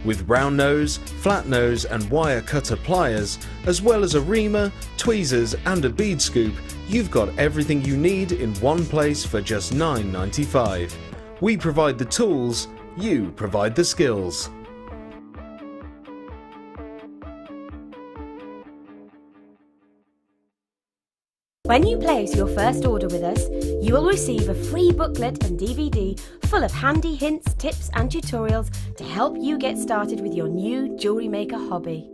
With round nose, flat nose and wire cutter pliers, as well as a reamer, tweezers and a bead scoop, you've got everything you need in one place for just $9.95. We provide the tools, you provide the skills. When you place your first order with us, you will receive a free booklet and DVD full of handy hints, tips and tutorials to help you get started with your new jewellery maker hobby.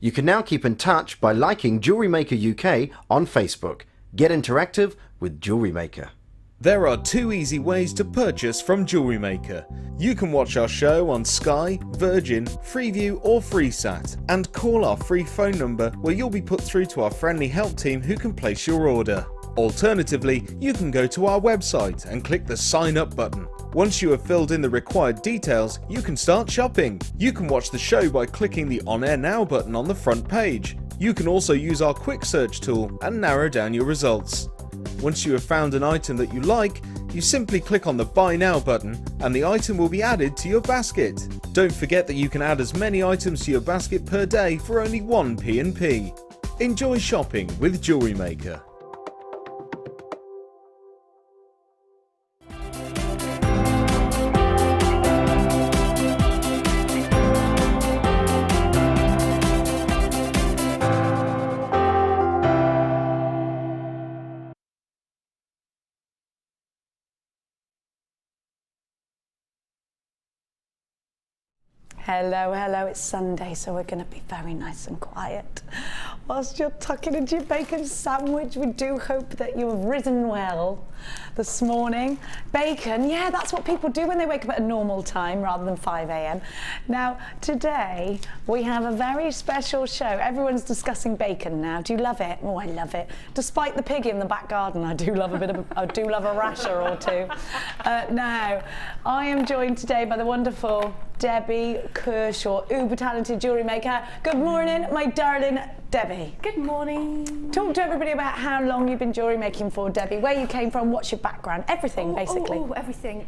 You can now keep in touch by liking Jewellery Maker UK on Facebook. Get interactive with Jewellery Maker. There are 2 easy ways to purchase from Jewellery Maker. You can watch our show on Sky, Virgin, Freeview or FreeSat and call our free phone number where you'll be put through to our friendly help team who can place your order. Alternatively, you can go to our website and click the sign up button. Once you have filled in the required details, you can start shopping. You can watch the show by clicking the On Air Now button on the front page. You can also use our quick search tool and narrow down your results. Once you have found an item that you like, you simply click on the Buy Now button and the item will be added to your basket. Don't forget that you can add as many items to your basket per day for only 1 P&P. Enjoy shopping with Jewellery Maker. Hello, hello, it's Sunday, so we're going to be very nice and quiet. Whilst you're tucking into your bacon sandwich, we do hope that you have risen well this morning. Bacon, yeah, that's what people do when they wake up at a normal time rather than 5 a.m. Now, today we have a very special show. Everyone's discussing bacon now. Do you love it? Oh, I love it. Despite the pig in the back garden, I do love a rasher or two. Now, I am joined today by the wonderful Debbie Kershaw, uber talented jewellery maker. Good morning, my darling Debbie. Good morning. Talk to everybody about how long you've been jewellery making for, Debbie, where you came from, what's your background, everything basically. Everything.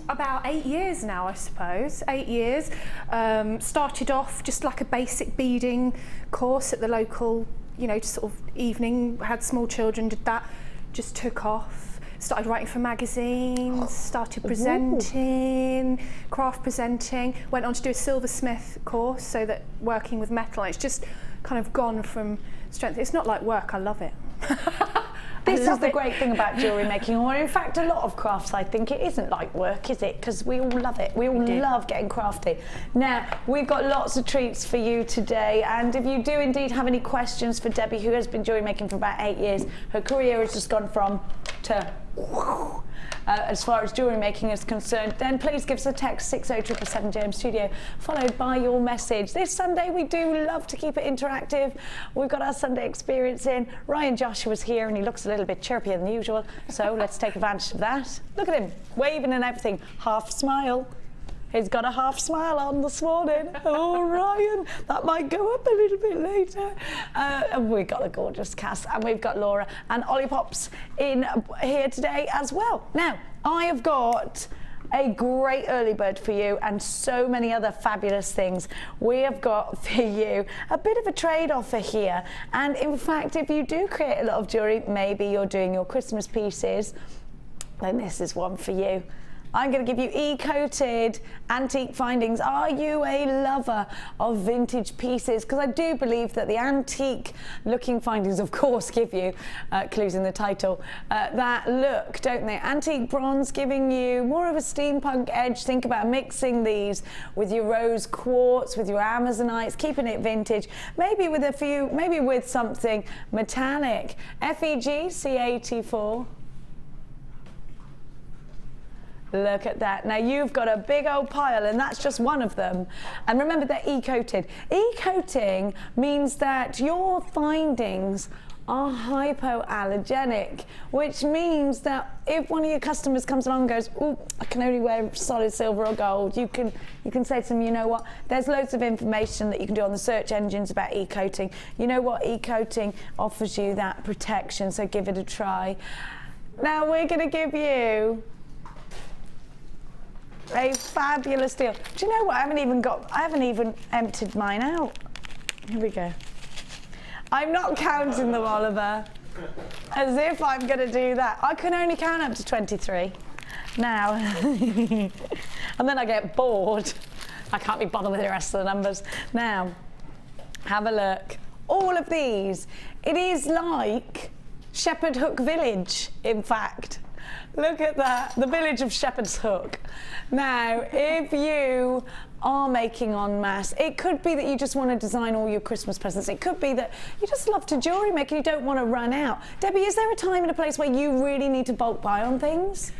About 8 years now, I suppose. 8 years. Started off just like a basic beading course at the local, just sort of evening, had small children, did that, just took off. Started writing for magazines, started presenting, craft presenting, went on to do a silversmith course, so that working with metal, it's just kind of gone from strength. It's not like work, I love it. This is the great thing about jewellery making, or in fact a lot of crafts, I think it isn't like work, is it? Because we all love it. We all love getting crafty. Now, we've got lots of treats for you today, and if you do indeed have any questions for Debbie, who has been jewellery making for about 8 years, her career has just gone from to as far as jewellery making is concerned, then please give us a text 60777 JM Studio, followed by your message. This Sunday we do love to keep it interactive. We've got our Sunday experience in. Ryan Joshua's here and he looks a little bit chirpier than usual, so let's take advantage of that. Look at him, waving and everything, half smile. He's got a half smile on this morning. Oh, Ryan, that might go up a little bit later. And we've got a gorgeous cast, and we've got Laura and Ollie Pops in here today as well. Now, I have got a great early bird for you and so many other fabulous things. We have got for you a bit of a trade offer here. And in fact, if you do create a lot of jewellery, maybe you're doing your Christmas pieces, then this is one for you. I'm going to give you e-coated antique findings. Are you a lover of vintage pieces? Because I do believe that the antique looking findings, of course, give you clues in the title, that look, don't they? Antique bronze giving you more of a steampunk edge. Think about mixing these with your rose quartz, with your amazonites, keeping it vintage, maybe with a few, maybe with something metallic. FEG C84. Look at that. Now you've got a big old pile and that's just one of them. And remember, they're e-coated. E-coating means that your findings are hypoallergenic, which means that if one of your customers comes along and goes, "Oh, I can only wear solid silver or gold," you can say to them, you know what, there's loads of information that you can do on the search engines about e-coating. You know what, e-coating offers you that protection, so give it a try. Now we're going to give you A fabulous deal. Do you know what? I haven't even emptied mine out. Here we go. I'm not counting them, Oliver. As if I'm going to do that. I can only count up to 23 now. And then I get bored. I can't be bothered with the rest of the numbers. Now, have a look. All of these. It is like Shepherd Hook Village, in fact. Look at that, the village of Shepherd's Hook. Now, if you are making en masse, it could be that you just want to design all your Christmas presents. It could be that you just love to jewellery make and you don't want to run out. Debbie, is there a time and a place where you really need to bulk buy on things?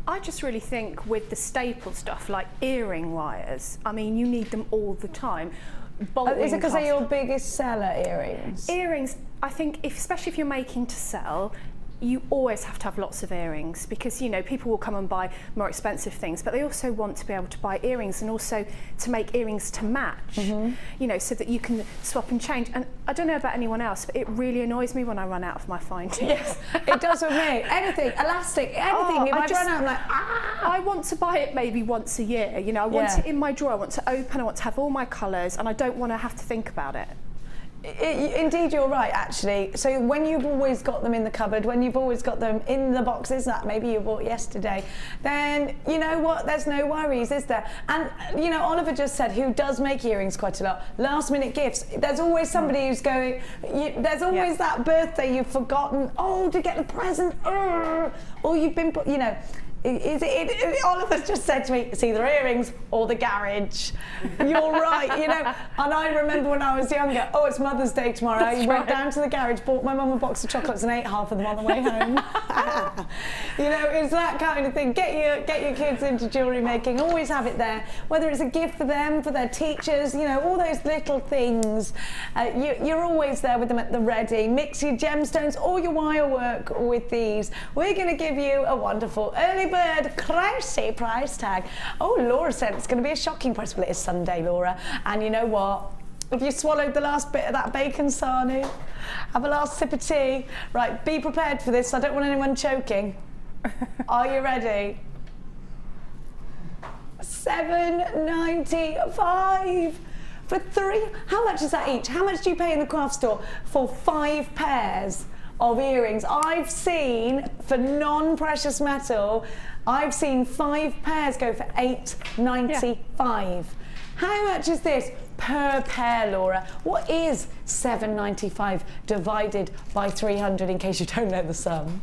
I just really think with the staple stuff like earring wires, I mean, you need them all the time. Is it because they're your biggest seller, earrings? Earrings, I think, especially if you're making to sell, you always have to have lots of earrings because, you know, people will come and buy more expensive things, but they also want to be able to buy earrings and also to make earrings to match, you know, so that you can swap and change. And I don't know about anyone else, but it really annoys me when I run out of my findings. Yes, it does with me. Anything, elastic, anything. If I run out, I'm like, ah! I want to buy it maybe once a year, you know, I want it in my drawer, I want to open, I want to have all my colours, and I don't want to have to think about it. Indeed, you're right, actually. So when you've always got them in the cupboard, when you've always got them in the boxes that maybe you bought yesterday, then you know what, there's no worries, is there? And you know, Oliver just said, who does make earrings quite a lot, last minute gifts. There's always somebody who's going, there's always that birthday you've forgotten, oh, to get the present, or you've been, you know, Oliver's just said to me, it's either earrings or the garage. You're right, you know. And I remember when I was younger, oh, it's Mother's Day tomorrow. I went down to the garage, bought my mum a box of chocolates and ate half of them on the way home. You know, it's that kind of thing. Get your kids into jewellery making. Always have it there. Whether it's a gift for them, for their teachers, you know, all those little things. You're always there with them at the ready. Mix your gemstones or your wire work with these. We're going to give you a wonderful early bird crazy price tag. Oh, Laura said it's going to be a shocking price. Well, it is Sunday, Laura. And you know what? If you swallowed the last bit of that bacon sarnie, have a last sip of tea. Right, be prepared for this. I don't want anyone choking. Are you ready? $7.95 for 3. How much is that each? How much do you pay in the craft store for 5 pairs of earrings? I've seen, for non-precious metal, I've seen 5 pairs go for $8.95. Yeah. How much is this per pair, Laura? What is $7.95 divided by 300 in case you don't know the sum?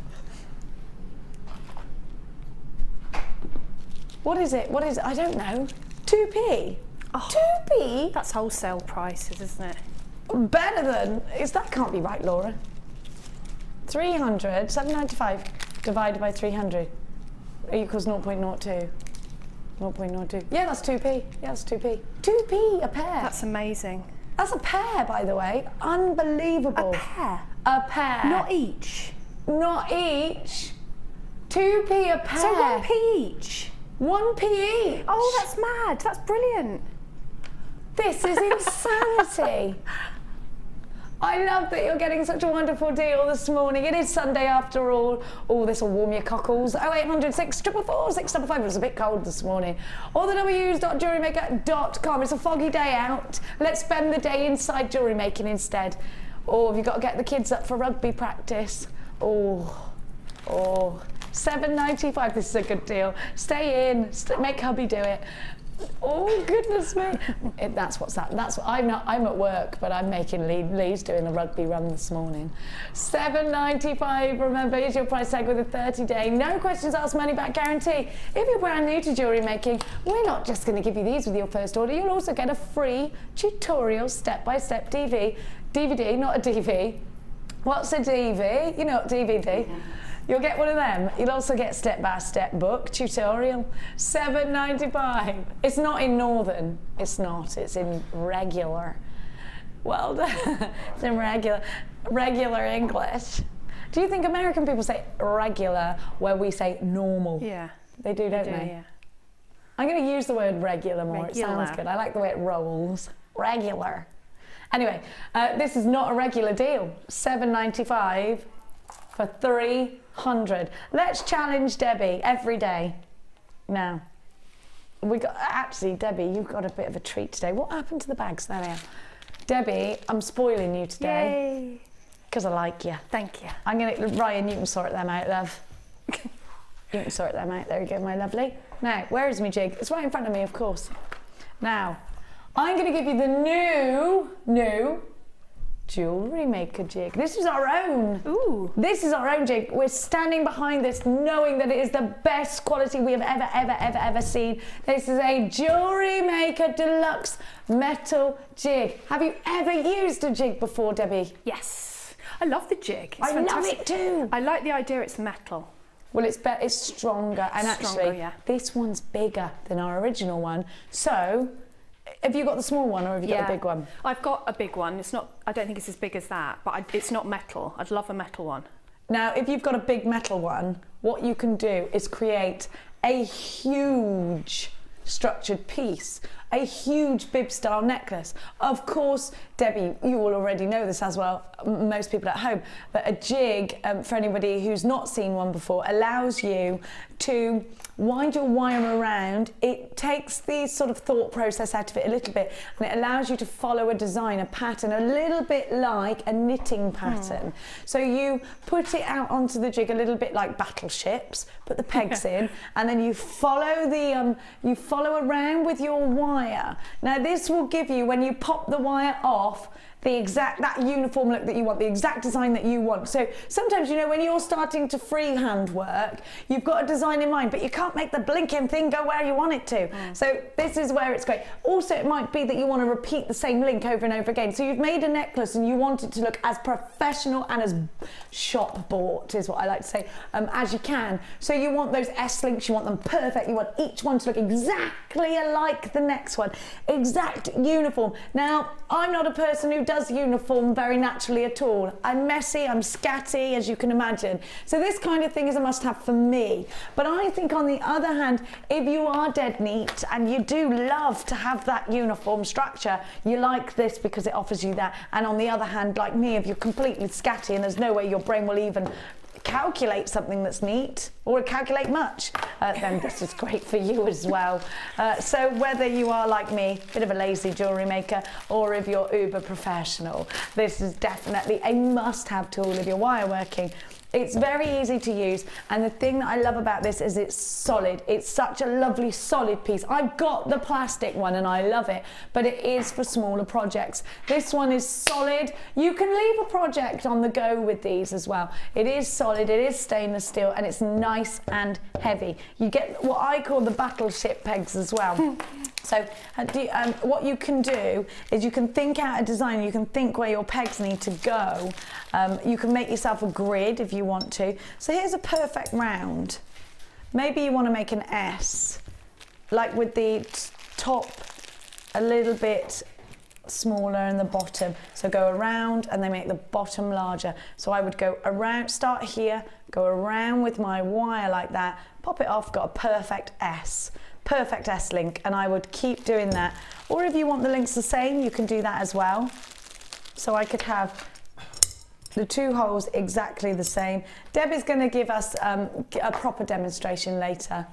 What is it? What is it? I don't know. 2p? Oh, 2p? That's wholesale prices, isn't it? Better than... that can't be right, Laura. 300, 7.95 divided by 300 equals 0.02. 0.02. Yeah, that's 2p. Yeah, that's 2p. 2p a pair. That's amazing. That's a pair, by the way. Unbelievable. A pair? A pair. Not each? Not each. 2p a pair. So 1p each? 1p each. Oh, that's mad. That's brilliant. This is insanity. I love that you're getting such a wonderful deal this morning. It is Sunday after all. Oh, this will warm your cockles. 0800 644 655. It was a bit cold this morning. Or the w's.jewellerymaker.com. It's a foggy day out. Let's spend the day inside jewellery making instead. Or have you got to get the kids up for rugby practice? Oh, $7.95. This is a good deal. Stay in. Make hubby do it. Oh goodness me! That's what I'm at work, but I'm making Lee's doing a rugby run this morning. $7.95. Remember, is your price tag with a 30-day, no questions asked, money back guarantee. If you're brand new to jewellery making, we're not just going to give you these with your first order. You'll also get a free tutorial, step-by-step DVD, not a DV. What's a DV? You know what DVD. You'll get one of them. You'll also get step-by-step book, tutorial, $7.95. It's not in Northern. It's not. It's in regular. Well done. It's in regular English. Do you think American people say regular where we say normal? Yeah. They do, don't they? Yeah. I'm going to use the word regular more. Regular. It sounds good. I like the way it rolls. Regular. Anyway, this is not a regular deal. $7.95 for 300. Let's challenge Debbie every day. Now, Actually, Debbie, you've got a bit of a treat today. What happened to the bags? There they are. Debbie, I'm spoiling you today. Because I like you. Thank you. Ryan, you can sort them out, love. You can sort them out. There you go, my lovely. Now, where is my jig? It's right in front of me, of course. Now, I'm going to give you the new Jewellery Maker jig. This is our own. Ooh. This is our own jig. We're standing behind this knowing that it is the best quality we have ever seen. This is a Jewellery Maker Deluxe metal jig. Have you ever used a jig before, Debbie? Yes. I love the jig. It's I fantastic. love it too. I like the idea it's metal. Well, it's stronger, and actually, yeah. this one's bigger than our original one. So, have you got the small one, or have you got a big one? I've got a big one. It's not. I don't think it's as big as that, but it's not metal. I'd love a metal one. Now, if you've got a big metal one, what you can do is create a huge structured piece, a huge bib-style necklace. Of course, Debbie, you will already know this as well, most people at home, but a jig, for anybody who's not seen one before, allows you to wind your wire around. It takes the sort of thought process out of it a little bit, and it allows you to follow a design, a pattern, a little bit like a knitting pattern. So you put it out onto the jig a little bit like battleships, put the pegs in, and then you follow you follow around with your wire. Now this will give you, when you pop the wire off, that uniform look that you want, the exact design that you want. So sometimes, you know, when you're starting to freehand work, you've got a design in mind, but you can't make the blinking thing go where you want it to. So this is where it's great. Also, it might be that you want to repeat the same link over and over again. So you've made a necklace and you want it to look as professional and as shop bought, is what I like to say, as you can. So you want those S-links, you want them perfect, you want each one to look exactly alike the next one. Exact uniform. Now, I'm not a person who does uniform very naturally at all. I'm messy, I'm scatty, as you can imagine. So this kind of thing is a must-have for me. But I think, on the other hand, if you are dead neat and you do love to have that uniform structure, you like this because it offers you that. And on the other hand, like me, if you're completely scatty and there's no way your brain will even calculate something that's neat or calculate much, then this is great for you as well. So whether you are like me, a bit of a lazy jewellery maker, or if you're uber professional, this is definitely a must-have tool if you're wire working. It's very easy to use, and the thing that I love about this is it's solid. It's such a lovely solid piece. I've got the plastic one and I love it, but it is for smaller projects. This one is solid. You can leave a project on the go with these as well. It is solid, it is stainless steel, and it's nice and heavy. You get what I call the battleship pegs as well. So what you can do is you can think out a design, you can think where your pegs need to go. You can make yourself a grid if you want to. So here's a perfect round. Maybe you want to make an S, like with the top a little bit smaller and the bottom. So go around and then make the bottom larger. So I would go around, start here, go around with my wire like that, pop it off, got a perfect S. Perfect S-link, and I would keep doing that. Or if you want the links the same, you can do that as well. So I could have the two holes exactly the same. Debbie's going to give us a proper demonstration later.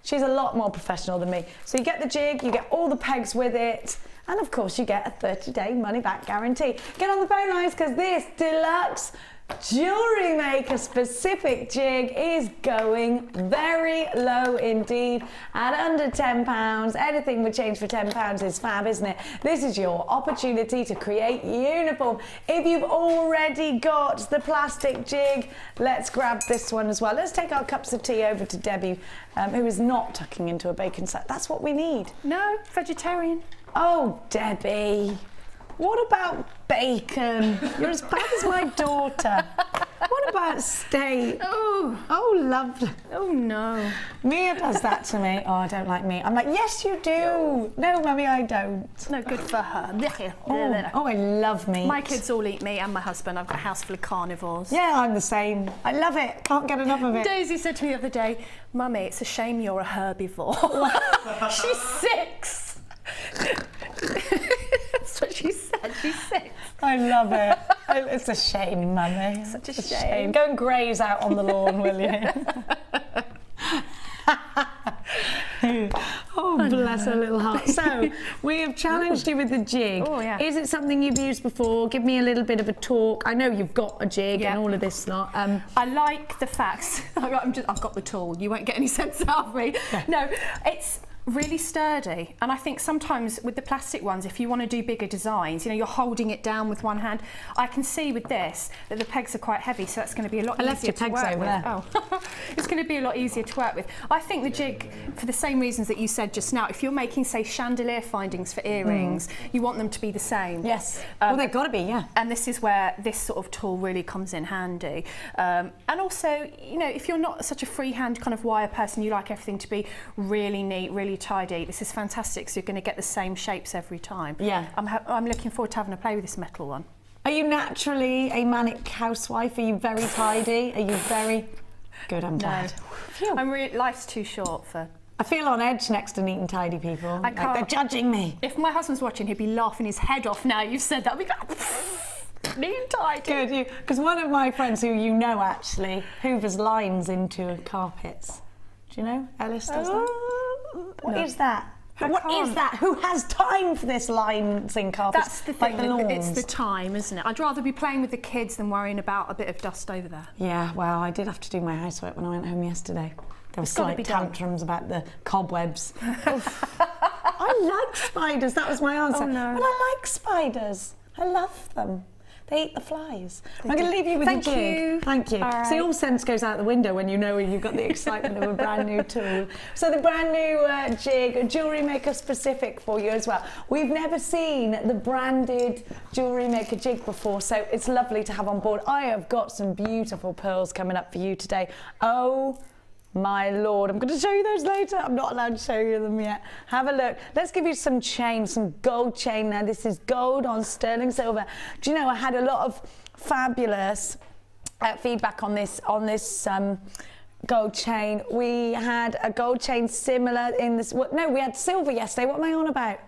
She's a lot more professional than me. So you get the jig, you get all the pegs with it, and of course you get a 30-day money-back guarantee. Get on the phone lines, because this deluxe Jewellery Maker specific jig is going very low indeed, at under £10. Anything would change for £10 is fab, isn't it? This is your opportunity to create uniform. If you've already got the plastic jig, let's grab this one as well. Let's take our cups of tea over to Debbie, who is not tucking into a bacon sack. That's what we need. No, vegetarian. Oh, Debbie. What about bacon? You're as bad as my daughter. What about steak? Oh, lovely. Oh, no. Mia does that to me. Oh, I don't like meat. I'm like, yes, you do. No, Mummy, I don't. No good for her. Oh, I love meat. My kids all eat meat, and my husband. I've got a house full of carnivores. Yeah, I'm the same. I love it. Can't get enough of it. Daisy said to me the other day, Mummy, it's a shame you're a herbivore. She's 6. That's what she said. She's 6. I love it. It's a shame, Mummy. Such a shame. Go and graze out on the lawn, will you? Oh, bless we have challenged you with the jig. Oh, yeah. Is it something you've used before? Give me a little bit of a talk. I know you've got a jig and all of this lot. I like the facts. I've got the tool. You won't get any sense out of me. No, it's really sturdy, and I think sometimes with the plastic ones, if you want to do bigger designs, you know, you're holding it down with one hand. I can see with this that the pegs are quite heavy, so that's going to be a lot easier to work with. Oh, it's going to be a lot easier to work with. I think the jig, for the same reasons that you said just now, if you're making, say, chandelier findings for earrings, you want them to be the same. Yes. Well, they've got to be, yeah. And this is where this sort of tool really comes in handy. And also, you know, if you're not such a freehand kind of wire person, you like everything to be really neat, really tidy, this is fantastic, so you're going to get the same shapes every time. Yeah. I'm looking forward to having a play with this metal one. Are you naturally a manic housewife? Are you very tidy? Are you very... Good, I'm glad. No. Life's too short for... I feel on edge next to neat and tidy people. I can't. Like they're judging me. If my husband's watching, he'd be laughing his head off now you've said that. I'd be like, neat and tidy. Good, because one of my friends who you know actually hoovers lines into carpets. Do you know? Ellis does that. What is that? What is that? Who has time for this lines in carpets? That's the thing, like the lawns. It's the time, isn't it? I'd rather be playing with the kids than worrying about a bit of dust over there. Yeah, well, I did have to do my housework when I went home yesterday. There were slight tantrums about the cobwebs. I like spiders, that was my answer. Oh, no. But I like spiders. I love them. They eat the flies. I'm going to leave you with a jig. Thank you. Thank you. Right. See, all sense goes out the window when you know you've got the excitement of a brand new tool. So the brand new jig, a Jewellery Maker specific for you as well. We've never seen the branded Jewellery Maker jig before, so it's lovely to have on board. I have got some beautiful pearls coming up for you today. Oh my Lord, I'm going to show you those later. I'm not allowed to show you them yet. Have a look. Let's give you some chain, some gold chain now. This is gold on sterling silver. Do you know, I had a lot of fabulous feedback on this gold chain. We had a gold chain similar in this. No, we had silver yesterday. What am I on about?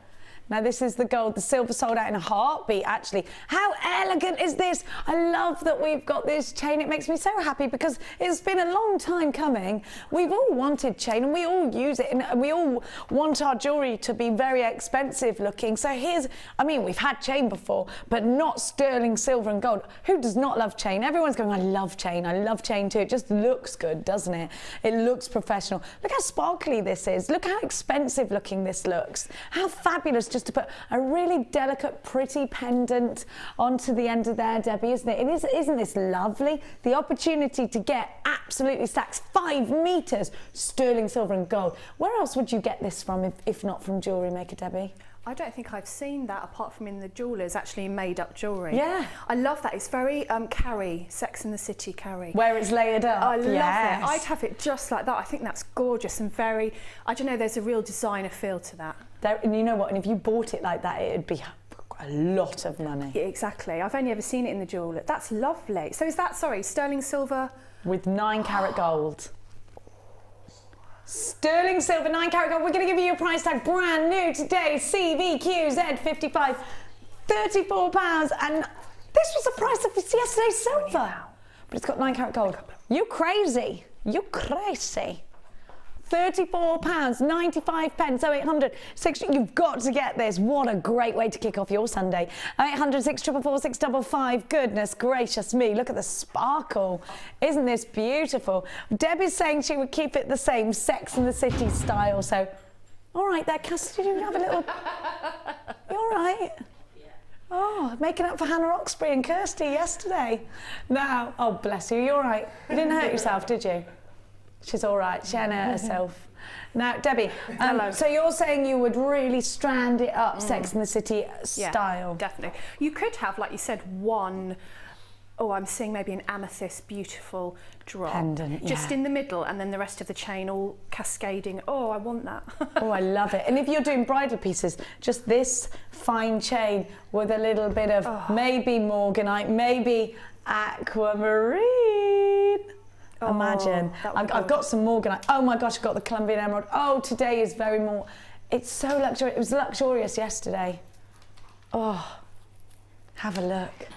Now this is the gold. The silver sold out in a heartbeat, actually. How elegant is this? I love that we've got this chain. It makes me so happy because it's been a long time coming. We've all wanted chain and we all use it, and we all want our jewellery to be very expensive looking. So here's, I mean, we've had chain before, but not sterling silver and gold. Who does not love chain? Everyone's going, I love chain too. It just looks good, doesn't it? It looks professional. Look how sparkly this is. Look how expensive looking this looks. How fabulous just to put a really delicate, pretty pendant onto the end of there, Debbie, isn't it? Isn't this lovely? The opportunity to get absolutely stacks 5 meters sterling silver and gold. Where else would you get this from if not from Jewellery Maker, Debbie? I don't think I've seen that apart from in the jewellers, actually made up jewellery. Yeah. I love that. It's very Carrie, Sex and the City Carrie. Where it's layered up. I love it. I'd have it just like that. I think that's gorgeous and very, I don't know, there's a real designer feel to that. And you know what, and if you bought it like that, it'd be a lot of money. Yeah, exactly. I've only ever seen it in the jeweller. That's lovely. So is that, sorry, sterling silver? With 9 carat gold. Sterling silver, 9 carat gold. We're going to give you a price tag brand new today. CVQZ55, £34. And this was the price of yesterday's silver. Wow. But it's got 9 carat gold. You're crazy. You're crazy. £34, 95 pence, 0800 6. You've got to get this. What a great way to kick off your Sunday. 0800 644 655. Goodness gracious me, look at the sparkle. Isn't this beautiful? Deb is saying she would keep it the same, Sex and the City style. So, all right there, Cass, did you have a little... You all right? Oh, making up for Hannah Oxbury and Kirsty yesterday. Now, oh, bless you, you're all right. You didn't hurt yourself, did you? She's all right. She hadn't hurt herself. Now, Debbie, so you're saying you would really strand it up, Sex and the City style? Yeah, definitely. You could have, like you said, one, I'm seeing maybe an amethyst beautiful drop. Pendant, just in the middle, and then the rest of the chain all cascading. Oh, I want that. Oh, I love it. And if you're doing bridal pieces, just this fine chain with a little bit of maybe morganite, maybe aquamarine. Imagine. I've got some morganite. Oh my gosh, I've got the Colombian emerald. Oh, today is very more. It's so luxurious. It was luxurious yesterday. Oh, have a look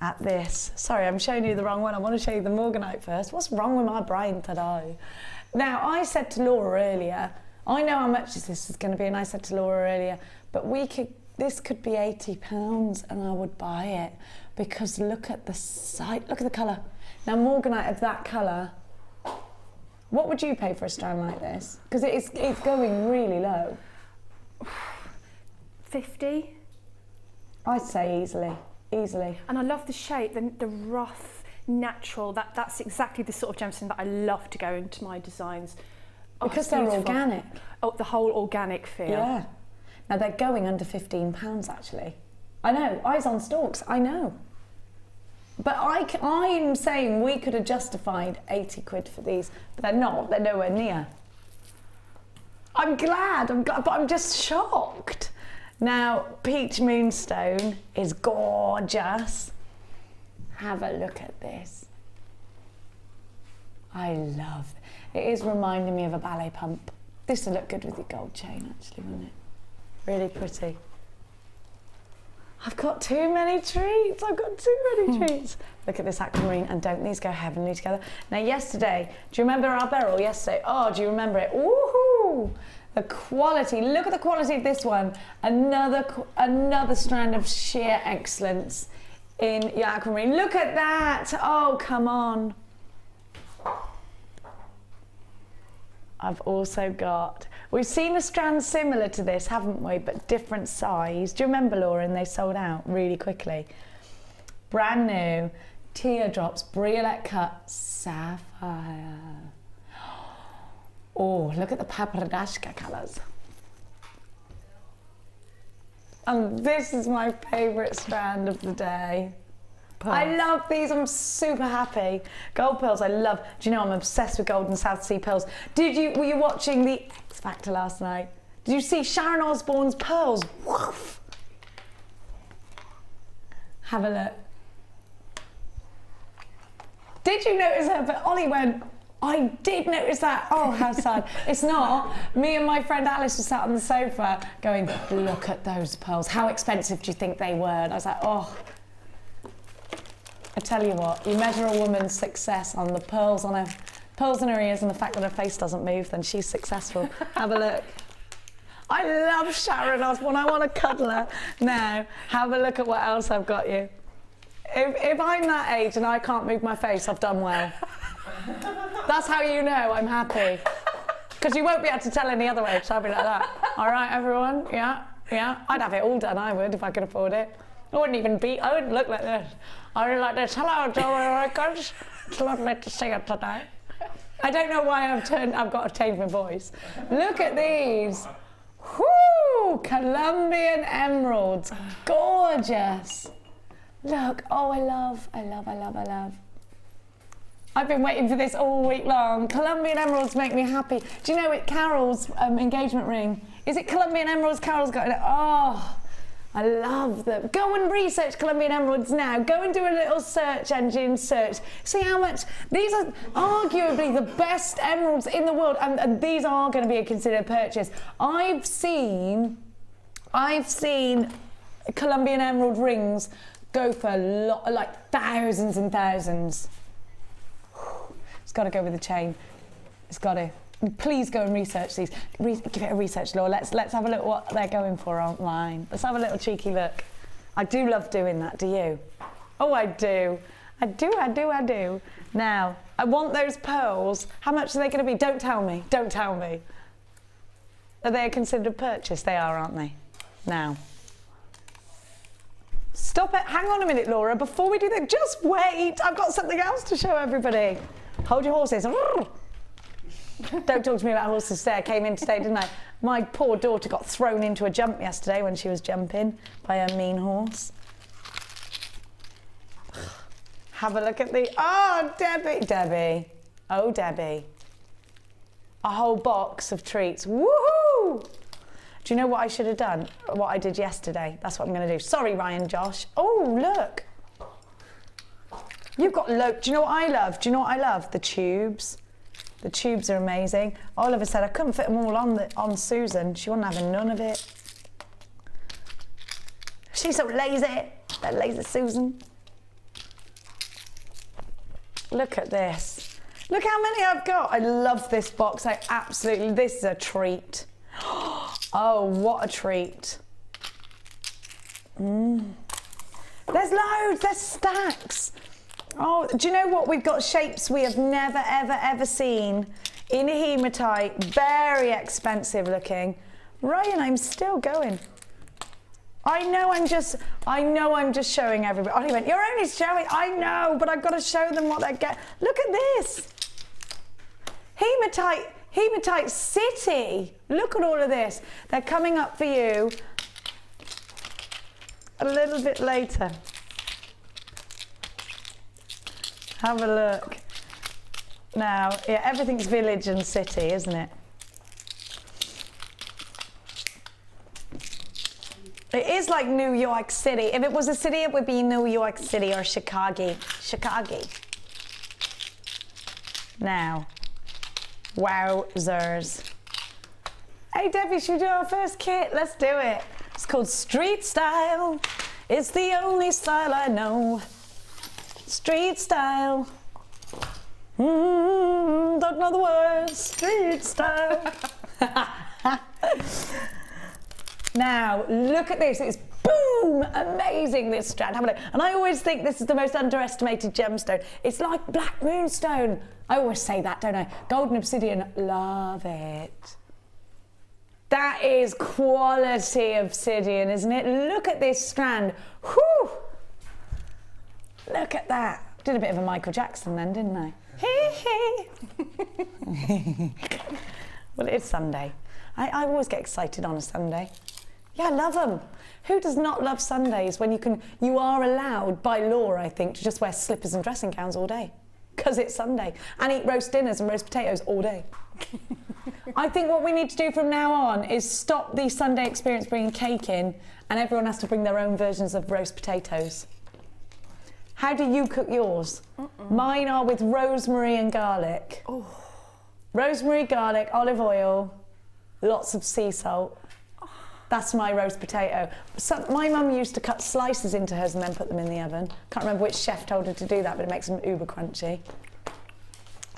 at this. Sorry, I'm showing you the wrong one. I want to show you the morganite first. What's wrong with my brain today? Now, I said to Laura earlier, I know how much this is going to be, and I said to Laura earlier, but this could be £80 and I would buy it, because look at the sight, look at the colour. Now Morganite of that colour, what would you pay for a strand like this? Because it's going really low. 50. I'd say easily. And I love the shape, the rough, natural, that's exactly the sort of gemstone that I love to go into my designs. Because they're organic. Oh, the whole organic feel. Yeah. Now they're going under £15 actually. I know, eyes on stalks, I know. But I'm saying we could have justified 80 quid for these, but they're not, they're nowhere near. I'm glad, but I'm just shocked. Now, Peach Moonstone is gorgeous. Have a look at this. I love it. It is reminding me of a ballet pump. This would look good with your gold chain actually, wouldn't it? Really pretty. I've got too many treats. Treats. Look at this aquamarine, and don't these go heavenly together? Now yesterday, do you remember our beryl yesterday? Oh, do you remember it? Woohoo! The quality, look at the quality of this one. Another strand of sheer excellence in your aquamarine. Look at that, oh, come on. I've also got, we've seen a strand similar to this, haven't we, but different size. Do you remember, Laura, and they sold out really quickly? Brand new, teardrops, briolette cut, sapphire. Oh, look at the paprikashka colours. And this is my favourite strand of the day. Pearls. I love these, I'm super happy. Gold pearls, I love. Do you know I'm obsessed with gold and South Sea pearls? Were you watching the X Factor last night? Did you see Sharon Osbourne's pearls? Woof. Have a look. Did you notice her? But Ollie went, I did notice that. Oh, how sad. It's not. Me and my friend Alice were sat on the sofa going, look at those pearls. How expensive do you think they were? And I was like, oh. I tell you what, you measure a woman's success on the pearls in her ears and the fact that her face doesn't move, then she's successful. Have a look. I love Sharon Osbourne. I want to cuddle her. Now, have a look at what else I've got you. If I'm that age and I can't move my face, I've done well. That's how you know I'm happy. Because you won't be able to tell any other way, so I'll be like that. All right, everyone, yeah. I'd have it all done, I would, if I could afford it. I wouldn't look like this. I would like this. Hello, JewelleryMaker. It's lovely to see you today. I don't know why I've got to change my voice. Look at these. Whoo! Colombian emeralds. Gorgeous. Look, oh, I love. I've been waiting for this all week long. Colombian emeralds make me happy. Do you know it? Carol's engagement ring. Is it Colombian emeralds Carol's got in it? Oh, I love them. Go and research Colombian emeralds now. Go and do a little search engine search. See how much, these are arguably the best emeralds in the world, and these are going to be a considered purchase. I've seen Colombian emerald rings go for like thousands and thousands. It's got to go with the chain. It's got to. Please go and research these. Give it a research, Laura. Let's have a look what they're going for online. Let's have a little cheeky look. I do love doing that, do you? Oh, I do. I do. Now, I want those pearls. How much are they going to be? Don't tell me. Are they a considered purchase? They are, aren't they? Now. Stop it. Hang on a minute, Laura. Before we do that, just wait. I've got something else to show everybody. Hold your horses. Don't talk to me about horses today. I came in today, didn't I? My poor daughter got thrown into a jump yesterday when she was jumping by a mean horse. Have a look at the... Oh, Debbie. Oh, Debbie. A whole box of treats. Woohoo! Do you know what I should have done? What I did yesterday. That's what I'm going to do. Sorry, Ryan, Josh. Oh, look. You've got... Do you know what I love? The tubes. The tubes are amazing. Oliver said I couldn't fit them all on Susan. She wasn't having none of it. She's so lazy. That lazy Susan. Look at this. Look how many I've got. I love this box. This is a treat. Oh, what a treat. There's loads, there's stacks. Oh, do you know what? We've got shapes we have never, ever, ever seen in hematite. Very expensive looking. Ryan, I'm still going. I know I'm just showing everybody. Oh, he went, you're only showing, I know, but I've got to show them what they get. Look at this. Hematite City. Look at all of this. They're coming up for you a little bit later. Have a look. Now, yeah, everything's village and city, isn't it? It is like New York City. If it was a city, it would be New York City or Chicago. Chicago. Now, wowzers. Hey Debbie, should we do our first kit? Let's do it. It's called Street Style. It's the only style I know. Street Style. Don't know the words. Street Style. Now, look at this. It's boom! Amazing, this strand. Have a look. And I always think this is the most underestimated gemstone. It's like black moonstone. I always say that, don't I? Golden obsidian, love it. That is quality obsidian, isn't it? Look at this strand. Whew! Look at that. Did a bit of a Michael Jackson then, didn't I? Well, it's Sunday. I always get excited on a Sunday. Yeah, I love them. Who does not love Sundays when you are allowed by law, I think, to just wear slippers and dressing gowns all day? Because it's Sunday. And eat roast dinners and roast potatoes all day. I think what we need to do from now on is stop the Sunday experience bringing cake in and everyone has to bring their own versions of roast potatoes. How do you cook yours? Mine are with rosemary and garlic. Oh. Rosemary, garlic, olive oil, lots of sea salt. That's my roast potato. My mum used to cut slices into hers and then put them in the oven. Can't remember which chef told her to do that, but it makes them uber crunchy.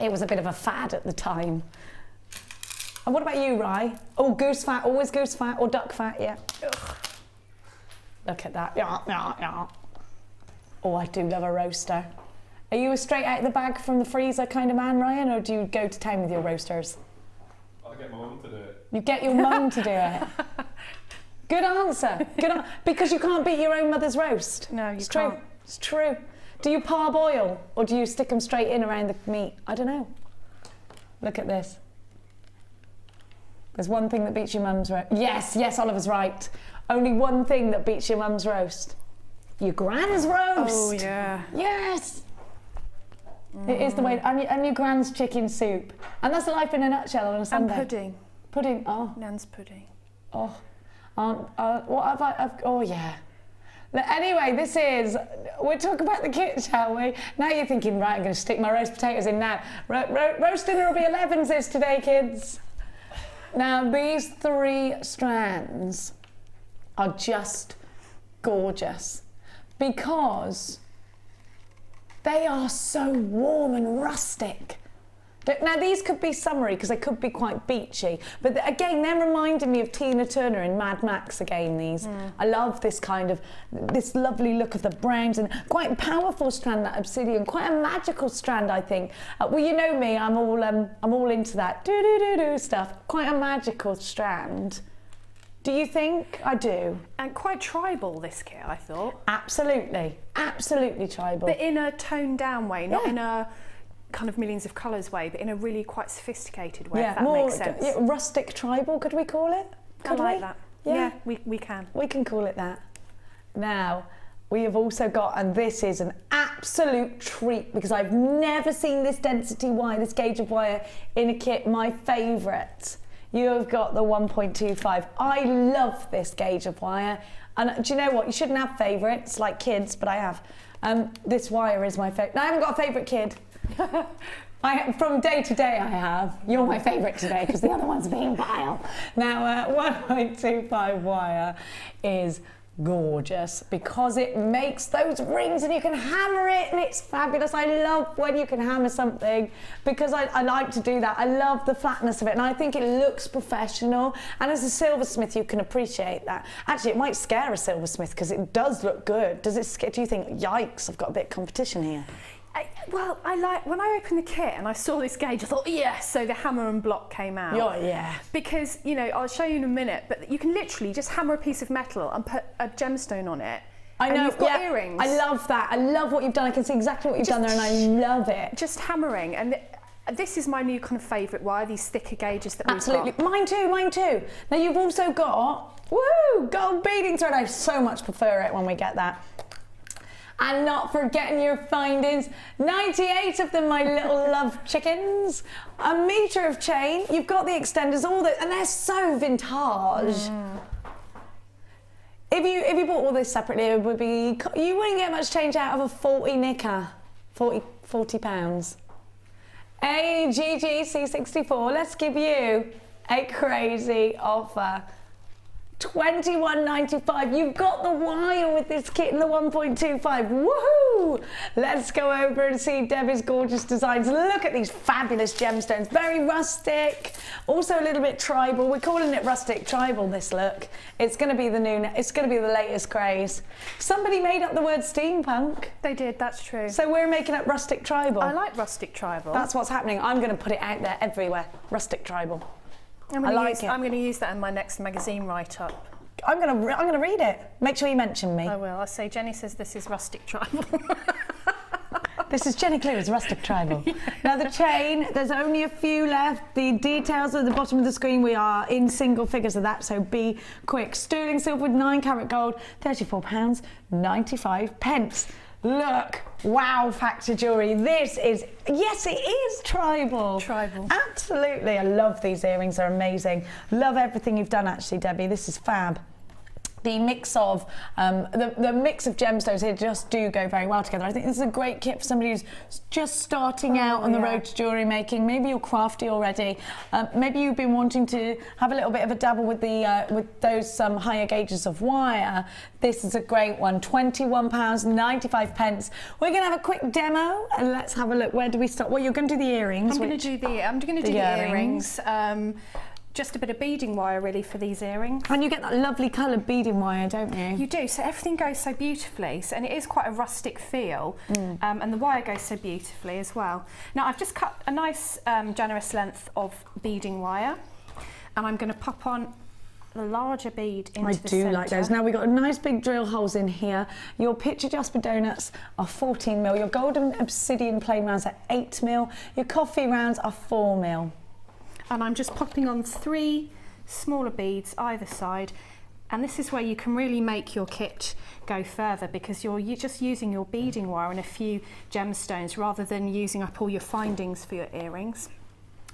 It was a bit of a fad at the time. And what about you, Rye? Oh, goose fat, always goose fat, or duck fat, yeah. Ugh. Look at that, yeah. Oh, I do love a roaster. Are you a straight out of the bag from the freezer kind of man, Ryan, or do you go to town with your roasters? I get my mum to do it. You get your mum to do it? Good answer. Because you can't beat your own mother's roast. No, you can't. True. It's true. Do you parboil or do you stick them straight in around the meat? I don't know. Look at this. There's one thing that beats your mum's roast. Yes, Oliver's right. Only one thing that beats your mum's roast. Your gran's roast. Oh, yeah. Yes. It is the way, and your gran's chicken soup. And that's life in a nutshell on a Sunday. And pudding. Pudding, oh. Nan's pudding. Oh. What have I, oh yeah. Anyway, we'll talk about the kit, shall we? Now you're thinking, right, I'm going to stick my roast potatoes in now. Roast dinner will be 11s today, kids. Now, these 3 strands are just gorgeous because they are so warm and rustic. Now, these could be summery because they could be quite beachy, but again, they're reminding me of Tina Turner in Mad Max again, these. I love this this lovely look of the browns and quite a powerful strand, that obsidian, quite a magical strand, I think. Well, you know me, I'm all into that do-do-do-do stuff. Quite a magical strand. Do you think? I do. And quite tribal, this kit, I thought. Absolutely, absolutely tribal. But in a toned down way, not in a kind of millions of colours way, but in a really quite sophisticated way, if that makes sense. Yeah, rustic tribal, could we call it? Could I like that. Yeah, we can. We can call it that. Now, we have also got, and this is an absolute treat because I've never seen this density wire, this gauge of wire in a kit, my favourite. You have got the 1.25. I love this gauge of wire. And do you know what? You shouldn't have favourites like kids, but I have. This wire is my favourite. I haven't got a favourite kid. From day to day I have. You're my favourite today because the other one's being vile. Now 1.25 wire is gorgeous because it makes those rings and you can hammer it and it's fabulous. I love when you can hammer something because I like to do that. I love the flatness of it and I think it looks professional, and as a silversmith you can appreciate that. Actually, it might scare a silversmith because it does look good. Does it scare? Do you think, yikes, I've got a bit of competition here? Well, I like, when I opened the kit and I saw this gauge, I thought, yes, so the hammer and block came out. Yeah. Because, you know, I'll show you in a minute, but you can literally just hammer a piece of metal and put a gemstone on it. I know, and you've got earrings. I love that. I love what you've done. I can see exactly what you've done there and I love it. Just hammering. And this is my new kind of favourite wire, these thicker gauges that we've got. Absolutely. Mine too, mine too. Now you've also got, woo, gold beading thread. I so much prefer it when we get that. And not forgetting your findings, 98 of them, my little love chickens. A metre of chain, you've got the extenders, and they're so vintage. If you bought all this separately, it would be, you wouldn't get much change out of a 40 knicker, 40 pounds. AGGC64, let's give you a crazy offer. $21.95. You've got the wire with this kit in the 1.25. Woohoo! Let's go over and see Debbie's gorgeous designs. Look at these fabulous gemstones. Very rustic, also a little bit tribal. We're calling it rustic tribal, this look. It's going to be the it's going to be the latest craze. Somebody made up the word steampunk. They did, that's true. So we're making up rustic tribal. I like rustic tribal. That's what's happening. I'm going to put it out there everywhere. Rustic tribal. I'm going to use that in my next magazine write-up. I'm going to read it. Make sure you mention me. I will. I'll say, Jenny says this is rustic tribal. This is Jenny Cleary's rustic tribal. Yeah. Now the chain, there's only a few left. The details are at the bottom of the screen. We are in single figures of that, so be quick. Sterling silver with 9 carat gold, £34.95. Look, wow factor jewellery. This is, yes, it is tribal. Tribal. Absolutely. I love these earrings, they're amazing. Love everything you've done actually, Debbie. This is fab. The mix of the mix of gemstones here just do go very well together. I think this is a great kit for somebody who's just starting out on the road to jewellery making. Maybe you're crafty already. Maybe you've been wanting to have a little bit of a dabble with the with those higher gauges of wire. This is a great one. £21.95. We're going to have a quick demo and let's have a look. Where do we start? Well, you're going to do the earrings. I'm going to do the earrings. Just a bit of beading wire really for these earrings. And you get that lovely coloured beading wire, don't you? You do, so everything goes so beautifully, and it is quite a rustic feel, and the wire goes so beautifully as well. Now I've just cut a nice generous length of beading wire, and I'm going to pop on the larger bead into the centre. I do like those. Now we've got nice big drill holes in here. Your picture jasper donuts are 14mm, your golden obsidian plain rounds are 8mm, your coffee rounds are 4mm. And I'm just popping on 3 smaller beads either side, and this is where you can really make your kit go further because you're just using your beading wire and a few gemstones rather than using up all your findings for your earrings.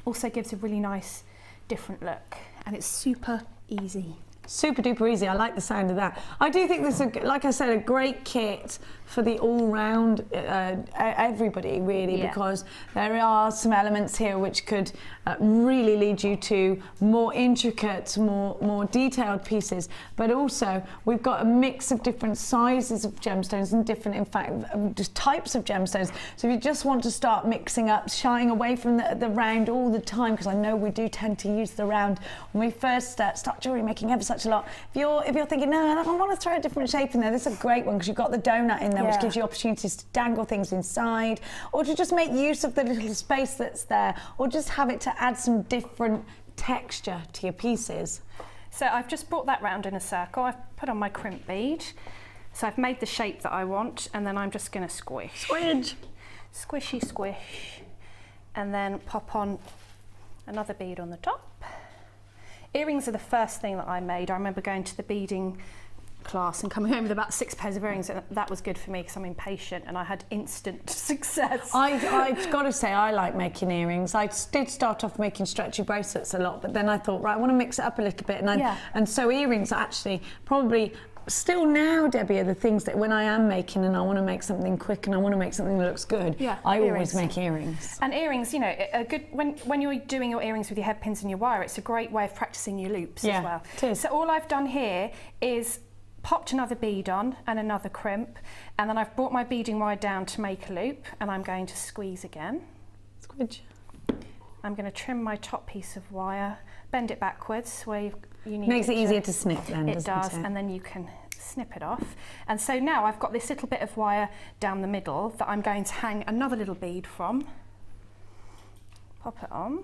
Also gives a really nice different look, and it's super easy. Super duper easy. I like the sound of that. I do think this is, like I said, a great kit for the all-round everybody really, because there are some elements here which could really lead you to more intricate, more detailed pieces, but also we've got a mix of different sizes of gemstones and different, in fact, just types of gemstones. So if you just want to start mixing up, shying away from the round all the time, because I know we do tend to use the round when we first start jewellery making ever such a lot. If you're thinking, no, I want to throw a different shape in there, this is a great one because you've got the donut in there, which gives you opportunities to dangle things inside, or to just make use of the little space that's there, or just have it to add some different texture to your pieces. So I've just brought that round in a circle. I've put on my crimp bead. So I've made the shape that I want, and then I'm just going to squish. Squidge. Squishy squish. And then pop on another bead on the top. Earrings are the first thing that I made. I remember going to the beading class and coming home with about 6 pairs of earrings, and that was good for me because I'm impatient and I had instant success. I've got to say I like making earrings. I did start off making stretchy bracelets a lot, but then I thought, right, I want to mix it up a little bit, and so earrings are actually probably still now, Debbie, are the things that when I am making and I want to make something quick and I want to make something that looks good, I always make earrings. And earrings, you know, a good when you're doing your earrings with your head pins and your wire, it's a great way of practicing your loops as well. It is. So all I've done here is popped another bead on and another crimp, and then I've brought my beading wire down to make a loop, and I'm going to squeeze again. Squidge. I'm going to trim my top piece of wire, bend it backwards where you need Makes it easier to snip then, It doesn't does, it? and then you can snip it off. And so now I've got this little bit of wire down the middle that I'm going to hang another little bead from. Pop it on.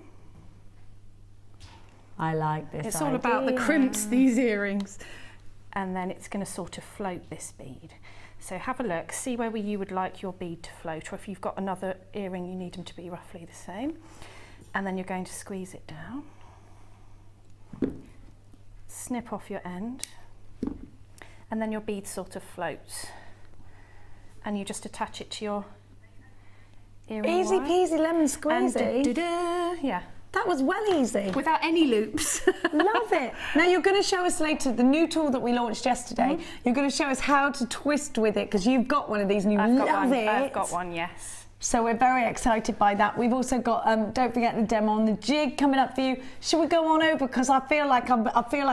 I like this. It's all about the crimps, these earrings. And then it's going to sort of float this bead. So have a look, see where you would like your bead to float, or if you've got another earring you need them to be roughly the same. And then you're going to squeeze it down. Snip off your end. And then your bead sort of floats. And you just attach it to your earring Easy wire. peasy lemon squeezy. And yeah. That was well easy. Without any loops. Love it. Now you're going to show us later the new tool that we launched yesterday. You're going to show us how to twist with it because you've got one of these and you love it. I've got one, yes. So we're very excited by that. We've also got, don't forget the demo on the jig coming up for you. Should we go on over? Because I feel like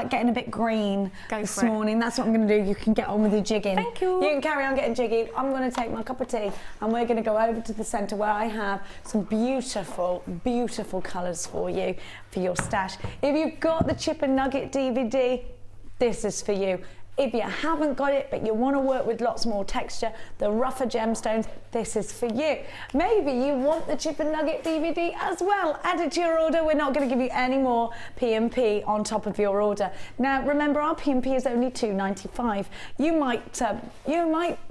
getting a bit green this morning. That's what I'm going to do. You can get on with the jigging. Thank you. You can carry on getting jiggy. I'm going to take my cup of tea and we're going to go over to the centre where I have some beautiful, beautiful colours for you, for your stash. If you've got the Chip and Nugget DVD, this is for you. If you haven't got it, but you want to work with lots more texture, the rougher gemstones, this is for you. Maybe you want the Chip and Nugget DVD as well. Add it to your order. We're not going to give you any more P&P on top of your order. Now, remember, our P&P is only $2.95. You might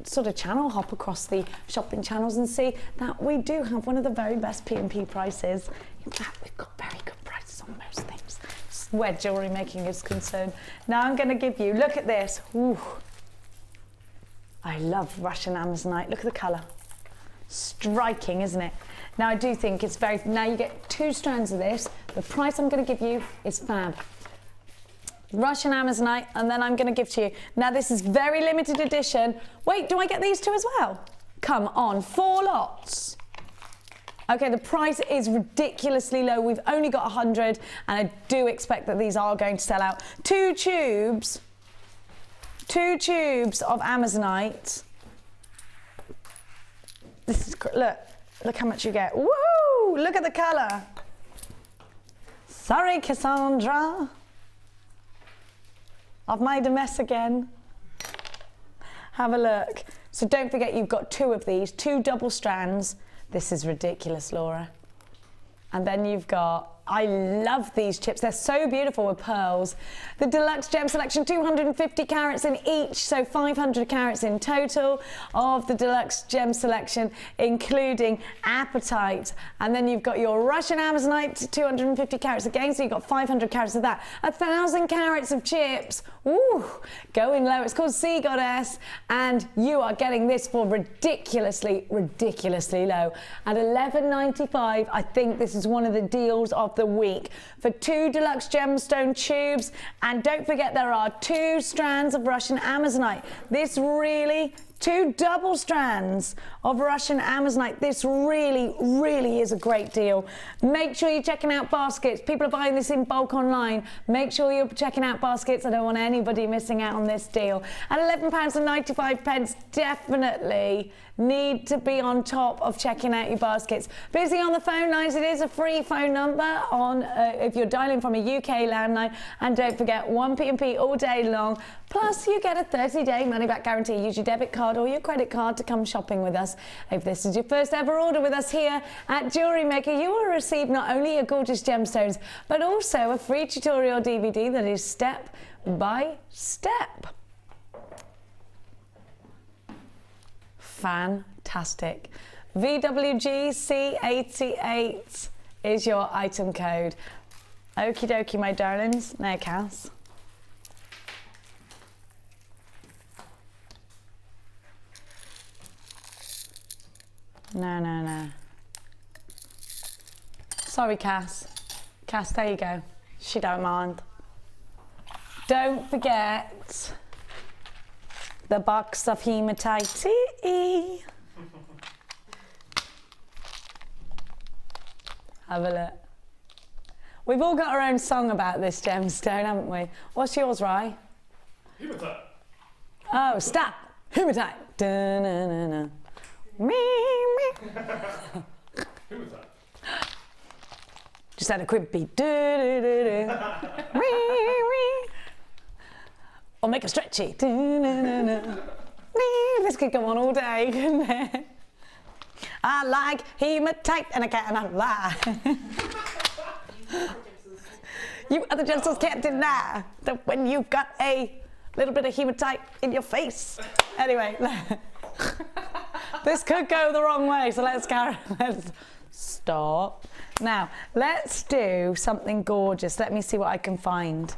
sort of channel hop across the shopping channels and see that we do have one of the very best P&P prices. In fact, we've got very good prices on most things where jewellery making is concerned. Now I'm going to give you, look at this. Ooh. I love Russian Amazonite. Look at the colour. Striking, isn't it? Now I do think it's very, now you get 2 strands of this. The price I'm going to give you is fab. Russian Amazonite, and then I'm going to give to you. Now this is very limited edition. Wait, do I get these 2 as well? Come on, 4 lots. Okay, the price is ridiculously low. We've only got 100, and I do expect that these are going to sell out. 2 tubes of Amazonite. This is, look how much you get. Woo! Look at the colour. Sorry, Cassandra. I've made a mess again. Have a look. So don't forget you've got 2 of these, 2 double strands. This is ridiculous, Laura. And then you've got, I love these chips. They're so beautiful with pearls. The Deluxe Gem Selection, 250 carats in each, so 500 carats in total of the Deluxe Gem Selection, including apatite. And then you've got your Russian Amazonite, 250 carats again, so you've got 500 carats of that. 1,000 carats of chips. Ooh, going low. It's called Sea Goddess, and you are getting this for ridiculously, ridiculously low. At $11.95, I think this is one of the deals of the week for 2 deluxe gemstone tubes. And don't forget, there are 2 strands of Russian Amazonite. This really, 2 double strands of Russian Amazonite. This really, really is a great deal. Make sure you're checking out baskets. People are buying this in bulk online. Make sure you're checking out baskets. I don't want anybody missing out on this deal. At £11.95, definitely need to be on top of checking out your baskets. Busy on the phone lines. It is a free phone number on if you're dialing from a UK landline. And don't forget, 1P&P all day long. Plus, you get a 30-day money-back guarantee. Use your debit card or your credit card to come shopping with us. If this is your first ever order with us here at Jewellery Maker, you will receive not only your gorgeous gemstones, but also a free tutorial DVD that is step by step. Fantastic. VWGC88 is your item code. Okie dokie, my darlings. Now, Cass. No. Sorry, Cass. Cass, there you go. She don't mind. Don't forget the box of hematite. Have a look. We've all got our own song about this gemstone, haven't we? What's yours, Rye? Hematite. Oh, stop. Hematite. Da-na-na-na. Me. Who was that? Just had a quick beat. Do-do-do-do. Or make a stretchy. Do-na-na-na. This could go on all day, couldn't it? I like hematite and I cannot lie. You other gentles can't deny that when you've got a little bit of hematite in your face. Anyway, this could go the wrong way, so let's stop. Now, let's do something gorgeous. Let me see what I can find.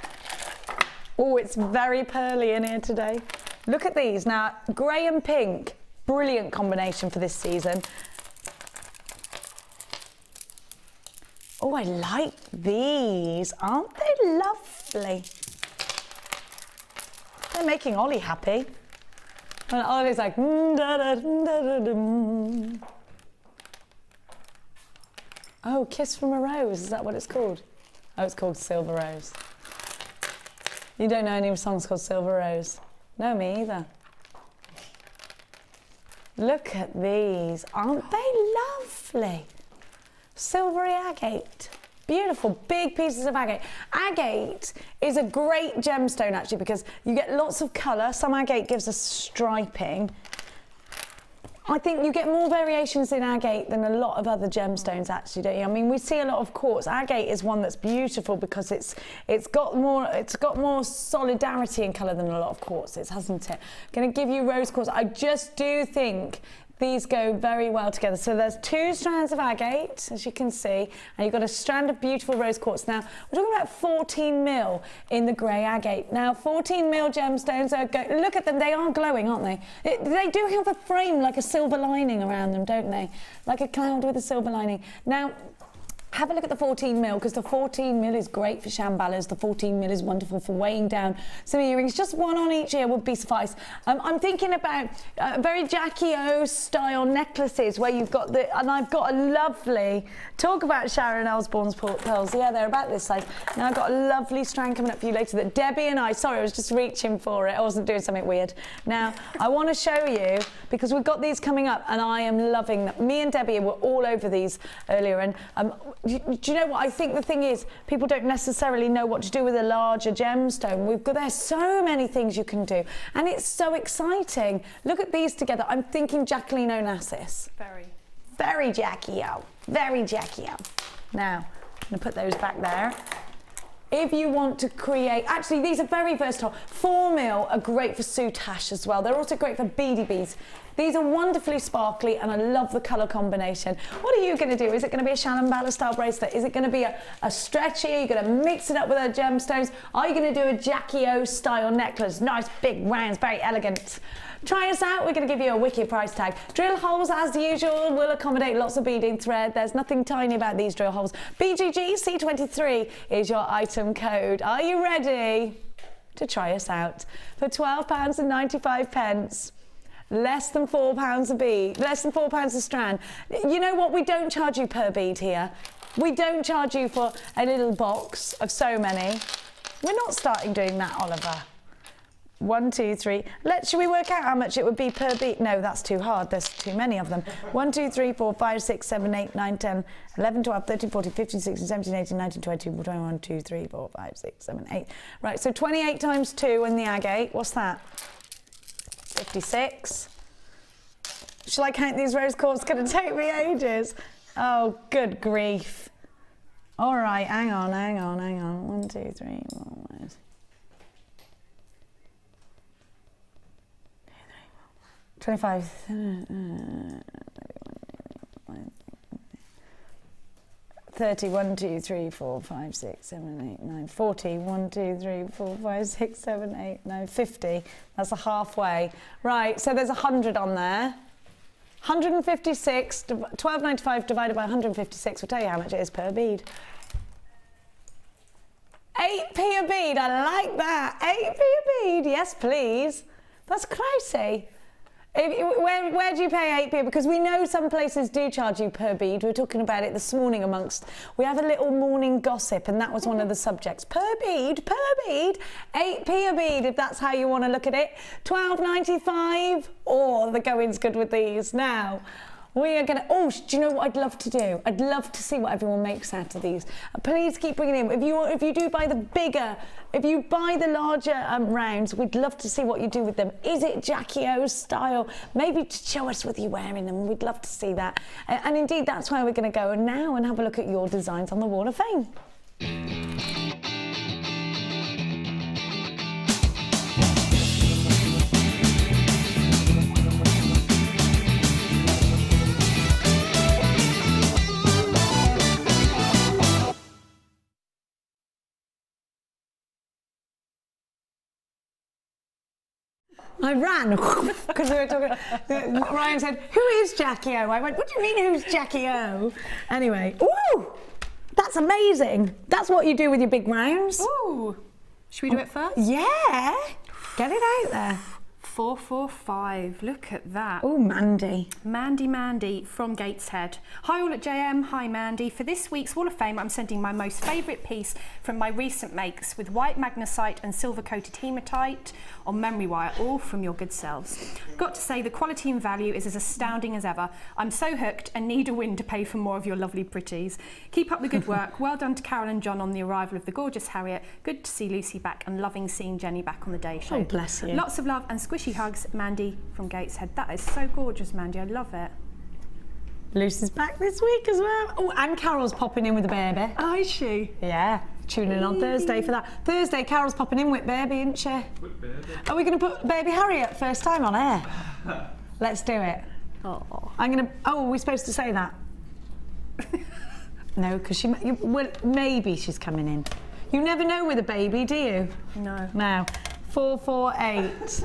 Oh, it's very pearly in here today. Look at these. Now, grey and pink, brilliant combination for this season. Oh, I like these. Aren't they lovely? They're making Ollie happy. And Ollie's like, oh, Kiss from a Rose. Is that what it's called? Oh, it's called Silver Rose. You don't know any songs called Silver Rose? No, me either. Look at these. Aren't they lovely? Silvery agate. Beautiful, big pieces of agate. Agate is a great gemstone actually because you get lots of colour. Some agate gives us striping. I think you get more variations in agate than a lot of other gemstones actually, don't you? I mean, we see a lot of quartz. Agate is one that's beautiful because it's got more solidarity in colour than a lot of quartzes, hasn't it? I'm going to give you rose quartz. I just do think these go very well together. So there's 2 strands of agate, as you can see, and you've got a strand of beautiful rose quartz. Now, we're talking about 14 mil in the grey agate. Now, 14 mil gemstones, look at them, they are glowing, aren't they? They do have a frame like a silver lining around them, don't they? Like a cloud with a silver lining. Now, have a look at the 14 mil because the 14 mil is great for Shambhalas. The 14 mil is wonderful for weighing down some earrings. Just one on each ear would be suffice. I'm thinking about very Jackie O style necklaces where you've got and I've got a lovely, talk about Sharon Osbourne's pearls. Yeah, they're about this size. Now I've got a lovely strand coming up for you later that Debbie and I, sorry, I was just reaching for it. I wasn't doing something weird. Now, I want to show you because we've got these coming up and I am loving them. Me and Debbie were all over these earlier and do you know what? I think the thing is, people don't necessarily know what to do with a larger gemstone. There's so many things you can do, and it's so exciting. Look at these together. I'm thinking Jacqueline Onassis. Very Jackie O. Very Jackie O. Now, I'm going to put those back there. If you want to create, actually these are very versatile. 4 mil are great for soutache as well. They're also great for beady beads. These are wonderfully sparkly and I love the colour combination. What are you going to do? Is it going to be a Shambhala style bracelet? Is it going to be a stretchy? Are you going to mix it up with our gemstones? Are you going to do a Jackie O style necklace? Nice big rounds, very elegant. Try us out, we're going to give you a wicked price tag. Drill holes, as usual, will accommodate lots of beading thread. There's nothing tiny about these drill holes. BGG C23 is your item code. Are you ready to try us out? For £12.95, less than £4 a bead, less than £4 a strand. You know what? We don't charge you per bead here. We don't charge you for a little box of so many. We're not starting doing that, Oliver. 1, 2, 3. Should we work out how much it would be per bead? No, that's too hard. There's too many of them. 1, 2, 3, 4, 5, 6, 7, 8, 9, 10, 11, 12, 13, 14, 15, 16, 17, 18, 19, 20, 21, 2, 3, 4, 5, 6, 7, 8. Right, so 28 times 2 in the agate. What's that? 56. Shall I count these rose quartz? It's going to take me ages. Oh, good grief. All right, hang on. 1, 2, 3, 4, 5. 25, 30, 1, 2, 3, 4, 5, 6, 7, 8, 9, 40, 1, 2, 3, 4, 5, 6, 7, 8, 9, 50. That's a halfway. Right, so there's 100 on there. 156, 12.95 divided by 156 will tell you how much it is per bead. 8p a bead, I like that. 8p a bead, yes please. That's crazy. Where do you pay 8p? Because we know some places do charge you per bead. We were talking about it this morning we have a little morning gossip, and that was one of the subjects. Per bead, 8p a bead, if that's how you want to look at it. £12.95. Oh, the going's good with these. Now, we are going to... Oh, do you know what I'd love to do? I'd love to see what everyone makes out of these. Please keep bringing in. If you do buy the bigger... If you buy the larger rounds, we'd love to see what you do with them. Is it Jackie O's style? Maybe to show us whether you're wearing them. We'd love to see that. And indeed, that's where we're going to go now and have a look at your designs on the Wall of Fame. I ran because we were talking. Ryan said, "Who is Jackie O?" I went, "What do you mean, who's Jackie O?" Anyway, ooh, that's amazing. That's what you do with your big rounds. Ooh, should we do it first? Yeah, get it out there. 445. Look at that. Oh, Mandy. Mandy from Gateshead. Hi all at JM. Hi Mandy. For this week's Wall of Fame, I'm sending my most favourite piece from my recent makes with white magnesite and silver coated hematite on memory wire, all from your good selves. Got to say, the quality and value is as astounding as ever. I'm so hooked and need a win to pay for more of your lovely pretties. Keep up the good work. Well done to Carol and John on the arrival of the gorgeous Harriet. Good to see Lucy back and loving seeing Jenny back on the day show. Oh, bless you. Lots of love and squishy hugs, Mandy from Gateshead. That is so gorgeous, Mandy. I love it. Lucy's back this week as well. Oh, and Carol's popping in with the baby. Oh, is she? Yeah. Tune in on Thursday for that. Thursday, Carol's popping in with baby, isn't she? With baby. Are we going to put baby Harriet first time on air? Let's do it. Oh. I'm going to... Oh, are we supposed to say that? No, because well, maybe she's coming in. You never know with a baby, do you? No. Now, 448.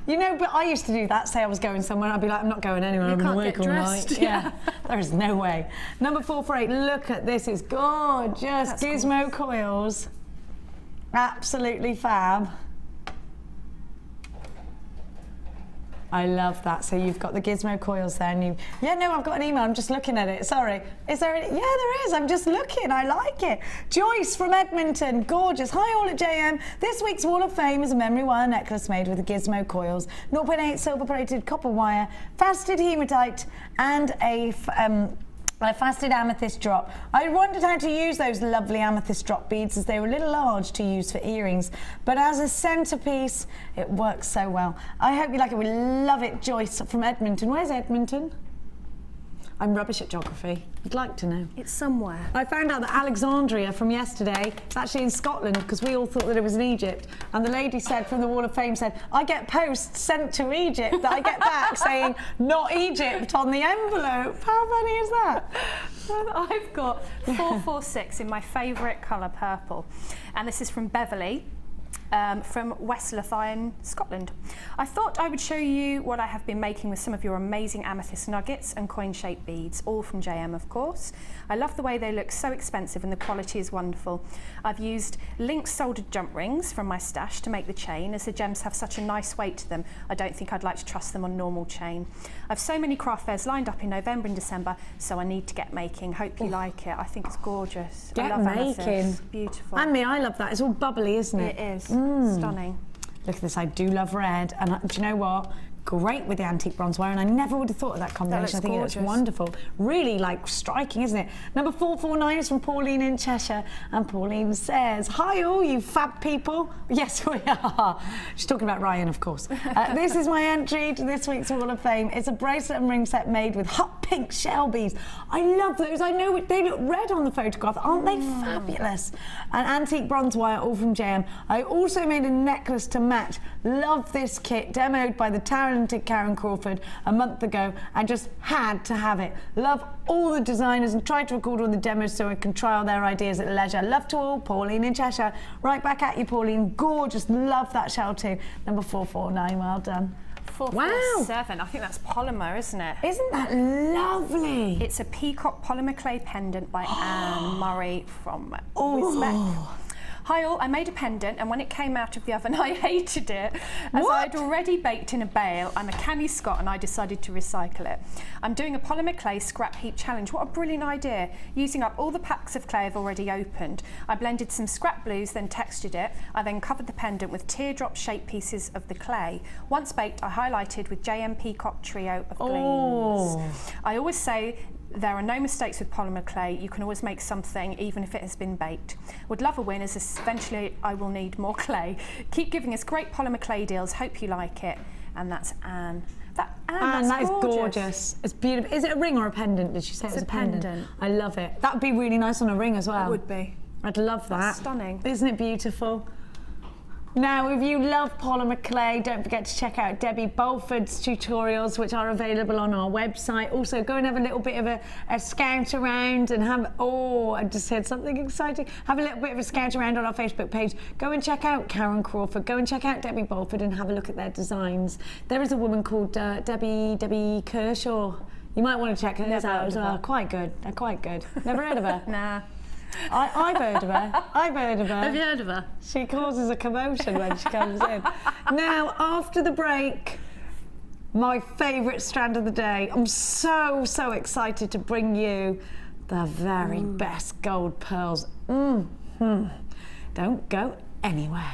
You know, but I used to do that, say I was going somewhere, I'd be like, I'm not going anywhere, I'm can't awake get all dressed, night. Yeah, there is no way. Number 448, look at this, it's gorgeous. That's Gizmo coils. Absolutely fab. I love that. So you've got the Gizmo coils there, and yeah, no, I've got an email. I'm just looking at it. Sorry. Is there any? Yeah, there is. I'm just looking. I like it. Joyce from Edmonton. Gorgeous. Hi, all at JM. This week's Wall of Fame is a memory wire necklace made with the Gizmo coils, 0.8 silver-plated copper wire, faceted hematite, and a faceted amethyst drop. I wondered how to use those lovely amethyst drop beads, as they were a little large to use for earrings, but as a centerpiece it works so well. I hope you like it. We love it. Joyce from Edmonton. Where's Edmonton? I'm rubbish at geography. I'd like to know. It's somewhere. I found out that Alexandria from yesterday is actually in Scotland, because we all thought that it was in Egypt. And the lady said from the Wall of Fame said, I get posts sent to Egypt that I get back saying not Egypt on the envelope. How funny is that? I've got 446 in my favourite colour, purple. And this is from Beverly. From West Lothian, Scotland. I thought I would show you what I have been making with some of your amazing amethyst nuggets and coin-shaped beads, all from JM, of course. I love the way they look, so expensive, and the quality is wonderful. I've used link soldered jump rings from my stash to make the chain, as the gems have such a nice weight to them. I don't think I'd like to trust them on normal chain. I've so many craft fairs lined up in November and December, so I need to get making. Hope you like it. I think it's gorgeous. I love amethyst. Beautiful. And me, I love that. It's all bubbly, isn't it? It is. Stunning. Look at this, I do love red, and do you know what? Great with the antique bronze wire, and I never would have thought of that combination. I think gorgeous. It looks wonderful. Really, like, striking, isn't it? Number 449 is from Pauline in Cheshire, and Pauline says, hi all you fab people. Yes, we are. She's talking about Ryan, of course. This is my entry to this week's Wall of Fame. It's a bracelet and ring set made with hot pink shell beads. I love those. I know they look red on the photograph. Aren't they fabulous? An antique bronze wire, all from JM. I also made a necklace to match. Love this kit, demoed by the talented Karen Crawford a month ago. I just had to have it. Love all the designers and tried to record all the demos so I can trial their ideas at leisure. Love to all, Pauline in Cheshire. Right back at you, Pauline. Gorgeous. Love that shell too. Number 449. Well done. 447. I think that's polymer, isn't it? Isn't that lovely? It's a peacock polymer clay pendant by Anne Murray from Wisbeck. Hi all, I made a pendant and when it came out of the oven I hated it. As I'd already baked in a bale, I'm a canny Scot and I decided to recycle it. I'm doing a polymer clay scrap heap challenge. What a brilliant idea. Using up all the packs of clay I've already opened. I blended some scrap blues, then textured it. I then covered the pendant with teardrop shaped pieces of the clay. Once baked, I highlighted with JM Peacock Trio of gleams. I always say there are no mistakes with polymer clay. You can always make something even if it has been baked. Would love a win as eventually I will need more clay. Keep giving us great polymer clay deals. Hope you like it. And that's Anne. Anne, that is gorgeous. It's beautiful. Is it a ring or a pendant? Did she say it was a pendant? I love it. That would be really nice on a ring as well. It would be. I'd love that. That's stunning. Isn't it beautiful? Now, if you love polymer clay, don't forget to check out Debbie Bulford's tutorials, which are available on our website. Also, go and have a little bit of a scout around and have, I just said something exciting. Have a little bit of a scout around on our Facebook page. Go and check out Karen Crawford. Go and check out Debbie Bulford and have a look at their designs. There is a woman called Debbie Kershaw. You might want to check hers out as well. Quite good. They're quite good. Never heard of her? Nah. I've heard of her. I've heard of her. Have you heard of her? She causes a commotion when she comes in. Now, after the break, my favourite strand of the day. I'm so excited to bring you the very best gold pearls. Don't go anywhere.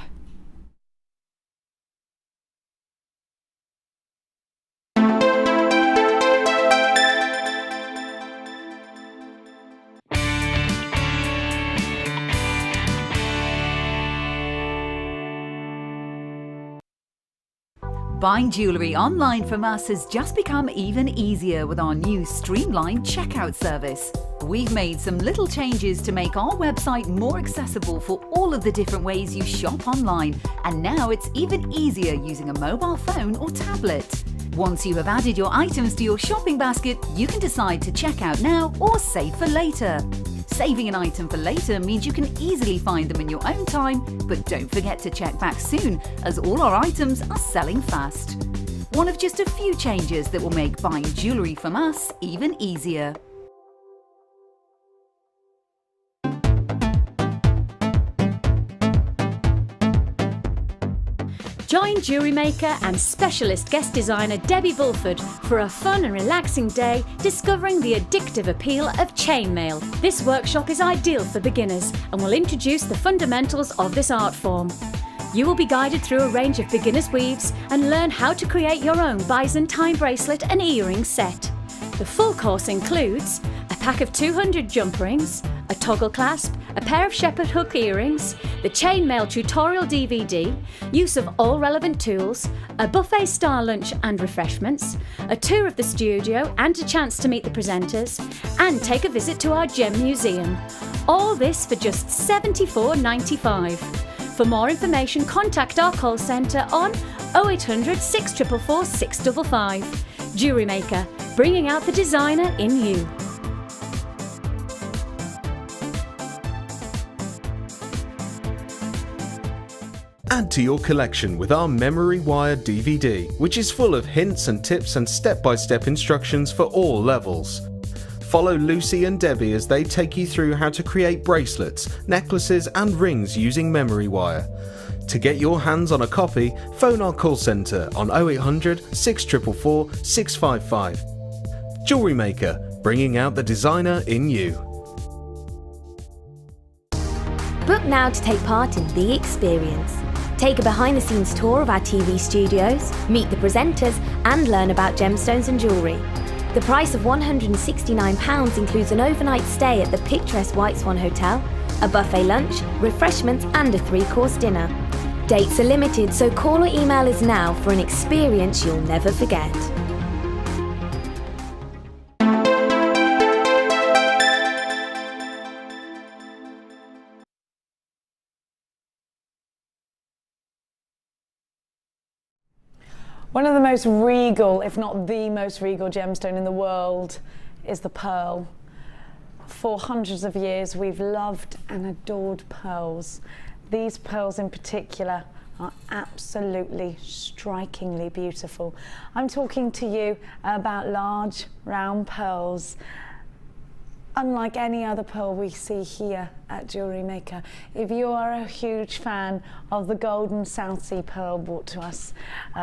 Buying jewellery online from us has just become even easier with our new streamlined checkout service. We've made some little changes to make our website more accessible for all of the different ways you shop online, and now it's even easier using a mobile phone or tablet. Once you have added your items to your shopping basket, you can decide to check out now or save for later. Saving an item for later means you can easily find them in your own time, but don't forget to check back soon, as all our items are selling fast. One of just a few changes that will make buying jewellery from us even easier. Join Jewellery Maker and specialist guest designer Debbie Bulford for a fun and relaxing day discovering the addictive appeal of chainmail. This workshop is ideal for beginners and will introduce the fundamentals of this art form. You will be guided through a range of beginner's weaves and learn how to create your own Byzantine bracelet and earring set. The full course includes a pack of 200 jump rings, a toggle clasp, a pair of shepherd hook earrings, the chainmail tutorial DVD, use of all relevant tools, a buffet-style lunch and refreshments, a tour of the studio and a chance to meet the presenters, and take a visit to our gem museum. All this for just $74.95. For more information, contact our call centre on 0800 644 655. Jewellery Maker, bringing out the designer in you. Add to your collection with our Memory Wire DVD, which is full of hints and tips and step-by-step instructions for all levels. Follow Lucy and Debbie as they take you through how to create bracelets, necklaces and rings using Memory Wire. To get your hands on a copy, phone our call centre on 0800 644 655. Jewellery Maker, bringing out the designer in you. Book now to take part in The Experience. Take a behind-the-scenes tour of our TV studios, meet the presenters and learn about gemstones and jewellery. The price of £169 includes an overnight stay at the picturesque White Swan Hotel, a buffet lunch, refreshments and a 3-course dinner. Dates are limited, so call or email us now for an experience you'll never forget. One of the most regal, if not the most regal gemstone in the world is the pearl. For hundreds of years we've loved and adored pearls. These pearls in particular are absolutely strikingly beautiful. I'm talking to you about large round pearls. unlike any other pearl we see here at Jewellery Maker. If you are a huge fan of the golden South Sea pearl brought to us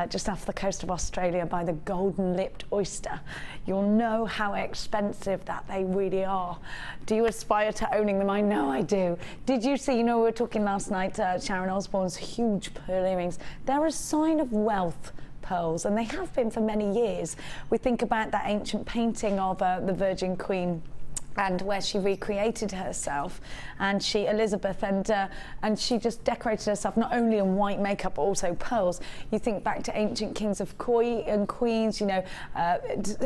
just off the coast of Australia by the golden-lipped oyster, you'll know how expensive that they really are. Do you aspire to owning them? I know I do. Did you see, you know, we were talking last night, Sharon Osbourne's huge pearl earrings. They're a sign of wealth, pearls, and they have been for many years. We think about that ancient painting of the Virgin Queen, and where she recreated herself, and Elizabeth, and she just decorated herself not only in white makeup but also pearls. You think back to ancient kings and queens, you know,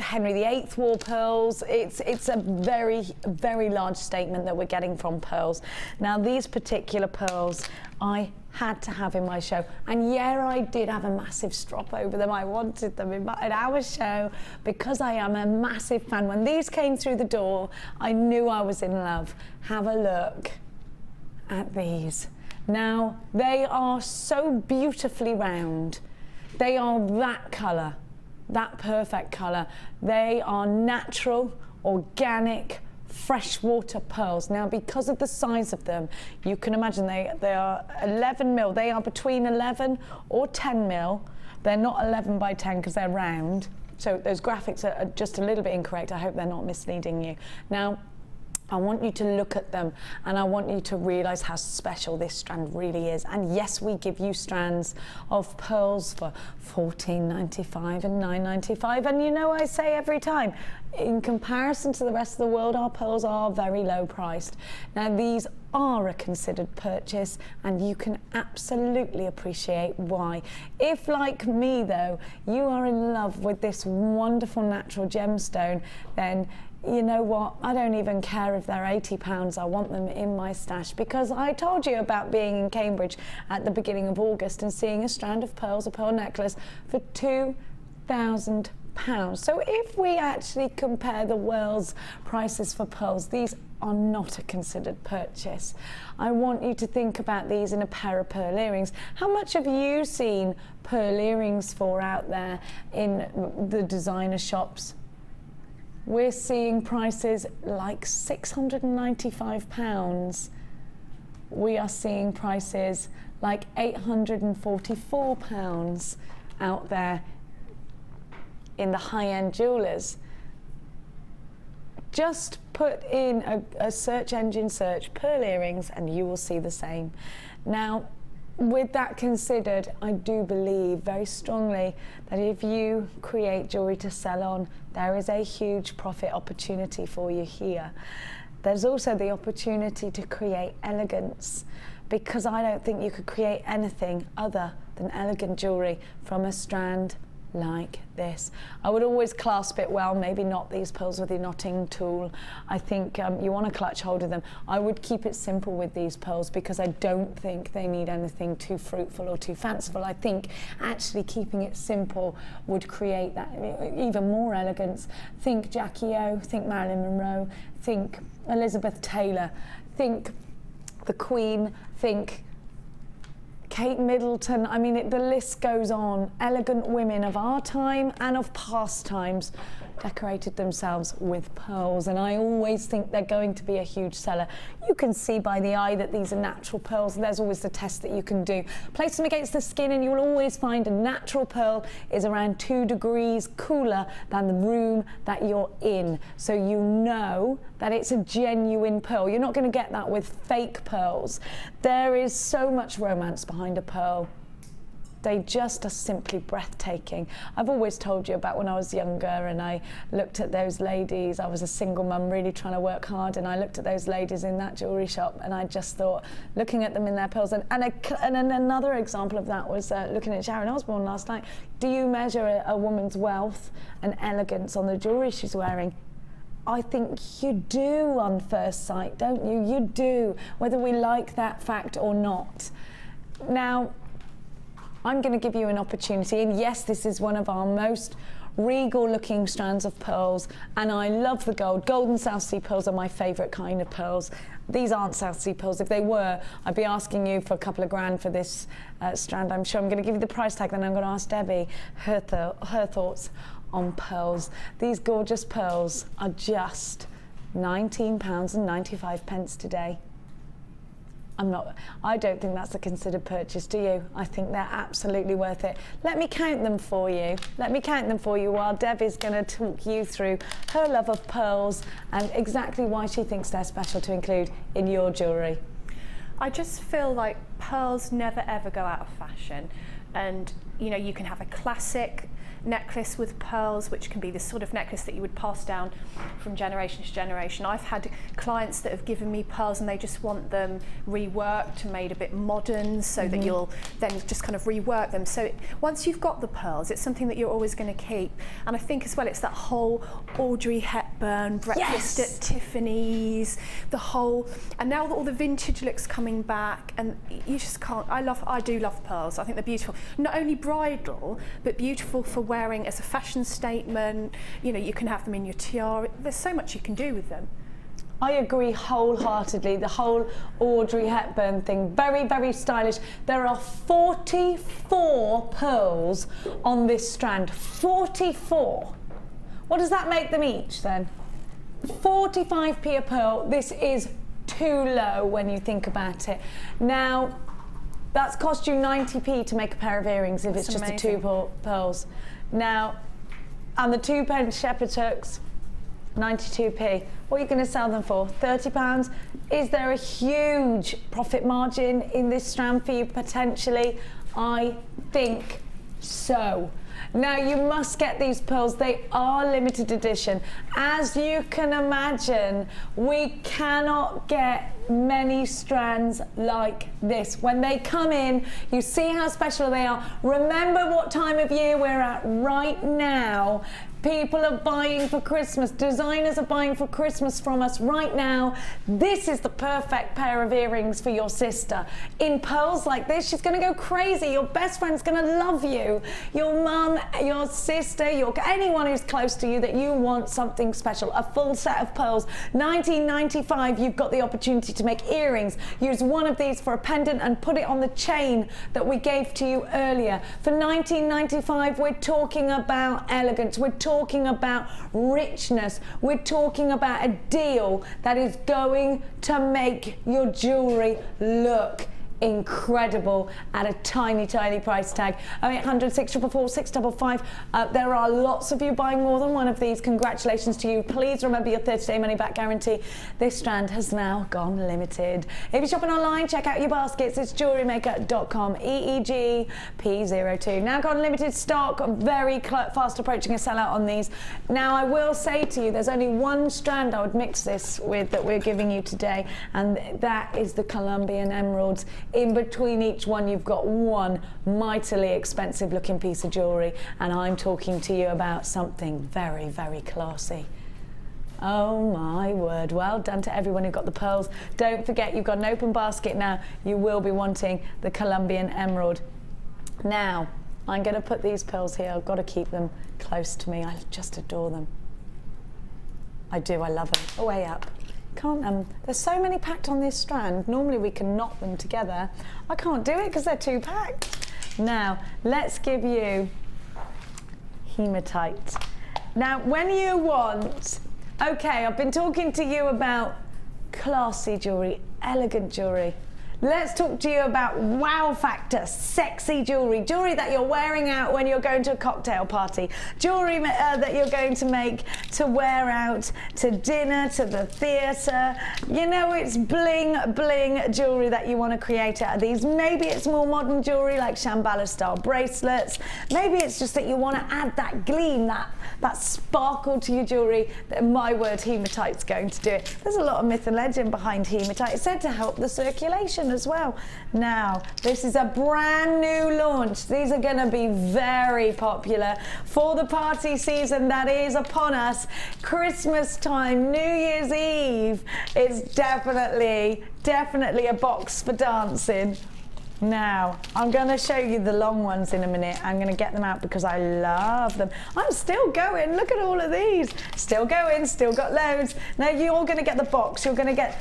Henry VIII wore pearls. It's a very, very large statement that we're getting from pearls. Now these particular pearls I had to have in my show, and yeah, I did have a massive strop over them. I wanted them in our show because I am a massive fan. When these came through the door, I knew I was in love. Have a look at these. Now, they are so beautifully round. They are that colour, that perfect colour. They are natural, organic, freshwater pearls. Now, because of the size of them, you can imagine they are 11 mil. They are between 11 or 10 mil. They're not 11 by 10 because they're round. So those graphics are just a little bit incorrect. I hope they're not misleading you. Now, I want you to look at them, and I want you to realise how special this strand really is. And yes, we give you strands of pearls for $14.95 and $9.95. And you know, I say every time, in comparison to the rest of the world, our pearls are very low priced. Now, these are a considered purchase, and you can absolutely appreciate why. If, like me though, you are in love with this wonderful natural gemstone, then you know what, I don't even care if they're £80, I want them in my stash, because I told you about being in Cambridge at the beginning of August and seeing a strand of pearls, a pearl necklace, for £2,000. So if we actually compare the world's prices for pearls, these are not a considered purchase. I want you to think about these in a pair of pearl earrings. How much have you seen pearl earrings for out there in the designer shops? We're seeing prices like £695. We are seeing prices like £844 out there in the high-end jewellers. Just put in a search engine search, pearl earrings, and you will see the same. Now, with that considered, I do believe very strongly that if you create jewellery to sell on, there is a huge profit opportunity for you here. There's also the opportunity to create elegance, because I don't think you could create anything other than elegant jewellery from a strand like this. I would always clasp it well, maybe not these pearls with your knotting tool. I think you want to clutch hold of them. I would keep it simple with these pearls, because I don't think they need anything too fruitful or too fanciful. I think actually keeping it simple would create that even more elegance. Think Jackie O, think Marilyn Monroe, think Elizabeth Taylor, think the Queen, think Kate Middleton. I mean, the list goes on. Elegant women of our time and of past times decorated themselves with pearls, and I always think they're going to be a huge seller. You can see by the eye that these are natural pearls. There's always the test that you can do. Place them against the skin and you will always find a natural pearl is around 2 degrees cooler than the room that you're in. So you know that it's a genuine pearl. You're not going to get that with fake pearls. There is so much romance behind a pearl. They just are simply breathtaking. I've always told you about when I was younger and I looked at those ladies. I was a single mum really trying to work hard, and I looked at those ladies in that jewellery shop and I just thought, looking at them in their pearls, and another example of that was looking at Sharon Osbourne last night. Do you measure a woman's wealth and elegance on the jewellery she's wearing? I think you do on first sight, don't you? You do, whether we like that fact or not. Now, I'm going to give you an opportunity, and yes, this is one of our most regal looking strands of pearls, and I love the gold. Golden South Sea pearls are my favourite kind of pearls. These aren't South Sea pearls. If they were, I'd be asking you for a couple of grand for this strand. I'm sure I'm going to give you the price tag, then I'm going to ask Debbie her thoughts on pearls. These gorgeous pearls are just £19.95 today. I don't think that's a considered purchase, do you? I think they're absolutely worth it. Let me count them for you. Let me count them for you while Deb is going to talk you through her love of pearls and exactly why she thinks they're special to include in your jewellery. I just feel like pearls never ever go out of fashion, and you know, you can have a classic necklace with pearls, which can be the sort of necklace that you would pass down from generation to generation. I've had clients that have given me pearls and they just want them reworked and made a bit modern, so that you'll then just kind of rework them. So once you've got the pearls, it's something that you're always going to keep. And I think as well, it's that whole Audrey Hepburn, breakfast at Tiffany's, the whole, and now that all the vintage looks coming back, and you just can't, I do love pearls. I think they're beautiful. Not only bridal, but beautiful for wearing as a fashion statement. You know, you can have them in your tiara. There's so much you can do with them. I agree wholeheartedly. The whole Audrey Hepburn thing, very, very stylish. There are 44 pearls on this strand. 44. What does that make them each then? 45p a pearl. This is too low when you think about it. Now, that's cost you 90p to make a pair of earrings if it's just the two pearls. Now, and the 2 shepherd's hooks, 92p. What are you going to sell them for? £30? Is there a huge profit margin in this strand for you potentially? I think so. Now, you must get these pearls. They are limited edition. As you can imagine, we cannot get many strands like this. When they come in, you see how special they are. Remember what time of year we're at right now. People are buying for Christmas. Designers are buying for Christmas from us right now. This is the perfect pair of earrings for your sister. In pearls like this, she's going to go crazy. Your best friend's going to love you. Your mum, your sister, anyone who's close to you that you want something special. A full set of pearls. $19.95, you've got the opportunity to make earrings. Use one of these for a pendant and put it on the chain that we gave to you earlier. For $19.95, we're talking about elegance. We're talking about richness. We're talking about a deal that is going to make your jewellery look incredible at a tiny price tag. 0800 644 655. There are lots of you buying more than one of these. Congratulations to you. Please remember your 30-day money back guarantee. This strand has now gone limited. If you're shopping online, check out your baskets. It's JewelleryMaker.com. EEG P02. Now gone limited stock. Very fast approaching a sellout on these. Now I will say to you, there's only one strand I would mix this with that we're giving you today, and that is the Colombian emeralds. In between each one, you've got one mightily expensive looking piece of jewellery, and I'm talking to you about something very, very classy. Oh my word. Well done to everyone who got the pearls. Don't forget, you've got an open basket now. You will be wanting the Colombian emerald. Now, I'm going to put these pearls here. I've got to keep them close to me. I just adore them. I do. I love them. Way up. Can't, there's so many packed on this strand. Normally we can knot them together. I can't do it because they're too packed. Now, let's give you hematite. Now, when you want, okay, I've been talking to you about classy jewellery, elegant jewellery. Let's talk to you about wow factor, sexy jewellery, jewellery that you're wearing out when you're going to a cocktail party, jewellery that you're going to make to wear out to dinner, to the theatre. You know, it's bling bling jewellery that you want to create out of these. Maybe it's more modern jewellery like Shambhala style bracelets. Maybe it's just that you want to add that gleam, that sparkle to your jewellery. My word, hematite's going to do it. There's a lot of myth and legend behind hematite. It's said to help the circulation as well. Now, this is a brand new launch. These are going to be very popular for the party season that is upon us. Christmas time, New Year's Eve. It's definitely a box for dancing. Now, I'm going to show you the long ones in a minute. I'm going to get them out because I love them. I'm still going. Look at all of these. Still going. Still got loads. Now, you're going to get the box. You're going to get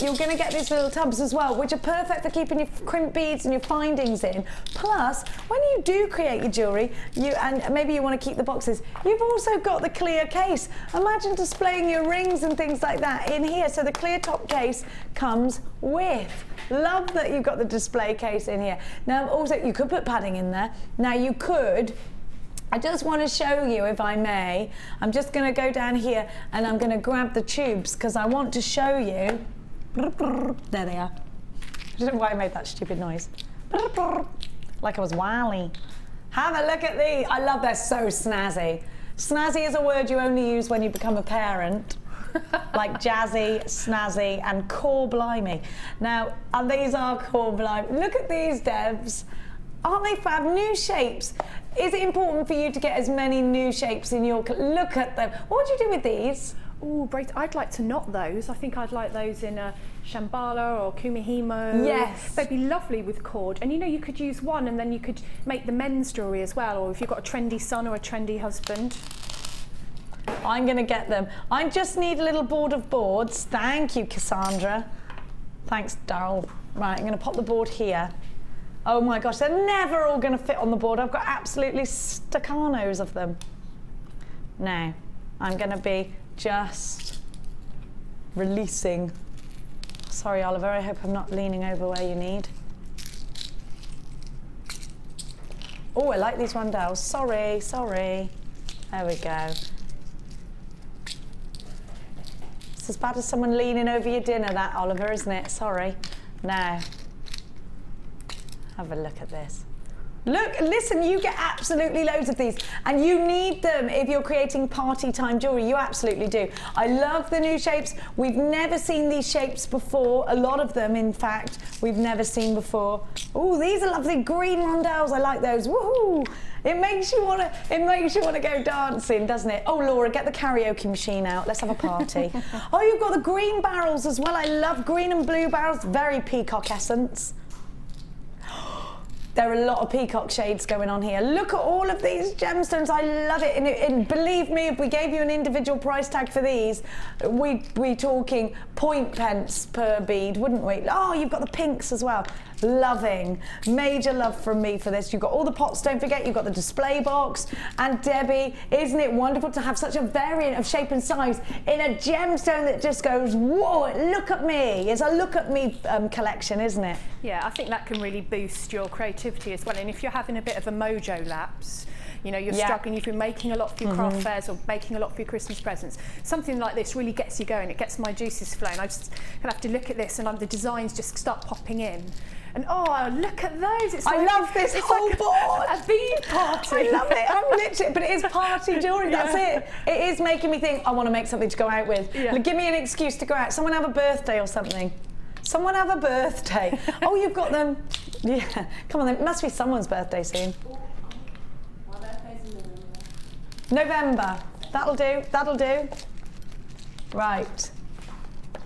you're going to get these little tubs as well, which are perfect for keeping your crimp beads and your findings in. Plus, when you do create your jewellery, and maybe you want to keep the boxes, you've also got the clear case. Imagine displaying your rings and things like that in here. So the clear top case comes with. Love that you've got the display case in here. Now, also, you could put padding in there. Now, you could. I just want to show you, if I may, I'm just going to go down here and I'm going to grab the tubes because I want to show you. There they are. I don't know why I made that stupid noise. Like I was Wally. Have a look at these. I love they're so snazzy. Snazzy is a word you only use when you become a parent. Like jazzy, snazzy, and core blimey. Now, these are core blimey. Look at these, Debs. Aren't they fab? New shapes. Is it important for you to get as many new shapes in your... Look at them. What would you do with these? Oh, I'd like to knot those. I think I'd like those in a Shambhala or Kumihimo. Yes. They'd be lovely with cord. And you know, you could use one and then you could make the men's jewellery as well, or if you've got a trendy son or a trendy husband. I'm going to get them. I just need a little board of boards. Thank you, Cassandra. Thanks, Daryl. Right, I'm going to pop the board here. Oh my gosh, they're never all going to fit on the board. I've got absolutely staccanos of them. Now, I'm going to be just releasing. Sorry, Oliver, I hope I'm not leaning over where you need. Oh, I like these rondelles. Sorry, sorry. There we go. It's as bad as someone leaning over your dinner, that, Oliver, isn't it? Sorry. Now, have a look at this. Look, listen, you get absolutely loads of these and you need them if you're creating party time jewellery. You absolutely do. I love the new shapes. We've never seen these shapes before. A lot of them, in fact, we've never seen before. Oh, these are lovely green rondelles. I like those. Woohoo! It makes you want to go dancing, doesn't it? Oh, Laura, get the karaoke machine out. Let's have a party. Oh, you've got the green barrels as well. I love green and blue barrels. Very peacock essence. There are a lot of peacock shades going on here. Look at all of these gemstones. I love it. And believe me, if we gave you an individual price tag for these, we're talking 0.0 per bead, wouldn't we? Oh, you've got the pinks as well. Loving. Major love from me for this. You've got all the pots, don't forget, you've got the display box. And Debbie, isn't it wonderful to have such a variant of shape and size in a gemstone that just goes, whoa, look at me. It's a look at me collection, isn't it? Yeah, I think that can really boost your creativity as well. And if you're having a bit of a mojo lapse, you know, you're struggling, you've been making a lot for your craft fairs or making a lot for your Christmas presents, something like this really gets you going. It gets my juices flowing. I just kind of have to look at this and the designs just start popping in. And oh, look at those. It's I love this whole board. A bead party. I love it. I'm literally, but it is party jewellery. That's it. It is making me think, I want to make something to go out with. Yeah. Like, give me an excuse to go out. Someone have a birthday or something. Someone have a birthday. Oh, you've got them. Yeah. Come on, then. It must be someone's birthday soon. My birthday's in November. That'll do. That'll do. Right.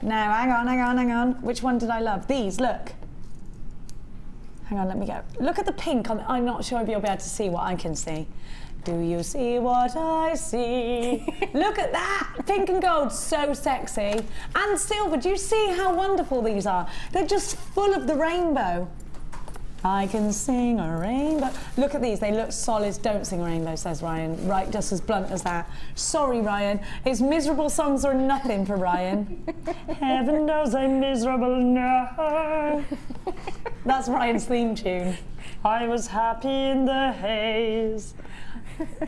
Now, hang on. Which one did I love? These, look. Hang on, let me go. Look at the pink on I'm not sure if you'll be able to see what I can see. Do you see what I see? Look at that! Pink and gold, so sexy. And silver, do you see how wonderful these are? They're just full of the rainbow. I can sing a rainbow. Look at these, they look solid. Don't sing a rainbow, says Ryan. Right, just as blunt as that. Sorry, Ryan. His miserable songs are nothing for Ryan. Heaven knows I'm miserable now. That's Ryan's theme tune. I was happy in the haze.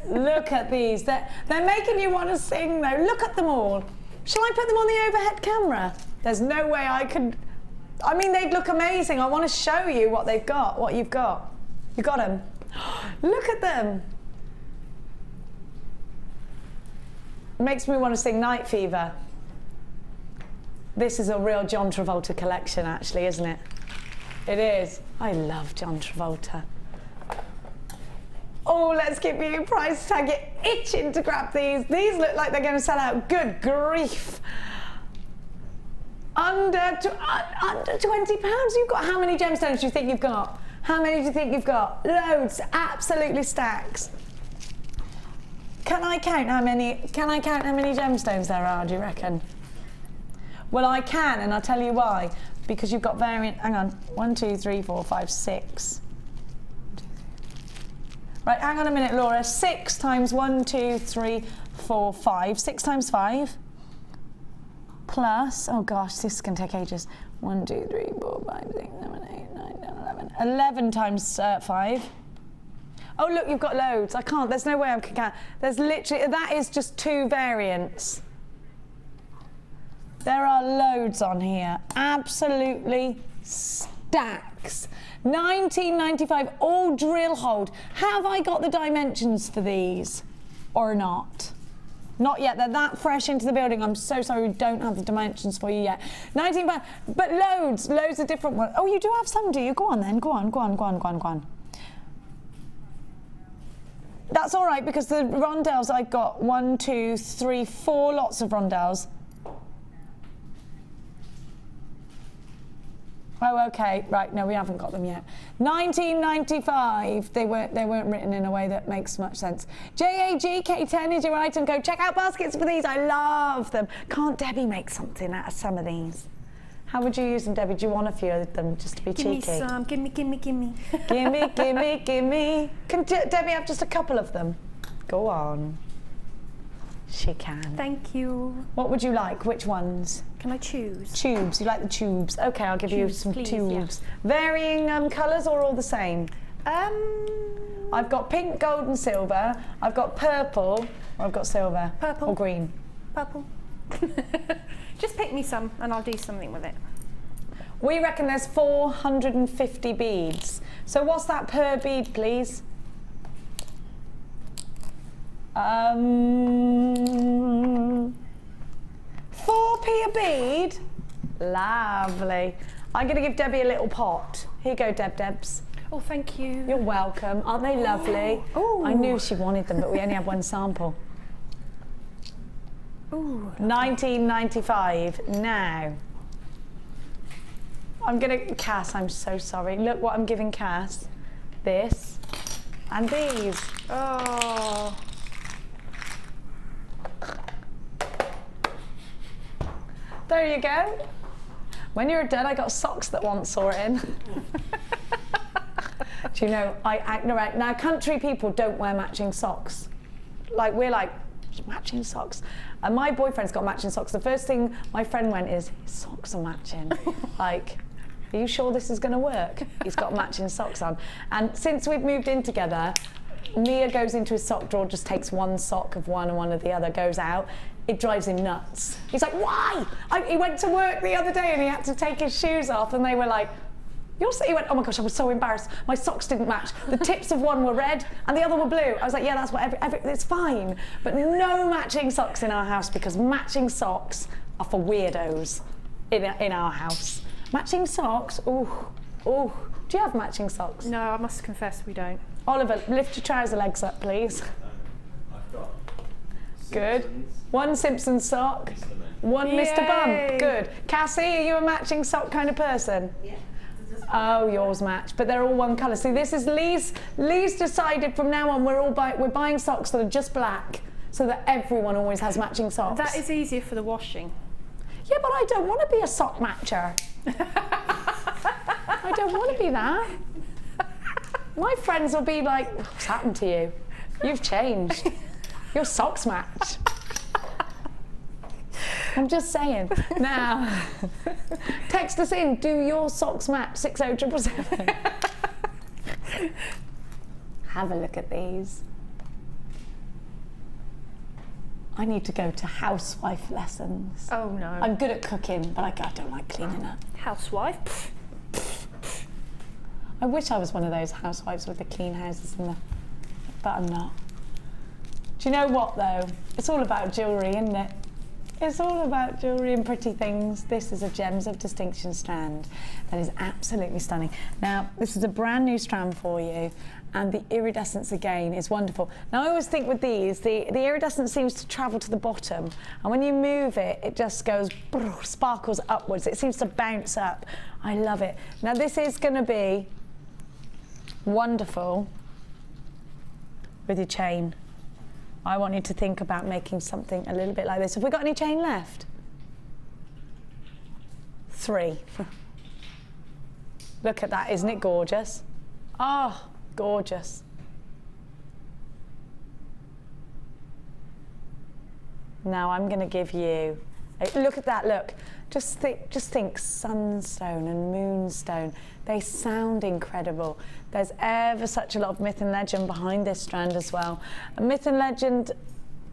Look at these. They're making you want to sing, though. Look at them all. Shall I put them on the overhead camera? There's no way I could... I mean, they'd look amazing. I want to show you what they've got, what you've got. You got them? Look at them. Makes me want to sing Night Fever. This is a real John Travolta collection, actually, isn't it? It is. I love John Travolta. Oh, let's give you a price tag. You're itching to grab these. These look like they're going to sell out. Good grief. Under £20. You've got how many gemstones do you think you've got? How many do you think you've got? Loads, absolutely stacks. Can I count how many gemstones there are, do you reckon? Well, I can, and I'll tell you why. Because you've got variant. Hang on. 1, 2, 3, 4, 5, 6. Right, hang on a minute, Laura. 6 times 1, 2, 3, 4, 5. 6 times 5. Plus, oh gosh, this can take ages. 1, 2, 3, 4, 5, 6, 7, 8, 9, 10, 11. 11 times 5. Oh, look, you've got loads. I can't. There's no way I can count. There's literally, that is just 2 variants. There are loads on here. Absolutely stacks. 1995, all drill hold. Have I got the dimensions for these or not? Not yet. They're that fresh into the building. I'm so sorry we don't have the dimensions for you yet. 19, but loads of different ones. Oh, you do have some, do you? Go on then. Go on. That's all right, because the rondelles I got 1, 2, 3, 4 lots of rondelles. Oh, okay, right, no, we haven't got them yet. 1995, they weren't written in a way that makes much sense. JAGK10 is your item code. Check out baskets for these, I love them. Can't Debbie make something out of some of these? How would you use them, Debbie? Do you want a few of them just to be cheeky? Give me some, gimme. gimme. Can Debbie have just a couple of them? Go on. She can. Thank you. What would you like? Which ones? Can I choose? Tubes. You like the tubes? Okay, I'll give you some please, tubes. Yeah. Varying colours or all the same? I've got pink, gold and silver. I've got purple. Or I've got silver. Purple. Or green. Purple. Just pick me some and I'll do something with it. We reckon there's 450 beads. So what's that per bead, please? 4p a bead. Lovely. I'm going to give Debbie a little pot. Here you go, Debs. Oh, thank you. You're welcome. Aren't they lovely? Ooh. I knew she wanted them, but we only had one sample. Ooh. 1995. Now, I'm going to... Cass, I'm so sorry. Look what I'm giving Cass. This and these. Oh. There you go. When you were dead, I got socks that want sorting. Do you know, I act right now. Country people don't wear matching socks. Like, we're like, matching socks. And my boyfriend's got matching socks. The first thing my friend went is, his socks are matching. Like, are you sure this is going to work? He's got matching socks on. And since we've moved in together, Mia goes into his sock drawer, just takes one sock of one and one of the other, goes out. It drives him nuts. He's like, why? He went to work the other day and he had to take his shoes off and they were like, he went, oh my gosh, I was so embarrassed. My socks didn't match. The tips of one were red and the other were blue. I was like, yeah, that's what it's fine. But no matching socks in our house because matching socks are for weirdos in our house. Matching socks, ooh. Do you have matching socks? No, I must confess we don't. Oliver, lift your trouser legs up, please. I've got Good. Simpsons. One Simpsons sock. One Yay. Mr. Bum. Good. Cassie, are you a matching sock kind of person? Yeah. Oh, yours match, but they're all one colour. See, this is Lee's decided from now on we're buying socks that are just black, so that everyone always has matching socks. That is easier for the washing. Yeah, but I don't want to be a sock matcher. I don't want to be that. My friends will be like, what's happened to you? You've changed. Your socks match. I'm just saying. Now, text us in. Do your socks match? 60777. Have a look at these. I need to go to housewife lessons. Oh no. I'm good at cooking, but I don't like cleaning up. Housewife. I wish I was one of those housewives with the clean houses and but I'm not. Do you know what though? It's all about jewellery, isn't it? It's all about jewellery and pretty things. This is a Gems of Distinction strand that is absolutely stunning. Now, this is a brand new strand for you, and the iridescence again is wonderful. Now, I always think with these, the iridescence seems to travel to the bottom, and when you move it, it just goes, sparkles upwards. It seems to bounce up. I love it. Now, this is going to be wonderful with your chain. I want you to think about making something a little bit like this. Have we got any chain left? 3. Look at that, isn't it gorgeous? Oh, gorgeous. Now I'm going to give you, look at that, look. Just think sunstone and moonstone. They sound incredible. There's ever such a lot of myth and legend behind this strand as well. A myth and legend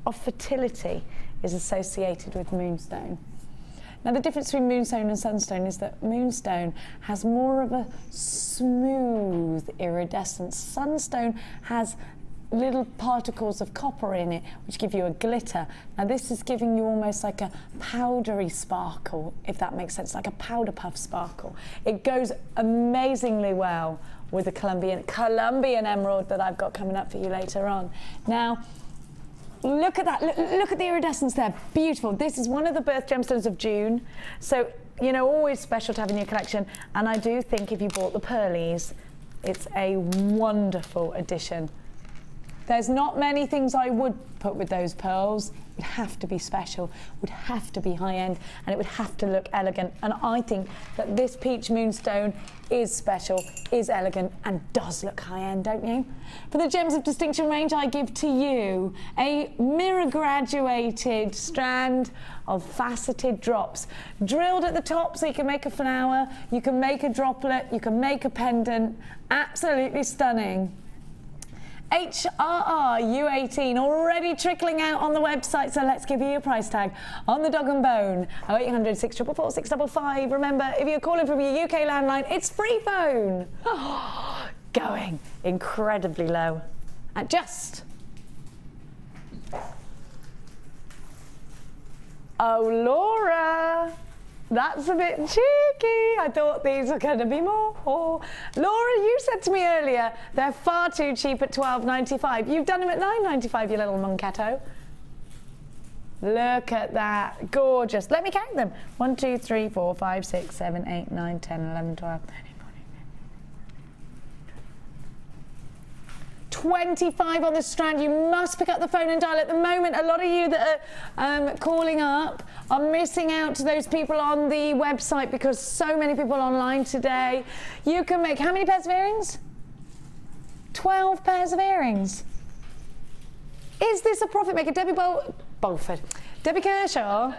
of fertility is associated with moonstone. Now the difference between moonstone and sunstone is that moonstone has more of a smooth iridescence. Sunstone has little particles of copper in it which give you a glitter. Now this is giving you almost like a powdery sparkle, if that makes sense, like a powder puff sparkle. It goes amazingly well with the Colombian emerald that I've got coming up for you later on. Now look at that, look at the iridescence there, beautiful. This is one of the birth gemstones of June, so you know, always special to have in your collection, and I do think if you bought the pearlies, it's a wonderful addition. There's not many things I would put with those pearls. It would have to be special, would have to be high-end, and it would have to look elegant. And I think that this peach moonstone is special, is elegant, and does look high-end, don't you? For the Gems of Distinction range, I give to you a mirror-graduated strand of faceted drops. Drilled at the top so you can make a flower, you can make a droplet, you can make a pendant. Absolutely stunning. HRRU18 already trickling out on the website, so let's give you your price tag on the dog and bone. 0800 644 655. Remember, if you're calling from your UK landline, it's free phone. Going incredibly low at just. Oh, Laura. That's a bit cheeky. I thought these were going to be more. Oh. Laura, you said to me earlier they're far too cheap at $12.95. You've done them at $9.95, you little monketto. Look at that. Gorgeous. Let me count them. 1, 2, 3, 4, 5, 6, 7, 8, 9, 10, 11, 12, 13, 25 on the strand. You must pick up the phone and dial at the moment. A lot of you that are calling up are missing out to those people on the website because so many people online today. You can make how many pairs of earrings? 12 pairs of earrings. Is this a profit maker? Debbie Kershaw.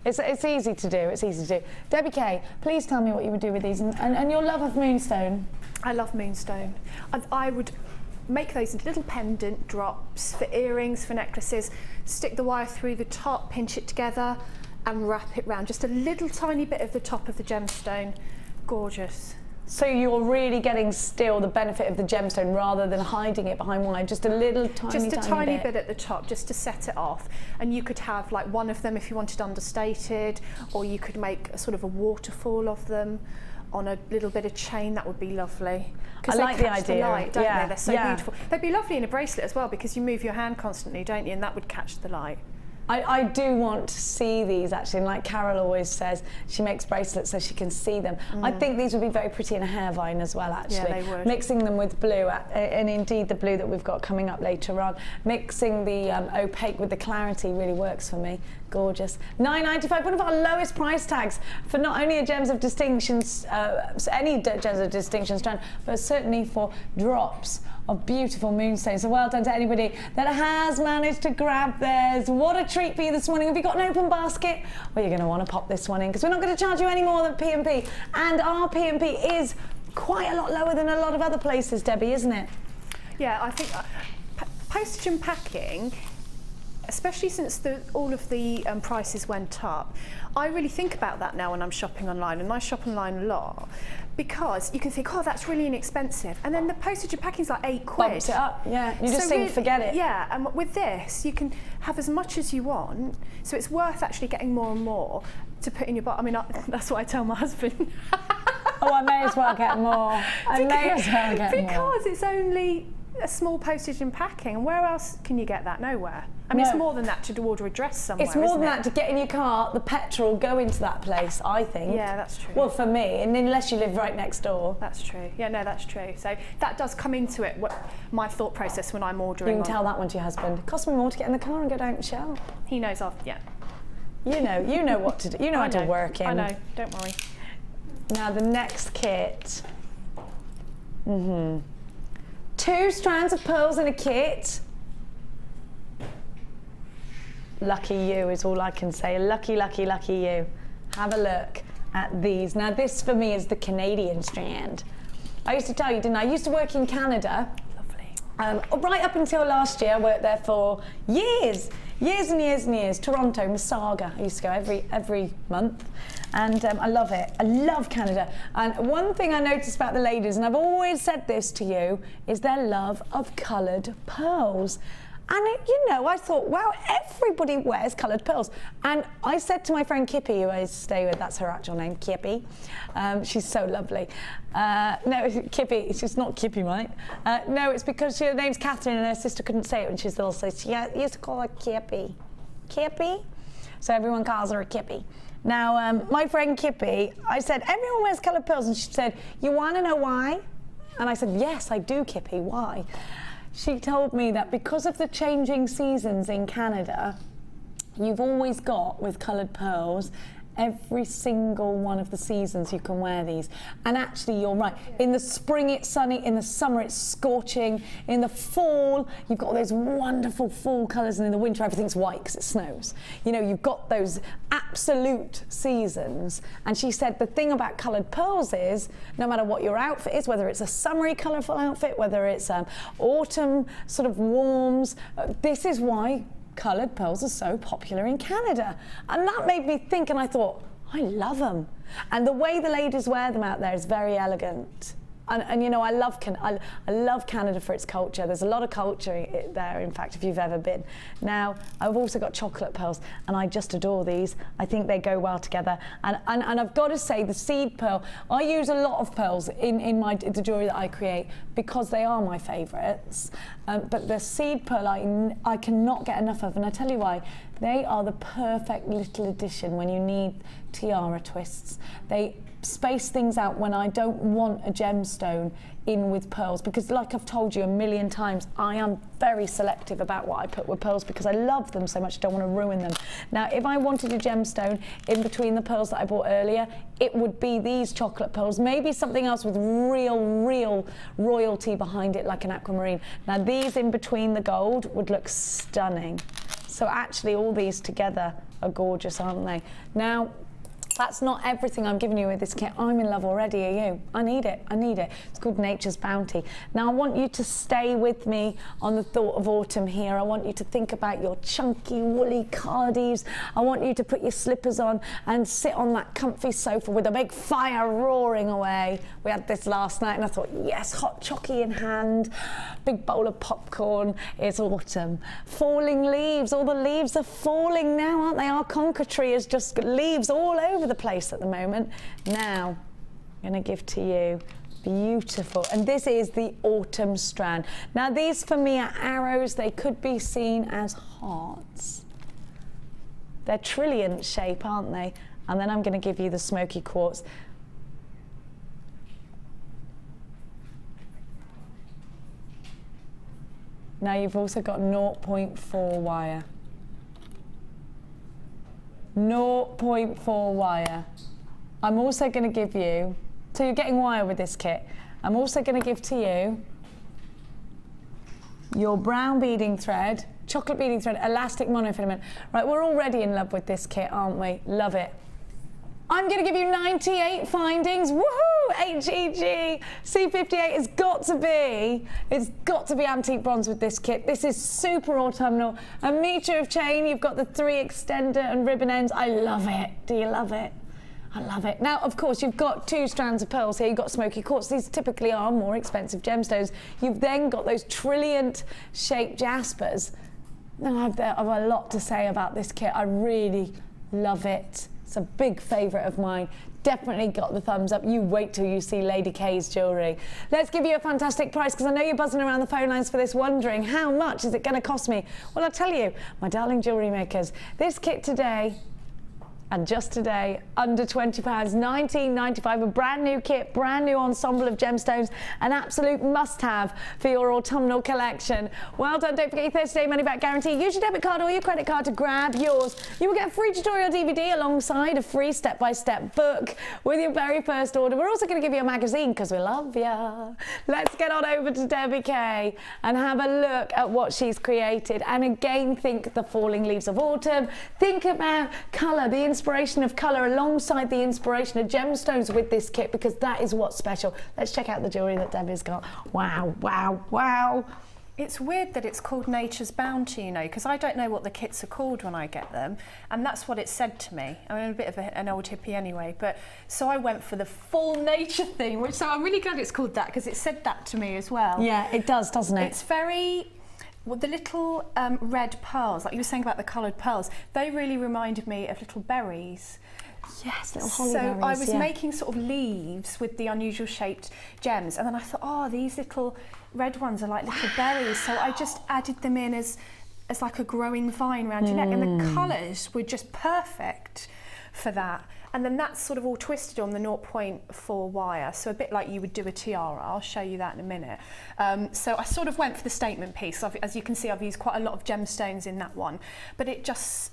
It's easy to do, it's easy to do. Debbie K, please tell me what you would do with these and your love of moonstone. I love moonstone. I would make those into little pendant drops for earrings, for necklaces, stick the wire through the top, pinch it together and wrap it round. Just a little tiny bit of the top of the gemstone. Gorgeous. So you're really getting still the benefit of the gemstone rather than hiding it behind wire, just a little tiny bit at the top just to set it off. And you could have like one of them if you wanted understated, or you could make a sort of a waterfall of them on a little bit of chain. That would be lovely. I like the idea. The light, don't they? They're so yeah. beautiful. They'd be lovely in a bracelet as well because you move your hand constantly, don't you? And that would catch the light. I do want to see these actually, and like Carol always says, she makes bracelets so she can see them. I think these would be very pretty in a hair vine as well, actually. Yeah, they would. Mixing them with blue, and indeed the blue that we've got coming up later on. Mixing the opaque with the clarity really works for me. Gorgeous. $9.95, one of our lowest price tags for not only a Gems of Distinction, any Gems of Distinction strand, but certainly for drops of beautiful moonstones. So well done to anybody that has managed to grab theirs. What a treat for you this morning. Have you got an open basket? Well, you're going to want to pop this one in because we're not going to charge you any more than P&P. And our P&P is quite a lot lower than a lot of other places, Debbie, isn't it? Yeah, I think postage and packing, especially since all of the prices went up, I really think about that now when I'm shopping online, and I shop online a lot, because you can think, oh, that's really inexpensive, and then the postage and packing's like £8. Bumps it up, yeah. You just think, forget it. Yeah, and with this, you can have as much as you want, so it's worth actually getting more and more to put in your box. I mean, that's what I tell my husband. Oh, I may as well get more. I may as well get more. Because it's only a small postage and packing, and where else can you get that? Nowhere. I mean, it's more than that to order a dress somewhere. It's more than that to get in your car, the petrol, go into that place, I think. Yeah, that's true. Well, for me, and unless you live right next door. That's true. Yeah, no, that's true. So that does come into it, my thought process when I'm ordering. You can tell that one to your husband. It costs me more to get in the car and go down and shop. He knows yeah. You know what to do. You know how to work in. I know, don't worry. Now the next kit. 2 strands of pearls in a kit. Lucky you is all I can say. Lucky, lucky, lucky you. Have a look at these. Now this for me is the Canadian strand. I used to tell you, didn't I? I used to work in Canada. Lovely. Right up until last year, I worked there for years and years and years. Toronto, Mississauga. I used to go every month, and I love it. I love Canada. And one thing I noticed about the ladies, and I've always said this to you, is their love of coloured pearls. And you know, I thought, wow, everybody wears coloured pearls. And I said to my friend Kippy, who I stay with, that's her actual name, Kippy. She's so lovely. No, Kippy, she's not Kippy, right? No, it's because her name's Catherine and her sister couldn't say it when she was little, so she used to call her Kippy. Kippy? So everyone calls her a Kippy. Now, my friend Kippy, I said, everyone wears coloured pearls, and she said, you want to know why? And I said, yes, I do, Kippy, why? She told me that because of the changing seasons in Canada, you've always got, with coloured pearls, every single one of the seasons you can wear these. And actually, you're right. In the spring, it's sunny. In the summer, it's scorching. In the fall, you've got those wonderful fall colours. And in the winter, everything's white because it snows. You know, you've got those absolute seasons. And she said the thing about coloured pearls is, no matter what your outfit is, whether it's a summery colourful outfit, whether it's autumn sort of warms, this is why coloured pearls are so popular in Canada. And that made me think, and I thought, I love them. And the way the ladies wear them out there is very elegant. And you know, I love Canada for its culture. There's a lot of culture there, in fact, if you've ever been. Now, I've also got chocolate pearls, and I just adore these. I think they go well together. And I've got to say, the seed pearl, I use a lot of pearls in the jewellery that I create because they are my favourites. But the seed pearl, I cannot get enough of, and I tell you why. They are the perfect little addition when you need tiara twists. They space things out when I don't want a gemstone in with pearls, because like I've told you a million times, I am very selective about what I put with pearls because I love them so much, I don't want to ruin them. Now, if I wanted a gemstone in between the pearls that I bought earlier, it would be these chocolate pearls, maybe something else with real royalty behind it, like an aquamarine. Now, these in between the gold would look stunning. So actually, all these together are gorgeous, aren't they? Now, that's not everything I'm giving you with this kit. I'm in love already, are you? I need it, I need it. It's called Nature's Bounty. Now I want you to stay with me on the thought of autumn here. I want you to think about your chunky, woolly cardies. I want you to put your slippers on and sit on that comfy sofa with a big fire roaring away. We had this last night and I thought, yes, hot chocky in hand, big bowl of popcorn. It's autumn. Falling leaves, all the leaves are falling now, aren't they? Our conker tree is just leaves all over the place at the moment. Now I'm going to give to you beautiful, and this is the autumn strand. Now these for me are arrows. They could be seen as hearts. They're trilliant shape, aren't they? And then I'm going to give you the smoky quartz. Now you've also got 0.4 wire. 0.4 wire. I'm also going to give you, so you're getting wire with this kit. I'm also going to give to you your brown beading thread, chocolate beading thread, elastic monofilament. Right, we're already in love with this kit, aren't we? Love it. I'm going to give you 98 findings. Woohoo! HEG C58 has got to be, it's got to be antique bronze with this kit. This is super autumnal. A metre of chain, you've got the 3 extender and ribbon ends. I love it. Do you love it? I love it. Now, of course, you've got 2 strands of pearls here. You've got smoky quartz. These typically are more expensive gemstones. You've then got those trilliant shaped jaspers. Now, I've a lot to say about this kit. I really love it. It's a big favourite of mine. Definitely got the thumbs up. You wait till you see Lady K's jewellery. Let's give you a fantastic price, because I know you're buzzing around the phone lines for this, wondering how much is it going to cost me? Well, I'll tell you, my darling jewellery makers, this kit today And just today, under £20, £19.95, a brand new kit, brand new ensemble of gemstones, an absolute must-have for your autumnal collection. Well done. Don't forget your 30-day money-back guarantee. Use your debit card or your credit card to grab yours. You will get a free tutorial DVD alongside a free step-by-step book with your very first order. We're also going to give you a magazine because we love ya. Let's get on over to Debbie Kay and have a look at what she's created. And again, think the falling leaves of autumn. Think about colour, the inspiration of colour alongside the inspiration of gemstones with this kit, because that is what's special. Let's check out the jewellery that Debbie's got. Wow, wow, wow. It's weird that it's called Nature's Bounty, you know, because I don't know what the kits are called when I get them, and that's what it said to me. I'm a bit of an old hippie anyway, but so I went for the full nature thing, which, so I'm really glad it's called that because it said that to me as well. Yeah, it does, doesn't it? It's very... Well, the little red pearls, like you were saying about the coloured pearls, they really reminded me of little berries. Yes, little holly so berries, I was yeah. making sort of leaves with the unusual shaped gems, and then I thought, oh, these little red ones are like little berries, so I just added them in as like a growing vine around your neck, and the colours were just perfect for that. And then that's sort of all twisted on the 0.4 wire, so a bit like you would do a tiara. I'll show you that in a minute. So I sort of went for the statement piece. As you can see, I've used quite a lot of gemstones in that one, but it just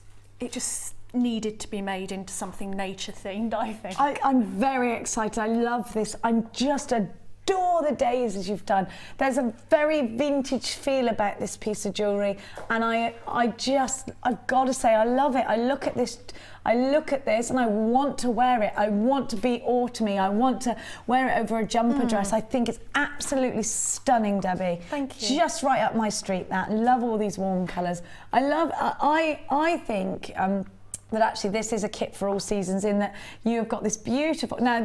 needed to be made into something nature themed, I think. I'm very excited. I love this. I'm just adore the daisies you've done. There's a very vintage feel about this piece of jewellery, and I've got to say, I love it. I look at this and I want to wear it. I want to be autumny. I want to wear it over a jumper dress. I think it's absolutely stunning, Debbie. Thank you. Just right up my street, that. Love all these warm colours. I think that actually this is a kit for all seasons, in that you've got this beautiful, now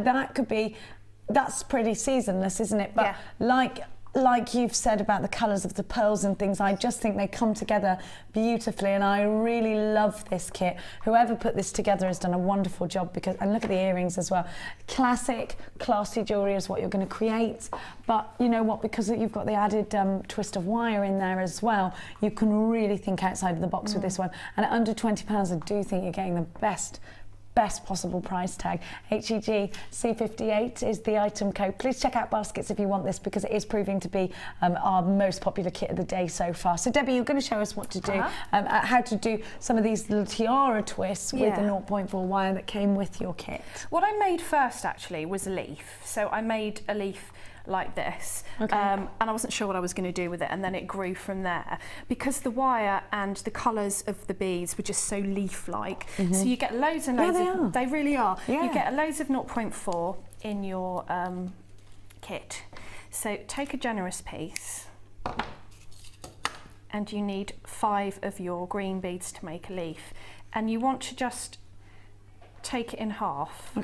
that's pretty seasonless, isn't it? But yeah. like you've said about the colours of the pearls and things, I just think they come together beautifully, and I really love this kit. Whoever put this together has done a wonderful job, and look at the earrings as well. Classic, classy jewellery is what you're going to create, but you know what, because you've got the added twist of wire in there as well, you can really think outside of the box with this one. And at under £20, I do think you're getting the best possible price tag. HEG C58 is the item code. Please check out baskets if you want this, because it is proving to be our most popular kit of the day so far. So Debbie, you're going to show us what to do, how to do some of these little tiara twists with the 0.4 wire that came with your kit. What I made first actually was a leaf. So I made a leaf like this, and I wasn't sure what I was going to do with it, and then it grew from there, because the wire and the colours of the beads were just so leaf-like. So you get loads and loads they really are. You get loads of 0.4 in your kit. So take a generous piece, and you need 5 of your green beads to make a leaf, and you want to just take it in half.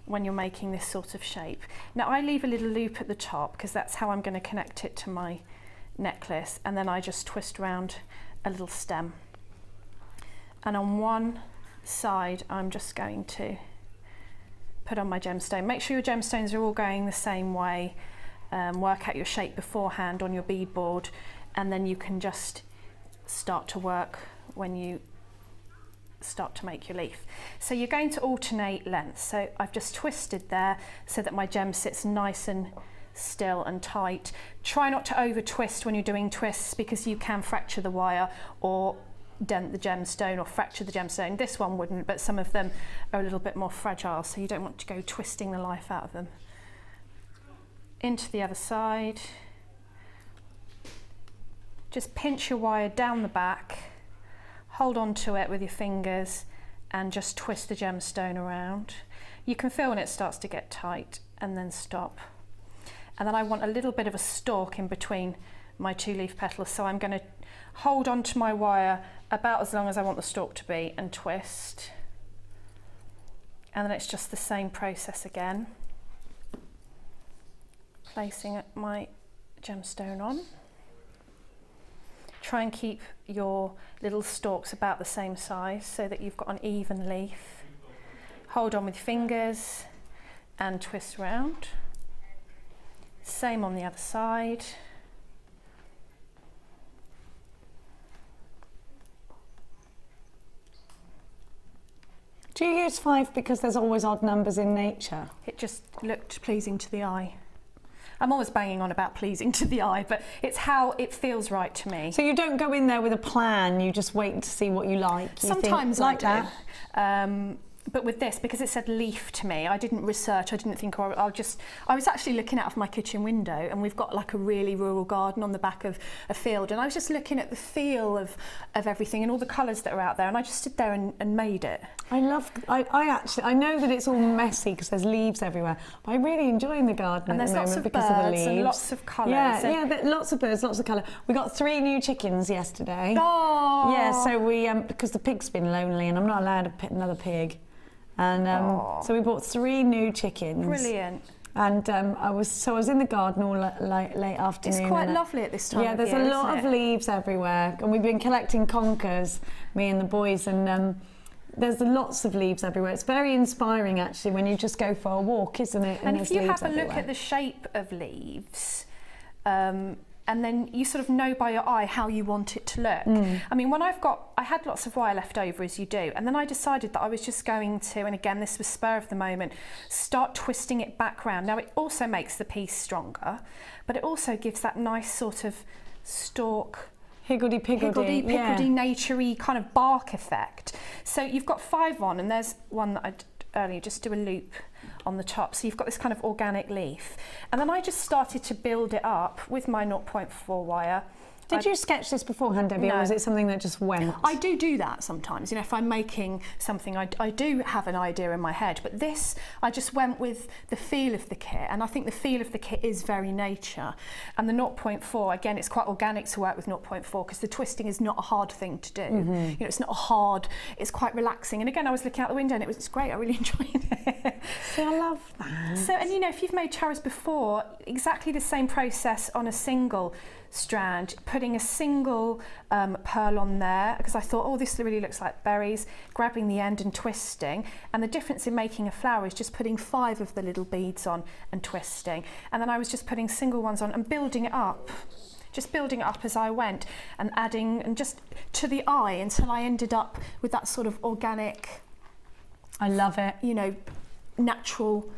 When you're making this sort of shape. Now I leave a little loop at the top because that's how I'm going to connect it to my necklace, and then I just twist around a little stem, and on one side I'm just going to put on my gemstone. Make sure your gemstones are all going the same way. Work out your shape beforehand on your bead board, and then you can just start to work when you start to make your leaf. So you're going to alternate lengths. So I've just twisted there so that my gem sits nice and still and tight. Try not to over twist when you're doing twists, because you can fracture the wire or dent the gemstone or fracture the gemstone. This one wouldn't, but some of them are a little bit more fragile, so you don't want to go twisting the life out of them. Into the other side. Just pinch your wire down the back, hold on to it with your fingers, and just twist the gemstone around. You can feel when it starts to get tight, and then stop. And then I want a little bit of a stalk in between my 2 leaf petals, so I'm going to hold on to my wire about as long as I want the stalk to be and twist. And then it's just the same process again. Placing my gemstone on. Try and keep your little stalks about the same size so that you've got an even leaf. Hold on with your fingers and twist round. Same on the other side. Do you use 5 because there's always odd numbers in nature? It just looked pleasing to the eye. I'm always banging on about pleasing to the eye, but it's how it feels right to me. So you don't go in there with a plan, you just wait to see what you like? Sometimes I do. That. But with this, because it said leaf to me, I didn't research, I didn't think, I was actually looking out of my kitchen window, and we've got like a really rural garden on the back of a field, and I was just looking at the feel of everything and all the colours that are out there, and I just stood there and made it. I know that it's all messy because there's leaves everywhere, but I'm really enjoying the garden and at the moment because of the leaves. And lots of colours. Yeah, lots of birds, lots of colour. We got 3 new chickens yesterday. Oh! Yeah, so we, because the pig's been lonely and I'm not allowed to pet another pig. And so we bought 3 new chickens. Brilliant. And I was in the garden all late afternoon. It's quite lovely at this time. Yeah, there's a lot of leaves everywhere, and we've been collecting conkers, me and the boys, and there's lots of leaves everywhere. It's very inspiring actually when you just go for a walk, isn't it? And if you have a look at the shape of leaves, and then you sort of know by your eye how you want it to look. I mean, when I had lots of wire left over, as you do, and then I decided that I was just going to, and again, this was spur of the moment, start twisting it back round. Now, it also makes the piece stronger, but it also gives that nice sort of stalk, higgledy-piggledy, nature-y kind of bark effect. So you've got 5 on, and there's one that I did earlier, just do a loop on the top, so you've got this kind of organic leaf, and then I just started to build it up with my 0.4 wire. Did you sketch this beforehand, Debbie, no. or was it something that just went? I do that sometimes. You know, if I'm making something, I do have an idea in my head, but this, I just went with the feel of the kit, and I think the feel of the kit is very nature. And the 0.4, again, it's quite organic to work with 0.4 because the twisting is not a hard thing to do. You know, it's not a hard, it's quite relaxing. And again, I was looking out the window and it's great, I really enjoyed it. See, I love that. So, and you know, if you've made tiaras before, exactly the same process on a single strand, putting a single pearl on there, because I thought, oh, this really looks like berries, grabbing the end and twisting, and the difference in making a flower is just putting 5 of the little beads on and twisting, and then I was just putting single ones on and building it up, just building it up as I went, and adding, and just to the eye, until I ended up with that sort of organic, I love it, you know, natural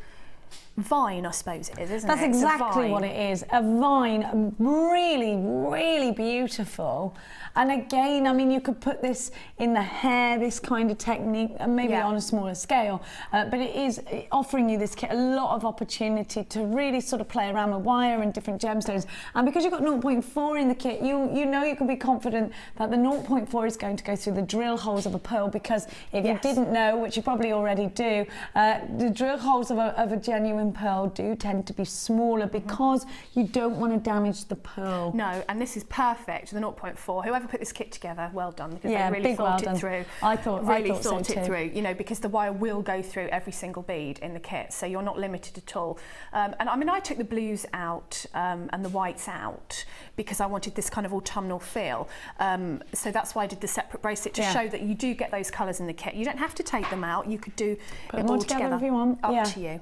vine, I suppose it is, isn't it? That's exactly what it is. A vine, really, really beautiful. And again, I mean, you could put this in the hair, this kind of technique, and maybe on a smaller scale, but it is offering you this kit a lot of opportunity to really sort of play around with wire and different gemstones. And because you've got 0.4 in the kit, you know you can be confident that the 0.4 is going to go through the drill holes of a pearl, because if you didn't know, which you probably already do, the drill holes of a genuine pearl do tend to be smaller because you don't want to damage the pearl. No, and this is perfect, the 0.4. Whoever put this kit together, well done, because they really big thought well it through. I thought it through, you know, because the wire will go through every single bead in the kit, so you're not limited at all. And I mean, I took the blues out and the whites out because I wanted this kind of autumnal feel. So that's why I did the separate bracelet, to show that you do get those colours in the kit. You don't have to take them out, you could do it all together if you want. Up to you.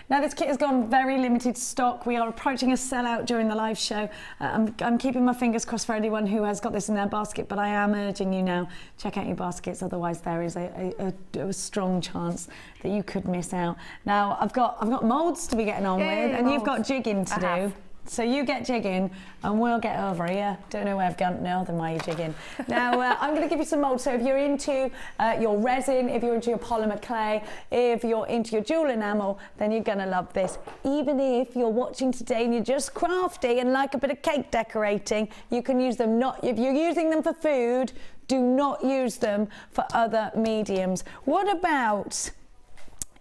Now, this kit has gone very limited stock. We are approaching a sellout during the live show. I'm keeping my fingers crossed for anyone who has got this in their basket, but I am urging you now, check out your baskets, otherwise there is a strong chance that you could miss out. Now, I've got moulds to be getting on with, and you've got jigging to do. So you get jigging and we'll get over here. Don't know where I've gone now, then why are you jigging? Now, I'm going to give you some moulds. So if you're into your resin, if you're into your polymer clay, if you're into your jewel enamel, then you're going to love this. Even if you're watching today and you're just crafty and like a bit of cake decorating, you can use them. If you're using them for food, do not use them for other mediums. What about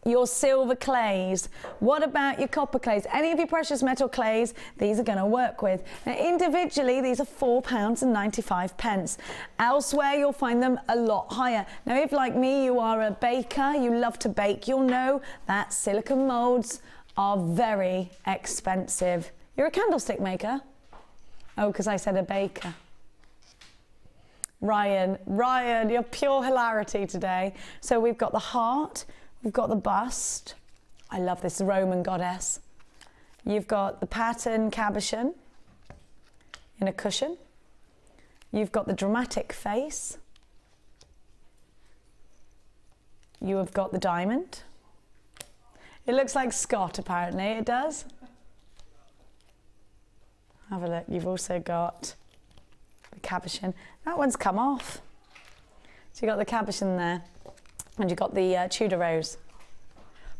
your silver clays? What about your copper clays? Any of your precious metal clays, these are going to work with. Now, individually, these are £4.95. Elsewhere, you'll find them a lot higher. Now, if like me, you are a baker, you love to bake, you'll know that silicone moulds are very expensive. You're a candlestick maker? Oh, because I said a baker. Ryan, you're pure hilarity today. So we've got the heart, we've got the bust. I love this Roman goddess. You've got the pattern cabochon in a cushion. You've got the dramatic face. you have got the diamond. It looks like Scott, apparently, it does. Have a look, you've also got the cabochon. That one's come off. So you've got the cabochon there, and you've got the Tudor rose.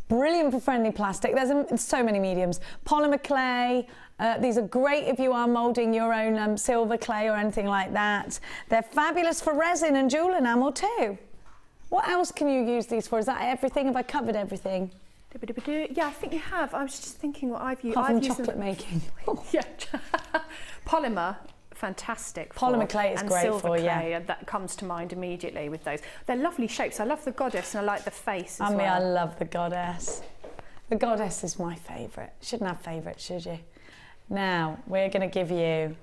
Brilliant for friendly plastic. There's so many mediums. Polymer clay. These are great if you are moulding your own silver clay or anything like that. They're fabulous for resin and jewel enamel too. What else can you use these for? Is that everything? Have I covered everything? Yeah, I think you have. I was just thinking what I've used. Apart from chocolate making. Yeah. Polymer, fantastic. Polymer clay is and great silver for, clay, yeah. That comes to mind immediately with those. They're lovely shapes. I love the goddess and I like the face as well. I love the goddess. The goddess is my favourite. Shouldn't have favourites, should you? Now, we're going to give you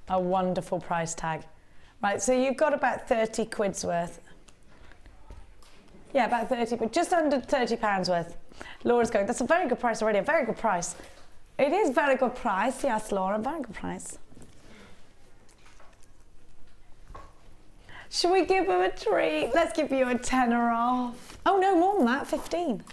a wonderful price tag. Right, so you've got about 30 quid's worth. Yeah, about 30, but just under £30 worth. Laura's going, that's a very good price already, a very good price. It is very good price, yes, Laura, very good price. Should we give him a treat? Let's give you a tenner off. Oh no, more than that, 15.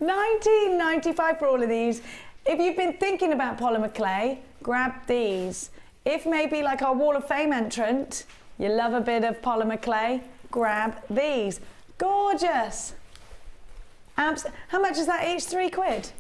£19.95 for all of these. If you've been thinking about polymer clay, grab these. If maybe like our Wall of Fame entrant, you love a bit of polymer clay, grab these. Gorgeous. How much is that each? 3 quid?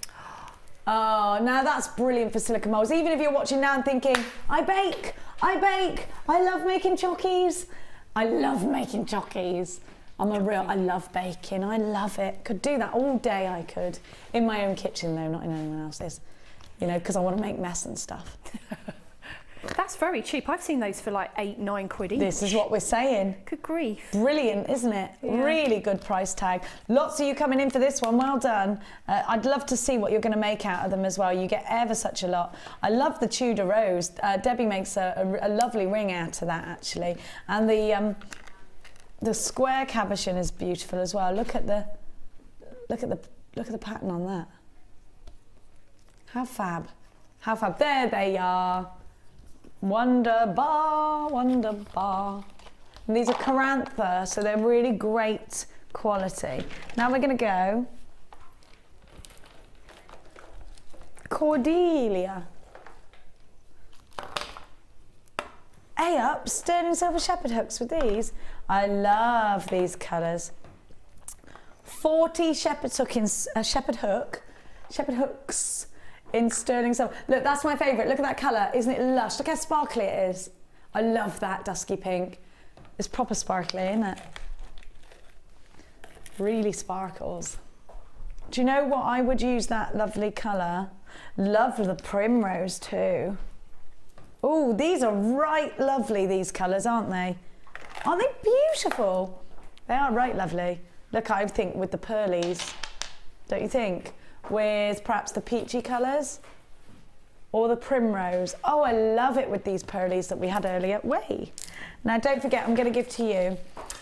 Oh, now that's brilliant for silicone moulds. Even if you're watching now and thinking, I bake, I love making chockies. I love making chockies. I love baking, I love it. Could do that all day, I could. In my own kitchen though, not in anyone else's. You know, because I want to make mess and stuff. That's very cheap. I've seen those for like 8, 9 quid each. This is what we're saying. Good grief. Brilliant, isn't it? Yeah. Really good price tag. Lots of you coming in for this one, well done. I'd love to see what you're going to make out of them as well. You get ever such a lot. I love the Tudor rose. Debbie makes a lovely ring out of that actually. And the square cabochon is beautiful as well. Look at the pattern on that. How fab. How fab. There they are. Wonderbar, wonderbar. And these are Carantha, so they're really great quality. Now we're going to go Cordelia. Up, sterling silver shepherd hooks with these. I love these colours. 40 shepherd hooks in sterling silver. Look, that's my favourite. Look at that colour. Isn't it lush? Look how sparkly it is. I love that dusky pink. It's proper sparkly, isn't it? Really sparkles. Do you know what I would use that lovely colour? Love the primrose too. Oh, these are right lovely, these colours, aren't they? Aren't they beautiful? They are right lovely. Look, I think with the pearlies, don't you think? With perhaps the peachy colours or the primrose. Oh, I love it with these pearlies that we had earlier. Now don't forget, I'm going to give to you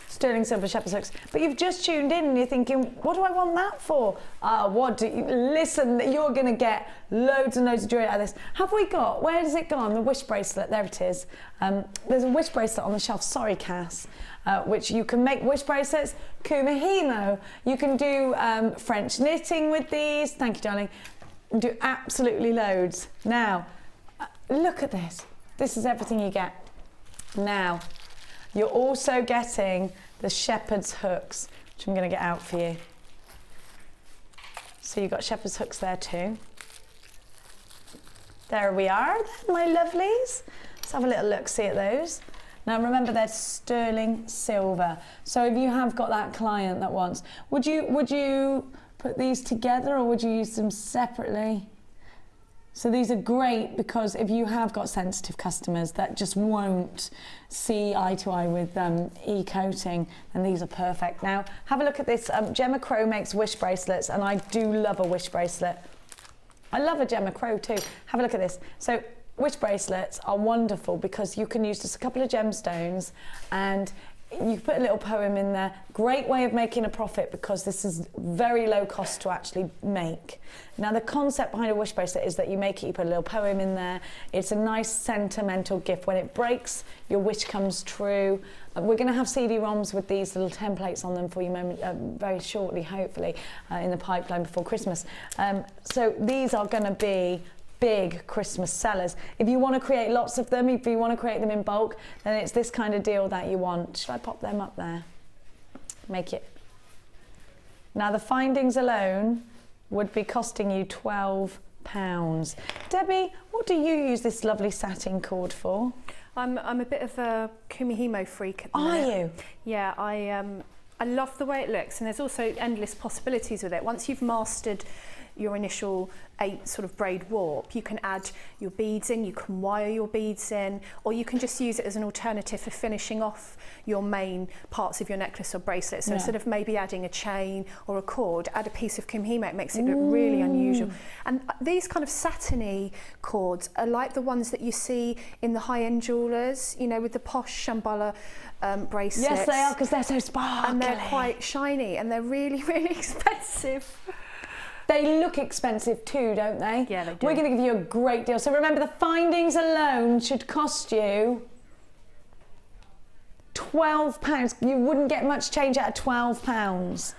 sterling silver shepherd's hooks. But you've just tuned in and you're thinking, what do I want that for? Listen, you're going to get loads and loads of jewellery out of this. Have we got, where has it gone? The wish bracelet, there it is. There's a wish bracelet on the shelf, sorry Cass, which you can make wish bracelets, kumihimo. You can do French knitting with these. Thank you, darling. Do absolutely loads. Now, look at this. This is everything you get. Now, you're also getting the shepherd's hooks, which I'm going to get out for you. So you've got shepherd's hooks there too. There we are, then, my lovelies. Let's have a little look-see at those. Now remember, they're sterling silver. So if you have got that client that wants, would you put these together or would you use them separately? So these are great because if you have got sensitive customers that just won't see eye to eye with e-coating, then these are perfect. Now, have a look at this. Gemma Crow makes wish bracelets, and I do love a wish bracelet. I love a Gemma Crow too. Have a look at this. So wish bracelets are wonderful because you can use just a couple of gemstones and You put a little poem in there. Great way of making a profit because this is very low cost to actually make. Now the concept behind a wish bracelet is that you make it, you put a little poem in there. It's a nice sentimental gift. When it breaks, your wish comes true. We're going to have CD-ROMs with these little templates on them for you very shortly, hopefully, in the pipeline before Christmas. So these are going to be big Christmas sellers. If you want to create lots of them, if you want to create them in bulk, then it's this kind of deal that you want. Should I pop them up there? Make it. Now the findings alone would be costing you £12. Debbie, what do you use this lovely satin cord for? I'm a bit of a Kumihimo freak at the minute. Are you? Yeah, I love the way it looks, and there's also endless possibilities with it. Once you've mastered your initial 8 sort of braid warp, you can add your beads in, you can wire your beads in, or you can just use it as an alternative for finishing off your main parts of your necklace or bracelet. So instead of maybe adding a chain or a cord, add a piece of kumihimo. It makes it look really unusual. And these kind of satiny cords are like the ones that you see in the high-end jewellers, you know, with the posh Shambhala bracelets. Yes, they are, because they're so sparkly. And they're quite shiny, and they're really, really expensive. They look expensive too, don't they? Yeah, they do. We're going to give you a great deal. So remember, the findings alone should cost you £12. You wouldn't get much change out of £12.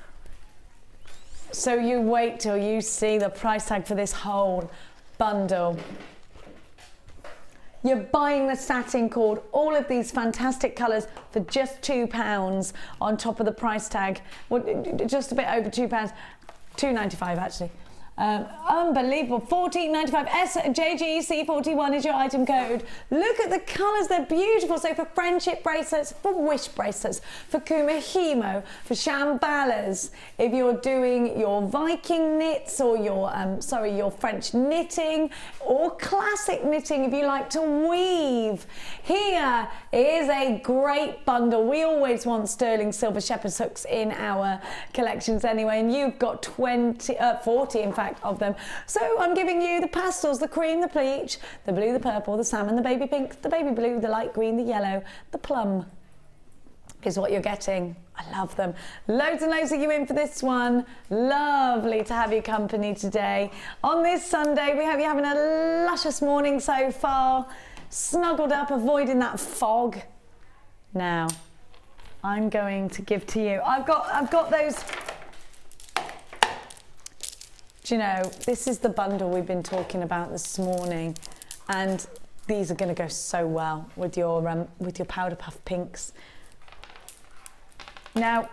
So you wait till you see the price tag for this whole bundle. You're buying the satin cord, all of these fantastic colours for just £2 on top of the price tag. Well, just a bit over £2. £2.95 actually. Unbelievable. $14.95. JGC41 is your item code. Look at the colours, they're beautiful. So for friendship bracelets, for wish bracelets, for kumihimo, for Shambhalas, if you're doing your Viking knits or your your French knitting or classic knitting, if you like to weave, here is a great bundle. We always want sterling silver shepherd's hooks in our collections anyway, and you've got 40 in fact of them. So I'm giving you the pastels, the cream, the peach, the blue, the purple, the salmon, the baby pink, the baby blue, the light green, the yellow, the plum is what you're getting. I love them. Loads and loads of you in for this one. Lovely to have your company today. On this Sunday, we hope you're having a luscious morning so far. Snuggled up, avoiding that fog. Now, I'm going to give to you. I've got those. Do you know, this is the bundle we've been talking about this morning, and these are going to go so well with your powder puff pinks. Now,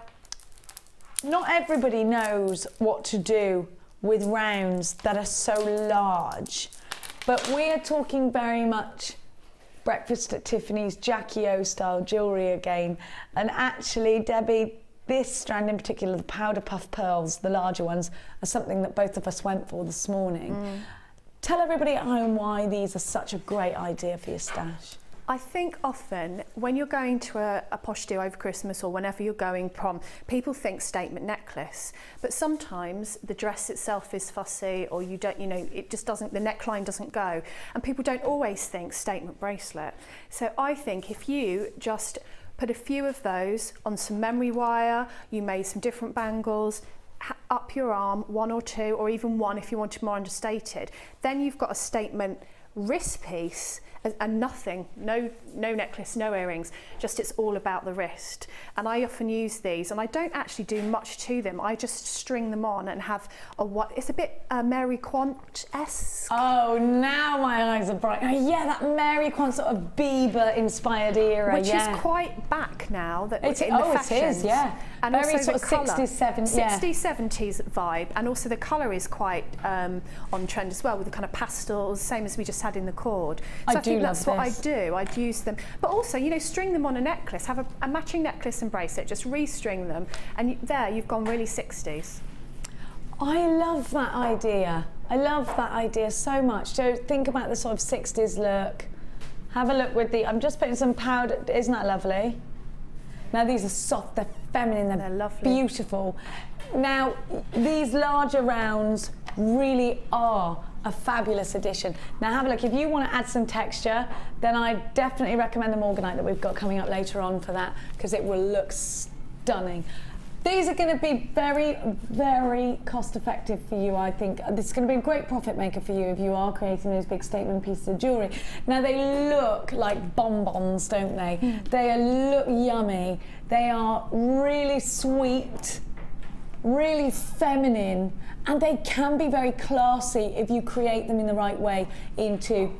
not everybody knows what to do with rounds that are so large, but we are talking very much Breakfast at Tiffany's, Jackie O style jewellery again, and actually, Debbie, this strand in particular, the powder puff pearls, the larger ones, are something that both of us went for this morning. Tell everybody at home why these are such a great idea for your stash. I think often when you're going to a posh do over Christmas or whenever you're going prom, people think statement necklace, but sometimes the dress itself is fussy, or you don't, you know, it just doesn't, the neckline doesn't go, and people don't always think statement bracelet. So I think if you just put a few of those on some memory wire, you made some different bangles, up your arm, 1 or 2, or even 1 if you wanted more understated, then you've got a statement wrist piece and nothing, no necklace, no earrings, just it's all about the wrist. And I often use these, and I don't actually do much to them. I just string them on and have it's a bit Mary Quant-esque. Oh, now my eyes are bright. Oh, yeah, that Mary Quant sort of Bieber-inspired era, which is quite back now. That in the fashions. It is, yeah. And very also sort of 60s, 70s, 70s vibe, and also the colour is quite on trend as well, with the kind of pastels, same as we just had in the cord. So I think that's what I do. I'd use them, but also, you know, string them on a necklace. Have a matching necklace and bracelet. Just restring them, and there you've gone really 60s. I love that idea. I love that idea so much. So think about the sort of 60s look. Have a look with the. I'm just putting some powder. Isn't that lovely? Now these are soft, they're feminine, they're lovely, beautiful. Now these larger rounds really are a fabulous addition. Now have a look, if you want to add some texture, then I definitely recommend the Morganite that we've got coming up later on for that, because it will look stunning. These are going to be very, very cost effective for you, I think. This is going to be a great profit maker for you if you are creating those big statement pieces of jewellery. Now they look like bonbons, don't they? They look yummy. They are really sweet, really feminine, and they can be very classy if you create them in the right way into,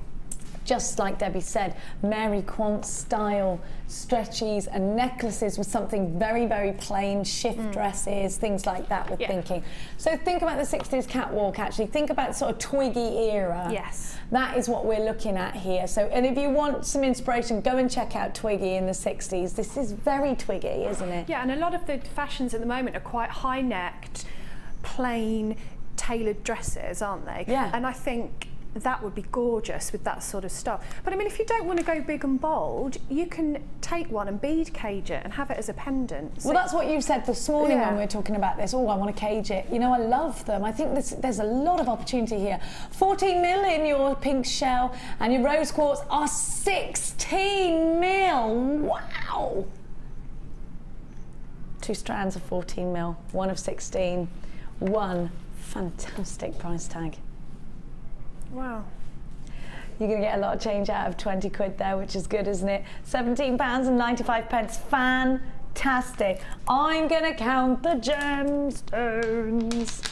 just like Debbie said, Mary Quant style stretchies and necklaces with something very, very plain, shift dresses, things like that with thinking. So think about the 60s catwalk, actually. Think about sort of Twiggy era. Yes. That is what we're looking at here. So, and if you want some inspiration, go and check out Twiggy in the 60s. This is very Twiggy, isn't it? Yeah, and a lot of the fashions at the moment are quite high-necked, plain, tailored dresses, aren't they? Yeah. And I think that would be gorgeous with that sort of stuff. But I mean, if you don't want to go big and bold, you can take one and bead cage it and have it as a pendant. So well, that's what you said this morning when we were talking about this. Oh, I want to cage it. You know, I love them. I think there's a lot of opportunity here. 14 mil in your pink shell, and your rose quartz are 16 mil. Wow. 2 strands of 14 mil, 1 of 16, 1 fantastic price tag. Wow. You're going to get a lot of change out of 20 quid there, which is good, isn't it? £17.95. Fantastic. I'm going to count the gemstones.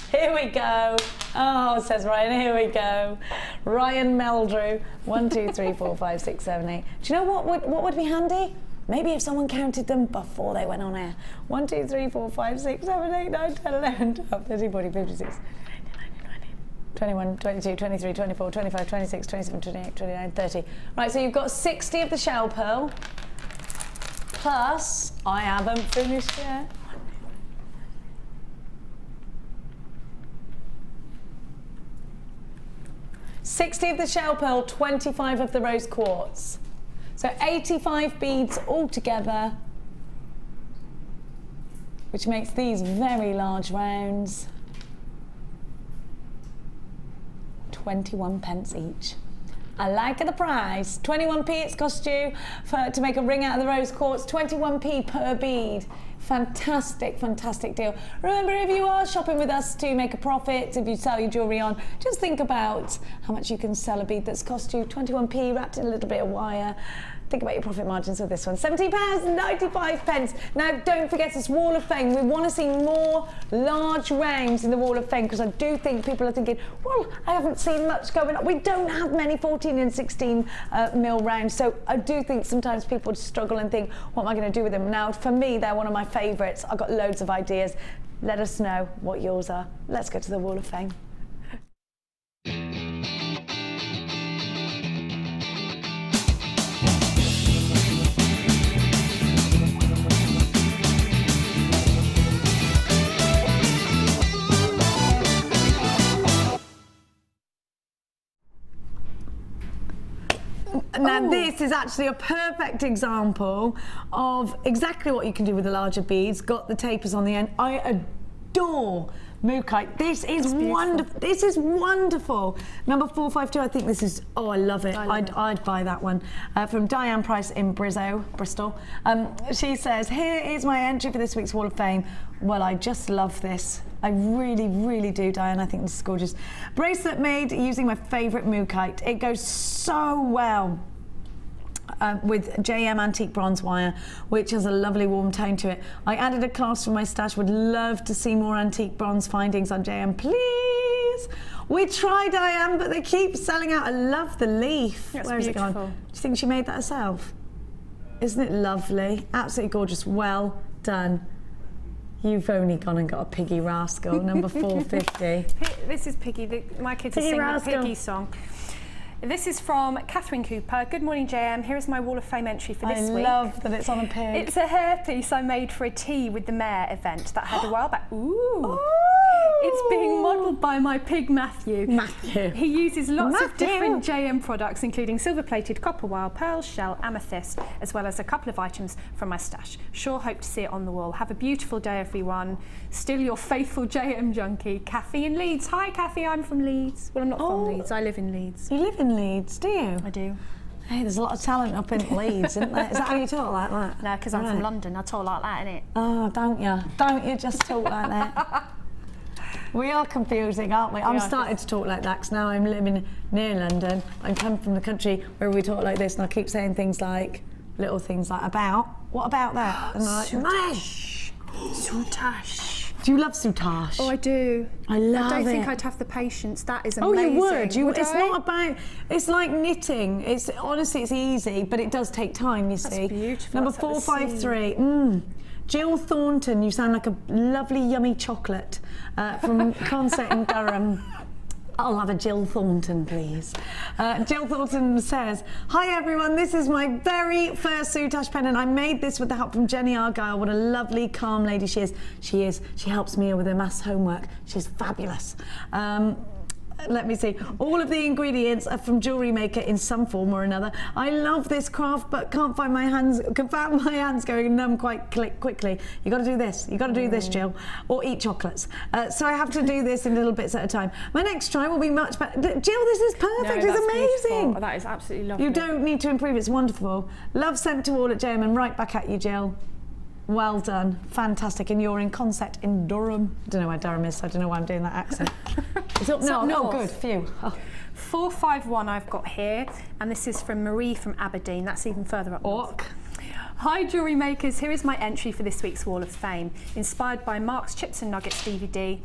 Here we go. Oh, says Ryan, here we go. Ryan Meldrew. 1, 2, 3, 4, 5, 6, 7, 8. Do you know what would be handy? Maybe if someone counted them before they went on air. 1, 2, 3, 4, 5, 6, 7, 8, 9, 10, 11, 12, 13, 14, 15, 16. 21, 22, 23, 24, 25, 26, 27, 28, 29, 30. Right, so you've got 60 of the shell pearl, plus, I haven't finished yet. $60 of the shell pearl, 25 of the rose quartz. So 85 beads altogether, which makes these very large rounds. 21 pence each. I like the price. 21p it's cost you to make a ring out of the rose quartz. 21p per bead. Fantastic, fantastic deal. Remember, if you are shopping with us to make a profit, if you sell your jewellery on, just think about how much you can sell a bead that's cost you 21p wrapped in a little bit of wire. Think about your profit margins with this one. £17.95. Now, don't forget this Wall of Fame. We want to see more large rounds in the Wall of Fame, because I do think people are thinking, well, I haven't seen much going on. We don't have many 14 and 16 mil rounds, so I do think sometimes people struggle and think, what am I going to do with them? Now, for me, they're one of my favourites. I've got loads of ideas. Let us know what yours are. Let's go to the Wall of Fame. Now this is actually a perfect example of exactly what you can do with the larger beads. Got the tapers on the end. I adore Mookaite. This is wonderful. This is wonderful. Number 452. I think this is. Oh, I love it. I'd buy that one. From Diane Price in Bristol. She says, "Here is my entry for this week's Wall of Fame." Well, I just love this. I really, really do, Diane. I think this is gorgeous. Bracelet made using my favourite Mookaite. It goes so well with JM antique bronze wire, which has a lovely warm tone to it. I added a clasp from my stash. Would love to see more antique bronze findings on JM, please. We tried, Diane, but they keep selling out. I love the leaf. That's Where's beautiful. it gone? Do you think she made that herself? Isn't it lovely? Absolutely gorgeous. Well done. You've only gone and got a Piggy Rascal, number 450. This is Piggy. My kids are Piggy singing Rascal. the Piggy song. This is from Catherine Cooper. Good morning, JM. Here is my Wall of Fame entry for this week. I love that it's on a pig. It's a hairpiece I made for a tea with the mayor event that I had a while back. Ooh. Ooh. It's being modelled by my pig Matthew. Matthew. He uses lots of different JM products, including silver-plated copper wire, pearl, shell, amethyst, as well as a couple of items from my stash. Sure hope to see it on the wall. Have a beautiful day, everyone. Still your faithful JM junkie, Kathy in Leeds. Hi, Kathy, I'm from Leeds. Well, I'm not from Leeds, I live in Leeds. You live in Leeds, do you? I do. Hey, there's a lot of talent up in Leeds, isn't there? Is that how you talk like that? No, because I'm from London, I talk like that, innit? Oh, don't you? Don't you just talk like that? We are confusing, aren't we? I'm starting to talk like that because now I'm living near London. I come from the country where we talk like this, and I keep saying things like, little things like about. What about that? And I'm like, Soutache. do you love soutache? Oh, I do. I love it. I don't think I'd have the patience. That is Oh, amazing. you would. It's I? not about. It's like knitting. It's honestly, it's easy, but it does take time. You see. That's beautiful. Number That's like the 453. Jill Thornton, you sound like a lovely, yummy chocolate from Concert in Durham. I'll have a Jill Thornton, please. Jill Thornton says, "Hi everyone, this is my very first soutache pendant. I made this with the help from Jenny Argyle. What a lovely, calm lady she is. She helps me with her maths homework. She's fabulous." Let me see. All of the ingredients are from Jewellery Maker in some form or another. I love this craft, but can't find my hands going numb quite quickly. You got to do this. You got to do this, Jill, or eat chocolates. So I have to do this in little bits at a time. My next try will be much better. Jill, this is perfect. No, it's amazing. Beautiful. That is absolutely lovely. You don't need to improve. It's wonderful. Love sent to all at JM and right back at you, Jill. Well done, fantastic, and you're in concert in Durham. I don't know where Durham is, so I don't know why I'm doing that accent. It's up north. Oh, good, phew. Oh. 451 I've got here, and this is from Marie from Aberdeen. That's even further up north. Hi Jewellery Makers, here is my entry for this week's Wall of Fame, inspired by Mark's Chips and Nuggets DVD.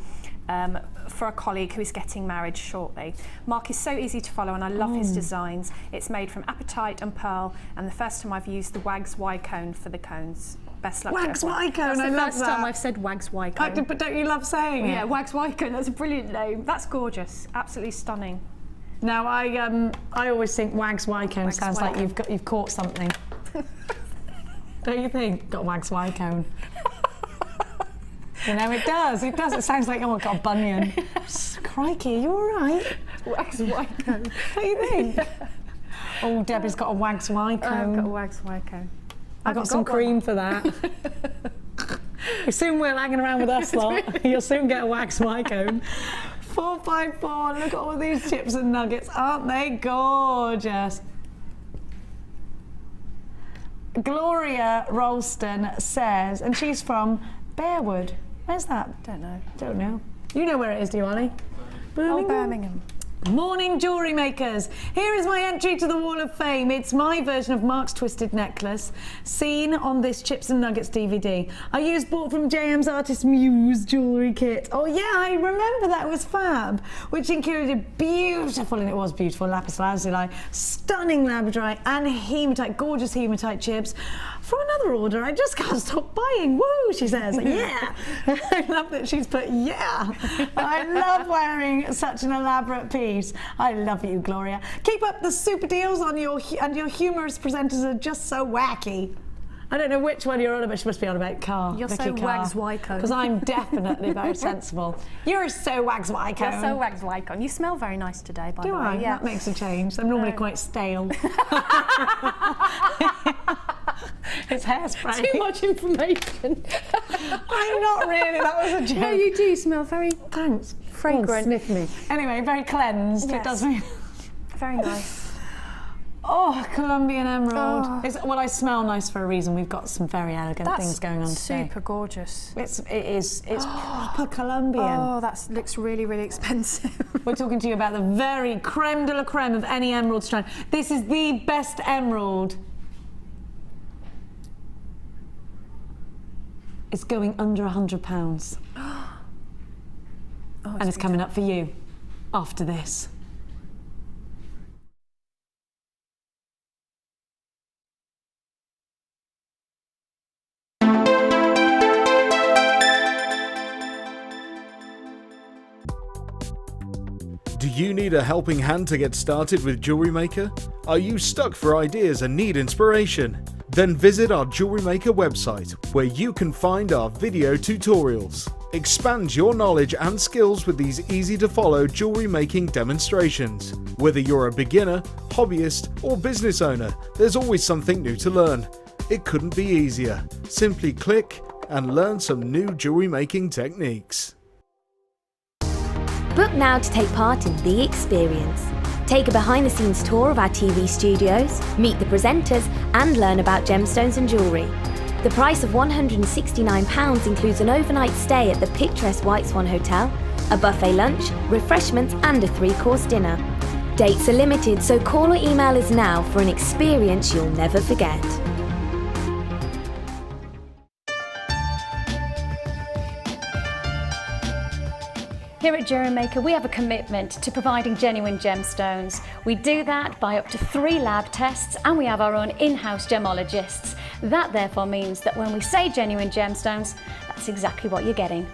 For a colleague who is getting married shortly. Mark is so easy to follow and I love his designs. It's made from apatite and pearl, and the first time I've used the Wags Y cone for the cones. Best luck. Wags Y cone, I love that. That's the first time I've said Wags Y cone. But don't you love saying it? Yeah, Wags Y cone, that's a brilliant name. That's gorgeous, absolutely stunning. Now I always think Wags Y cone sounds like you've caught something. Don't you think? Got Wags Y cone. You know, it does. It does. It sounds like, oh, I've got a bunion. Crikey, you all right? Wags Y cone. What do you think? Oh, Debbie's got a Wags Y cone. I've got a Wags Y cone. I've got some cream for that. You soon will hanging around with us lot. You'll soon get a Wags Y cone. 454, look at all these chips and nuggets. Aren't they gorgeous? Gloria Ralston says, and she's from Bearwood. Where's that? Don't know. Don't know. You know where it is, do you, Ollie? Oh, Birmingham. Morning, Jewellery Makers. Here is my entry to the Wall of Fame. It's my version of Mark's Twisted Necklace, seen on this Chips and Nuggets DVD. bought from JM's Artist Muse jewellery kit. Oh yeah, I remember that. It was fab, which included beautiful, and it was beautiful, lapis lazuli, stunning labradorite and hematite, gorgeous hematite chips. From another order, I just can't stop buying. Woo, she says. Yeah. I love that she's put yeah. I love wearing such an elaborate piece. I love you, Gloria. Keep up the super deals on your humorous presenters are just so wacky. I don't know which one you're on about. She must be on about Carr. You're so Wags Y cone. Because I'm definitely very sensible. You're so Wags Y cone. You're so Wags Y cone. You smell very nice today, by the way. Do I? Yeah. That makes a change. I'm normally quite stale. It's hairspray. Too much information. I'm not really. That was a joke. No, you do smell very thanks. Fragrant. Sniff me. Anyway, very cleansed. Yes. It does me. Very nice. Oh, Colombian emerald. Oh. Well, I smell nice for a reason. We've got some very elegant things going on today. Super gorgeous. It's proper Colombian. Oh, that looks really, really expensive. We're talking to you about the very creme de la creme of any emerald strand. This is the best emerald. It's going under £100. And it's coming up for you after this. Do you need a helping hand to get started with Jewellery Maker? Are you stuck for ideas and need inspiration? Then visit our Jewellery Maker website, where you can find our video tutorials. Expand your knowledge and skills with these easy-to-follow jewellery making demonstrations. Whether you're a beginner, hobbyist or business owner, there's always something new to learn. It couldn't be easier. Simply click and learn some new jewellery making techniques. Book now to take part in The Experience. Take a behind-the-scenes tour of our TV studios, meet the presenters and learn about gemstones and jewellery. The price of £169 includes an overnight stay at the picturesque White Swan Hotel, a buffet lunch, refreshments and a 3-course dinner. Dates are limited, so call or email us now for an experience you'll never forget. Here at Jewellery Maker, we have a commitment to providing genuine gemstones. We do that by up to 3 lab tests, and we have our own in-house gemologists. That therefore means that when we say genuine gemstones, that's exactly what you're getting.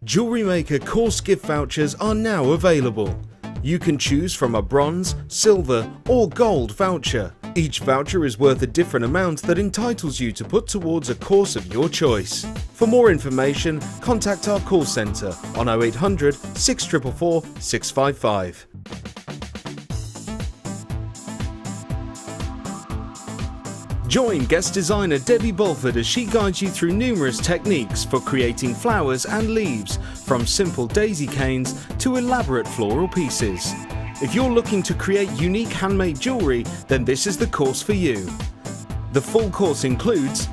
Jewellery Maker course gift vouchers are now available. You can choose from a bronze, silver or gold voucher. Each voucher is worth a different amount that entitles you to put towards a course of your choice. For more information, contact our call centre on 0800 644 655. Join guest designer Debbie Bulford as she guides you through numerous techniques for creating flowers and leaves, from simple daisy canes to elaborate floral pieces. If you're looking to create unique handmade jewellery, then this is the course for you. The full course includes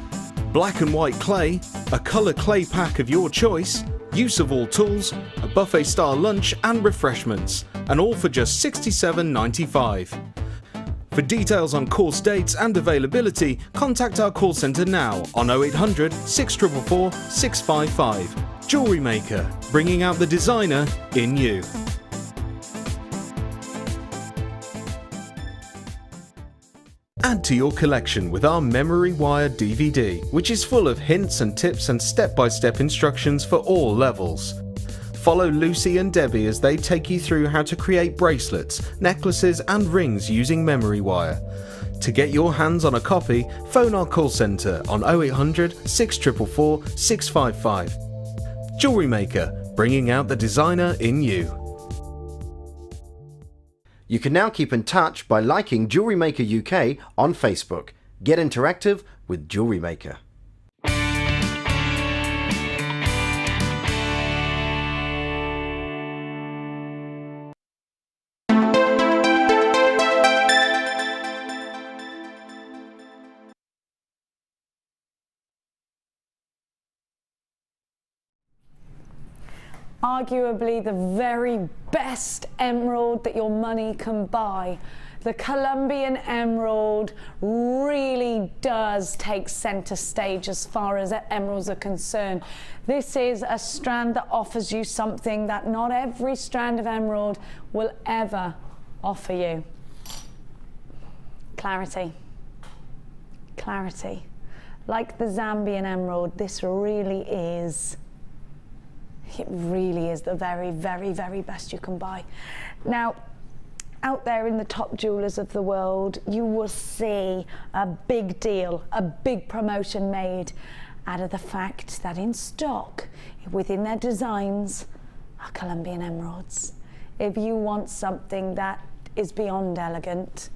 black and white clay, a colour clay pack of your choice, use of all tools, a buffet style lunch and refreshments, and all for just £67.95. For details on course dates and availability, contact our call centre now on 0800 644 655. Jewellery Maker, bringing out the designer in you. Add to your collection with our memory wire DVD, which is full of hints and tips and step-by-step instructions for all levels. Follow Lucy and Debbie as they take you through how to create bracelets, necklaces and rings using memory wire. To get your hands on a copy, phone our call centre on 0800 644 655. Jewellery Maker, bringing out the designer in you. You can now keep in touch by liking Jewellery Maker UK on Facebook. Get interactive with Jewellery Maker. Arguably the very best emerald that your money can buy. The Colombian emerald really does take centre stage as far as emeralds are concerned. This is a strand that offers you something that not every strand of emerald will ever offer you. Clarity. Clarity. Like the Zambian emerald, this really is. It really is the very, very, very best you can buy. Now, out there in the top jewellers of the world, you will see a big deal, a big promotion made out of the fact that in stock, within their designs, are Colombian emeralds. If you want something that is beyond elegant,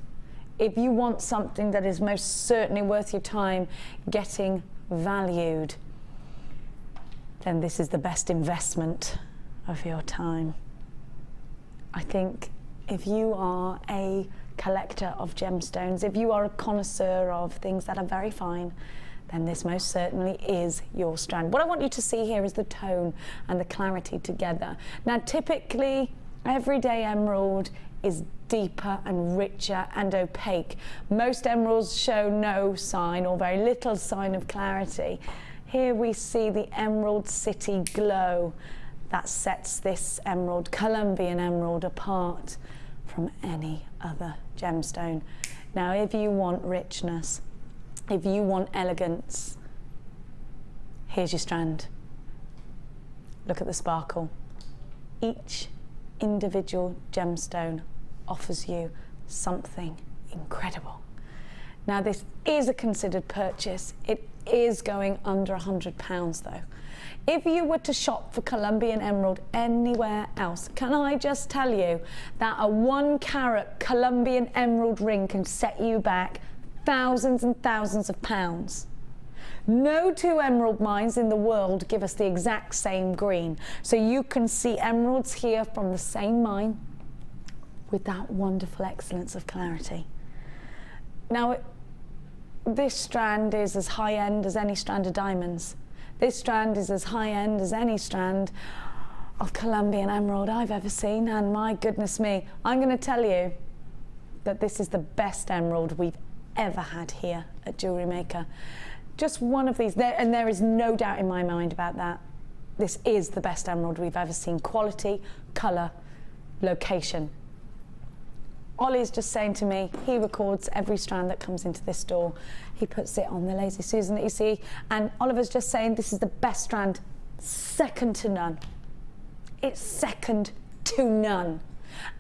if you want something that is most certainly worth your time getting valued, then this is the best investment of your time. I think if you are a collector of gemstones, if you are a connoisseur of things that are very fine, then this most certainly is your strand. What I want you to see here is the tone and the clarity together. Now, typically, everyday emerald is deeper and richer and opaque. Most emeralds show no sign or very little sign of clarity. Here we see the Emerald City glow that sets this emerald, Colombian emerald, apart from any other gemstone. Now, if you want richness, if you want elegance, here's your strand. Look at the sparkle. Each individual gemstone offers you something incredible. Now this is a considered purchase. It is going under £100 though. If you were to shop for Colombian emerald anywhere else, can I just tell you that a 1 carat Colombian emerald ring can set you back thousands and thousands of pounds. No 2 emerald mines in the world give us the exact same green. So you can see emeralds here from the same mine with that wonderful excellence of clarity. Now, this strand is as high-end as any strand of diamonds. This strand is as high-end as any strand of Colombian emerald I've ever seen, and my goodness me, I'm going to tell you that this is the best emerald we've ever had here at Jewellery Maker. Just one of these, and there is no doubt in my mind about that. This is the best emerald we've ever seen. Quality, colour, location. Ollie's just saying to me, he records every strand that comes into this store. He puts it on the Lazy Susan that you see, and Oliver's just saying this is the best strand, second to none. It's second to none,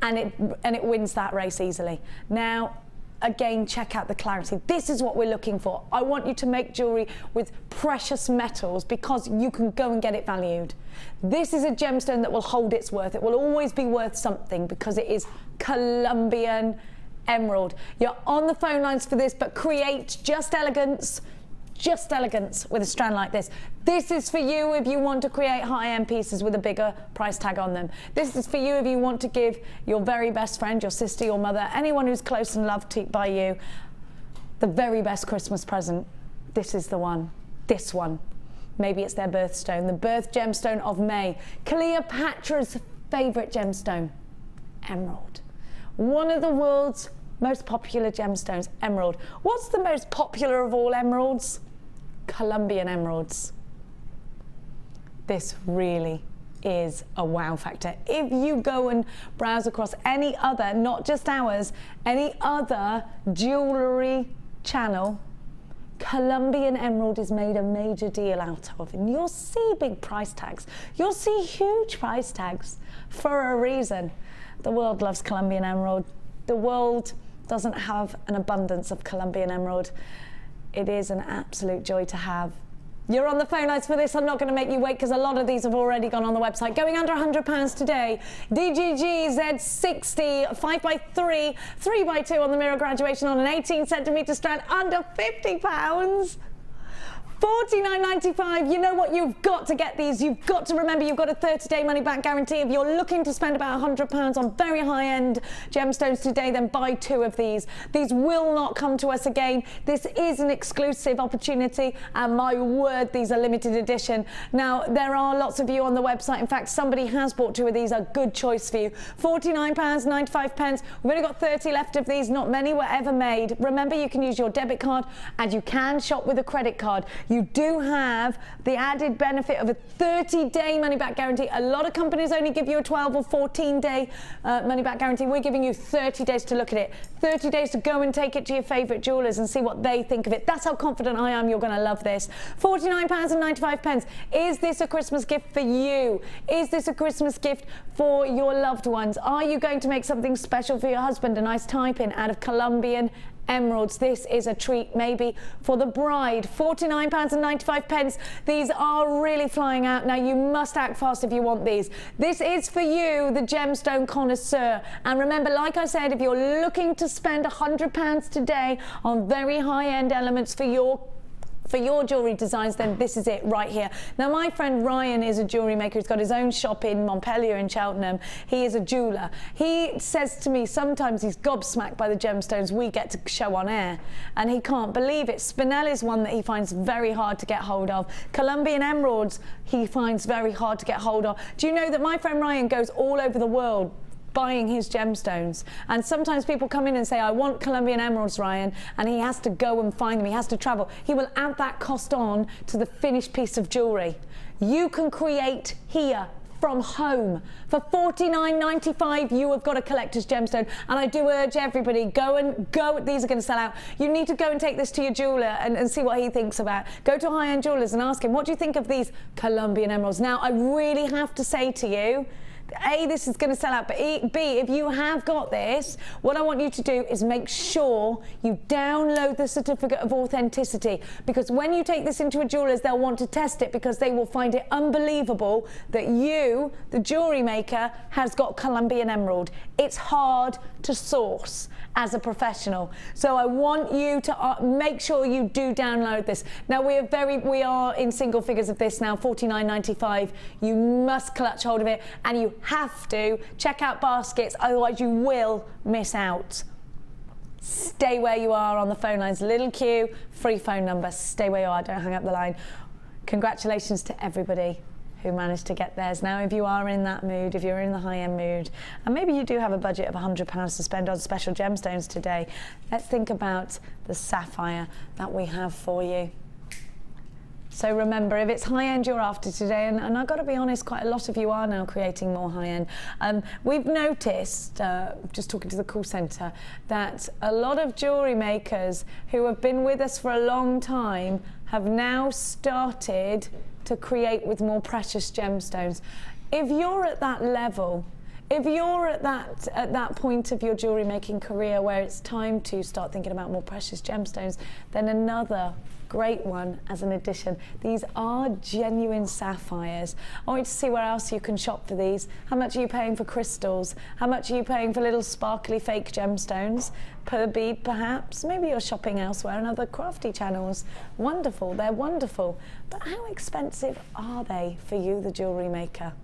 and it wins that race easily. Now, again, check out the clarity. This is what we're looking for. I want you to make jewellery with precious metals because you can go and get it valued. This is a gemstone that will hold its worth. It will always be worth something because it is Colombian emerald. You're on the phone lines for this, but create just elegance with a strand like this. This is for you if you want to create high-end pieces with a bigger price tag on them. This is for you if you want to give your very best friend, your sister, your mother, anyone who's close and loved by you, the very best Christmas present. This is the one. This one. Maybe it's their birthstone, the birth gemstone of May. Cleopatra's favourite gemstone, emerald. One of the world's most popular gemstones, emerald. What's the most popular of all emeralds? Colombian emeralds. This really is a wow factor. If you go and browse across any other, not just ours, any other jewellery channel, Colombian emerald is made a major deal out of, and you'll see big price tags. You'll see huge price tags for a reason. The world loves Colombian emerald. The world doesn't have an abundance of Colombian emerald. It is an absolute joy to have. You're on the phone lines for this. I'm not going to make you wait because a lot of these have already gone on the website. Going under £100 today. DGG Z60 5x3 3x2 on the mirror graduation on an 18cm strand under £50. $49.95. You know what? You've got to get these. You've got to remember you've got a 30-day money-back guarantee. If you're looking to spend about £100 on very high-end gemstones today, then buy 2 of these. These will not come to us again. This is an exclusive opportunity, and my word, these are limited edition. Now, there are lots of you on the website. In fact, somebody has bought 2 of these. A good choice for you. £49.95. We've only got 30 left of these. Not many were ever made. Remember, you can use your debit card, and you can shop with a credit card. You do have the added benefit of a 30-day money-back guarantee. A lot of companies only give you a 12 or 14-day money-back guarantee. We're giving you 30 days to look at it, 30 days to go and take it to your favourite jewellers and see what they think of it. That's how confident I am you're going to love this. £49.95. Is this a Christmas gift for you? Is this a Christmas gift for your loved ones? Are you going to make something special for your husband? A nice type-in out of Colombian emeralds. This is a treat maybe for the bride. £49.95. These are really flying out. Now you must act fast if you want these. This is for you, the gemstone connoisseur. And remember, like I said, if you're looking to spend £100 today on very high-end elements for your jewellery designs, then this is it right here. Now, my friend Ryan is a jewellery maker. He's got his own shop in Montpellier in Cheltenham. He is a jeweller. He says to me sometimes he's gobsmacked by the gemstones we get to show on air, and he can't believe it. Spinel is one that he finds very hard to get hold of. Colombian emeralds he finds very hard to get hold of. Do you know that my friend Ryan goes all over the world buying his gemstones? And sometimes people come in and say, I want Colombian emeralds, Ryan, and he has to go and find them. He has to travel. He will add that cost on to the finished piece of jewellery. You can create here from home. For £49.95, you have got a collector's gemstone. And I do urge everybody, go. These are going to sell out. You need to go and take this to your jeweller and see what he thinks about. Go to high-end jewellers and ask him, what do you think of these Colombian emeralds? Now, I really have to say to you, A, this is going to sell out, but B, if you have got this, what I want you to do is make sure you download the certificate of authenticity, because when you take this into a jeweller's, they'll want to test it because they will find it unbelievable that you, the jewellery maker, has got Colombian emerald. It's hard to source as a professional. So I want you to make sure you do download this. Now we are in single figures of this now, $49.95. You must clutch hold of it, and you have to check out baskets, otherwise you will miss out. Stay where you are on the phone lines. Little queue, free phone number. Stay where you are, don't hang up the line. Congratulations to everybody who managed to get theirs. Now, if you are in that mood, if you're in the high-end mood, and maybe you do have a budget of £100 to spend on special gemstones today, let's think about the sapphire that we have for you. So remember, if it's high-end you're after today, and I've got to be honest, quite a lot of you are now creating more high-end. We've noticed, just talking to the call centre, that a lot of jewellery makers who have been with us for a long time have now started to create with more precious gemstones. If you're at that level, if you're at that point of your jewellery making career where it's time to start thinking about more precious gemstones, then another great one as an addition. These are genuine sapphires. I want you to see where else you can shop for these. How much are you paying for crystals? How much are you paying for little sparkly fake gemstones? Per bead perhaps? Maybe you're shopping elsewhere in other crafty channels. Wonderful, they're wonderful. But how expensive are they for you, the jewellery maker?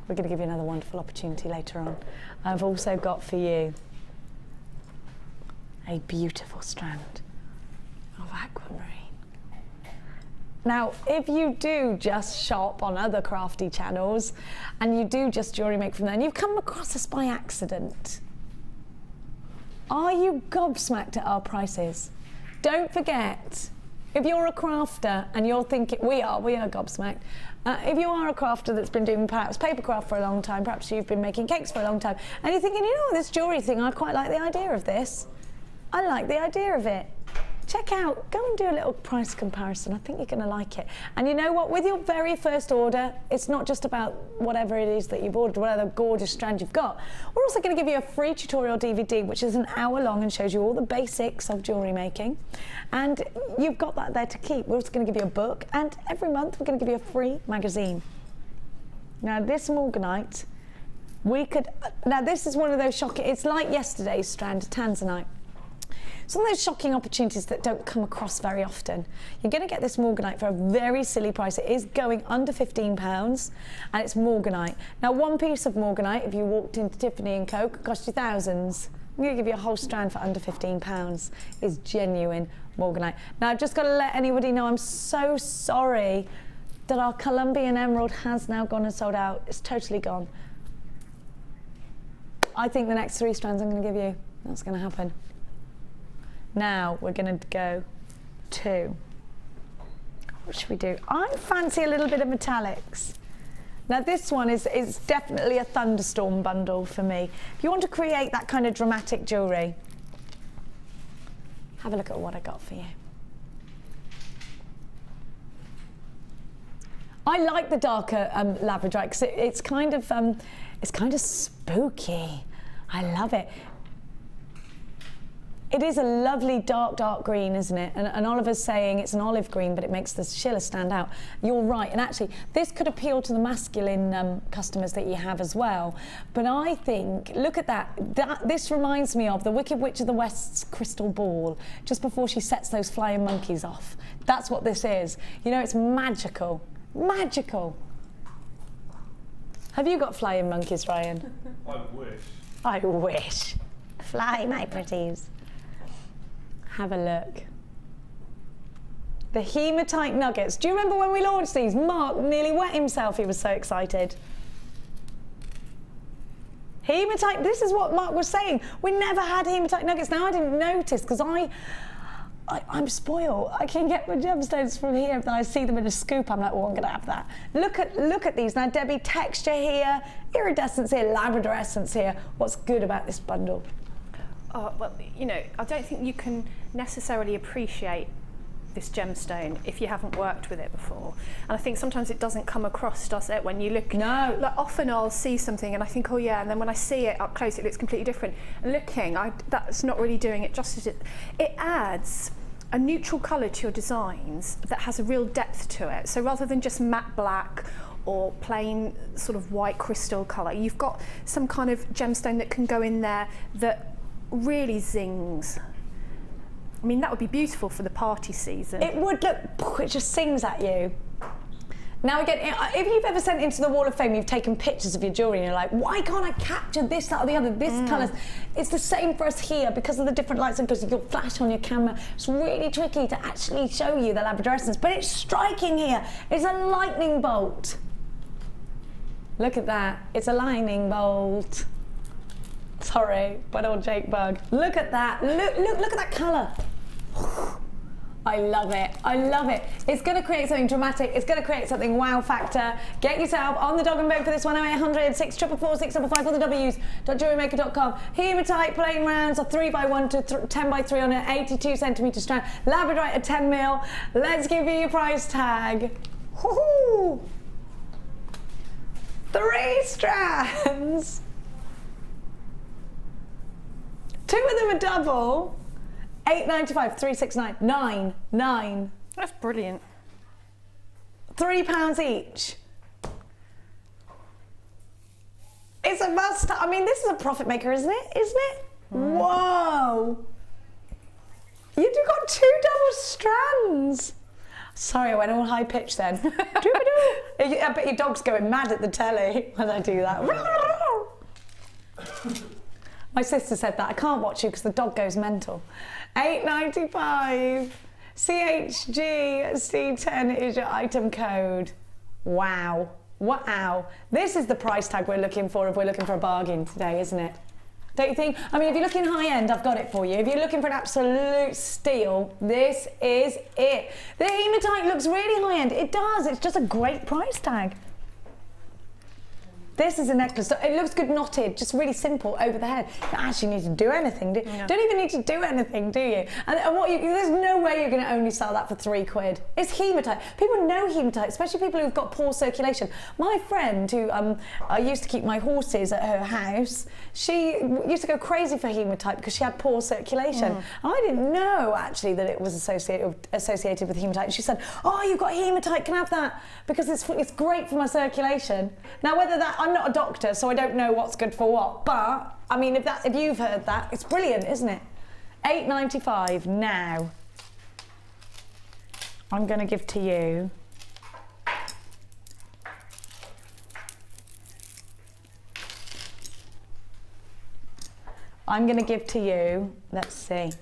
We're going to give you another wonderful opportunity later on. I've also got for you a beautiful strand of aquamarine. Now, if you do just shop on other crafty channels and you do just jewellery make from there and you've come across us by accident, are you gobsmacked at our prices? Don't forget, if you're a crafter and you're thinking, we are gobsmacked. If you are a crafter that's been doing perhaps paper craft for a long time, perhaps you've been making cakes for a long time, and you're thinking, you know, this jewellery thing, I quite like the idea of this. I like the idea of it. Check out, go and do a little price comparison. I think you're going to like it. And you know what, with your very first order, it's not just about whatever it is that you've ordered, whatever gorgeous strand you've got. We're also going to give you a free tutorial DVD, which is an hour long and shows you all the basics of jewellery making. And you've got that there to keep. We're also going to give you a book, and every month we're going to give you a free magazine. Now this morganite, now this is one of those shocking, it's like yesterday's strand of tanzanite. It's one of those shocking opportunities that don't come across very often. You're going to get this morganite for a very silly price. It is going under £15, and it's morganite. Now, one piece of morganite, if you walked into Tiffany & Co, could cost you thousands. I'm going to give you a whole strand for under £15. It's genuine morganite. Now, I've just got to let anybody know I'm so sorry that our Colombian emerald has now gone and sold out. It's totally gone. I think the next 3 strands I'm going to give you, that's going to happen. Now we're going to go to, what should we do? I fancy a little bit of metallics. Now this one is definitely a thunderstorm bundle for me. If you want to create that kind of dramatic jewellery, have a look at what I got for you. I like the darker labradorite because it's kind of spooky. I love it. It is a lovely dark green, isn't it? And Oliver's saying it's an olive green, but it makes the schiller stand out. You're right, and actually this could appeal to the masculine customers that you have as well. But I think, look at that. This reminds me of the Wicked Witch of the West's crystal ball, just before she sets those flying monkeys off. That's what this is. You know, it's magical. Magical. Have you got flying monkeys, Ryan? I wish. I wish. Fly, my pretties. Have a look. The hematite nuggets. Do you remember when we launched these? Mark nearly wet himself. He was so excited. Hematite, this is what Mark was saying. We never had hematite nuggets. Now I didn't notice because I'm spoiled. I can get my gemstones from here. If I see them in a scoop, I'm like, oh, I'm going to have that. Look at these. Now, Debbie, texture here, iridescence here, labrador essence here. What's good about this bundle? Oh, well, you know, I don't think you can necessarily appreciate this gemstone if you haven't worked with it before. And I think sometimes it doesn't come across, does it, when you look? No. Like often I'll see something and I think, oh yeah, and then when I see it up close, it looks completely different. And looking, that's not really doing it justice. It adds a neutral colour to your designs that has a real depth to it. So rather than just matte black or plain sort of white crystal colour, you've got some kind of gemstone that can go in there that really zings. I mean, that would be beautiful for the party season. It would look, it just sings at you. Now again, if you've ever sent into the Wall of Fame, you've taken pictures of your jewellery and you're like, why can't I capture this, that or the other, this colours? It's the same for us here because of the different lights and because you'll flash on your camera. It's really tricky to actually show you the Labrador, but it's striking here. It's a lightning bolt. Look at that, it's a lightning bolt. Sorry, but old Jake Bug. Look at that, look at that colour. I love it, I love it. It's gonna create something dramatic, it's gonna create something wow factor. Get yourself on the dog and boat for this one, 0800 644 655 on the w's.jewellerymaker.com. Hematite plain rounds are 3x1 to 10x3 on an 82 centimetre strand. Labradorite at 10 mil. Let's give you your price tag. Woohoo! 3 strands. 2 of them are double. £8.95, 369, 9. That's brilliant. £3 each. It's a must. I mean, this is a profit maker, isn't it? Isn't it? Whoa! You've got 2 double strands. Sorry, I went all high pitched then. I bet your dog's going mad at the telly when I do that. My sister said that. I can't watch you because the dog goes mental. £8.95. CHGC10 is your item code. Wow. Wow. This is the price tag we're looking for if we're looking for a bargain today, isn't it? Don't you think? I mean, if you're looking high end, I've got it for you. If you're looking for an absolute steal, this is it. The hematite looks really high end. It does. It's just a great price tag. This is a necklace. It looks good knotted, just really simple over the head. You don't actually need to do anything. Don't even need to do anything, do you? And there's no way you're going to only sell that for £3. It's hematite. People know hematite, especially people who've got poor circulation. My friend who I used to keep my horses at her house, she used to go crazy for hematite because she had poor circulation. I didn't know actually that it was associated with hematite. And she said, "Oh, you've got hematite, can I have that? Because it's great for my circulation." Now, whether that, I'm not a doctor, so I don't know what's good for what, but I mean, if you've heard that, it's brilliant, isn't it? £8.95 now. I'm going to give to you. I'm going to give to you, let's see,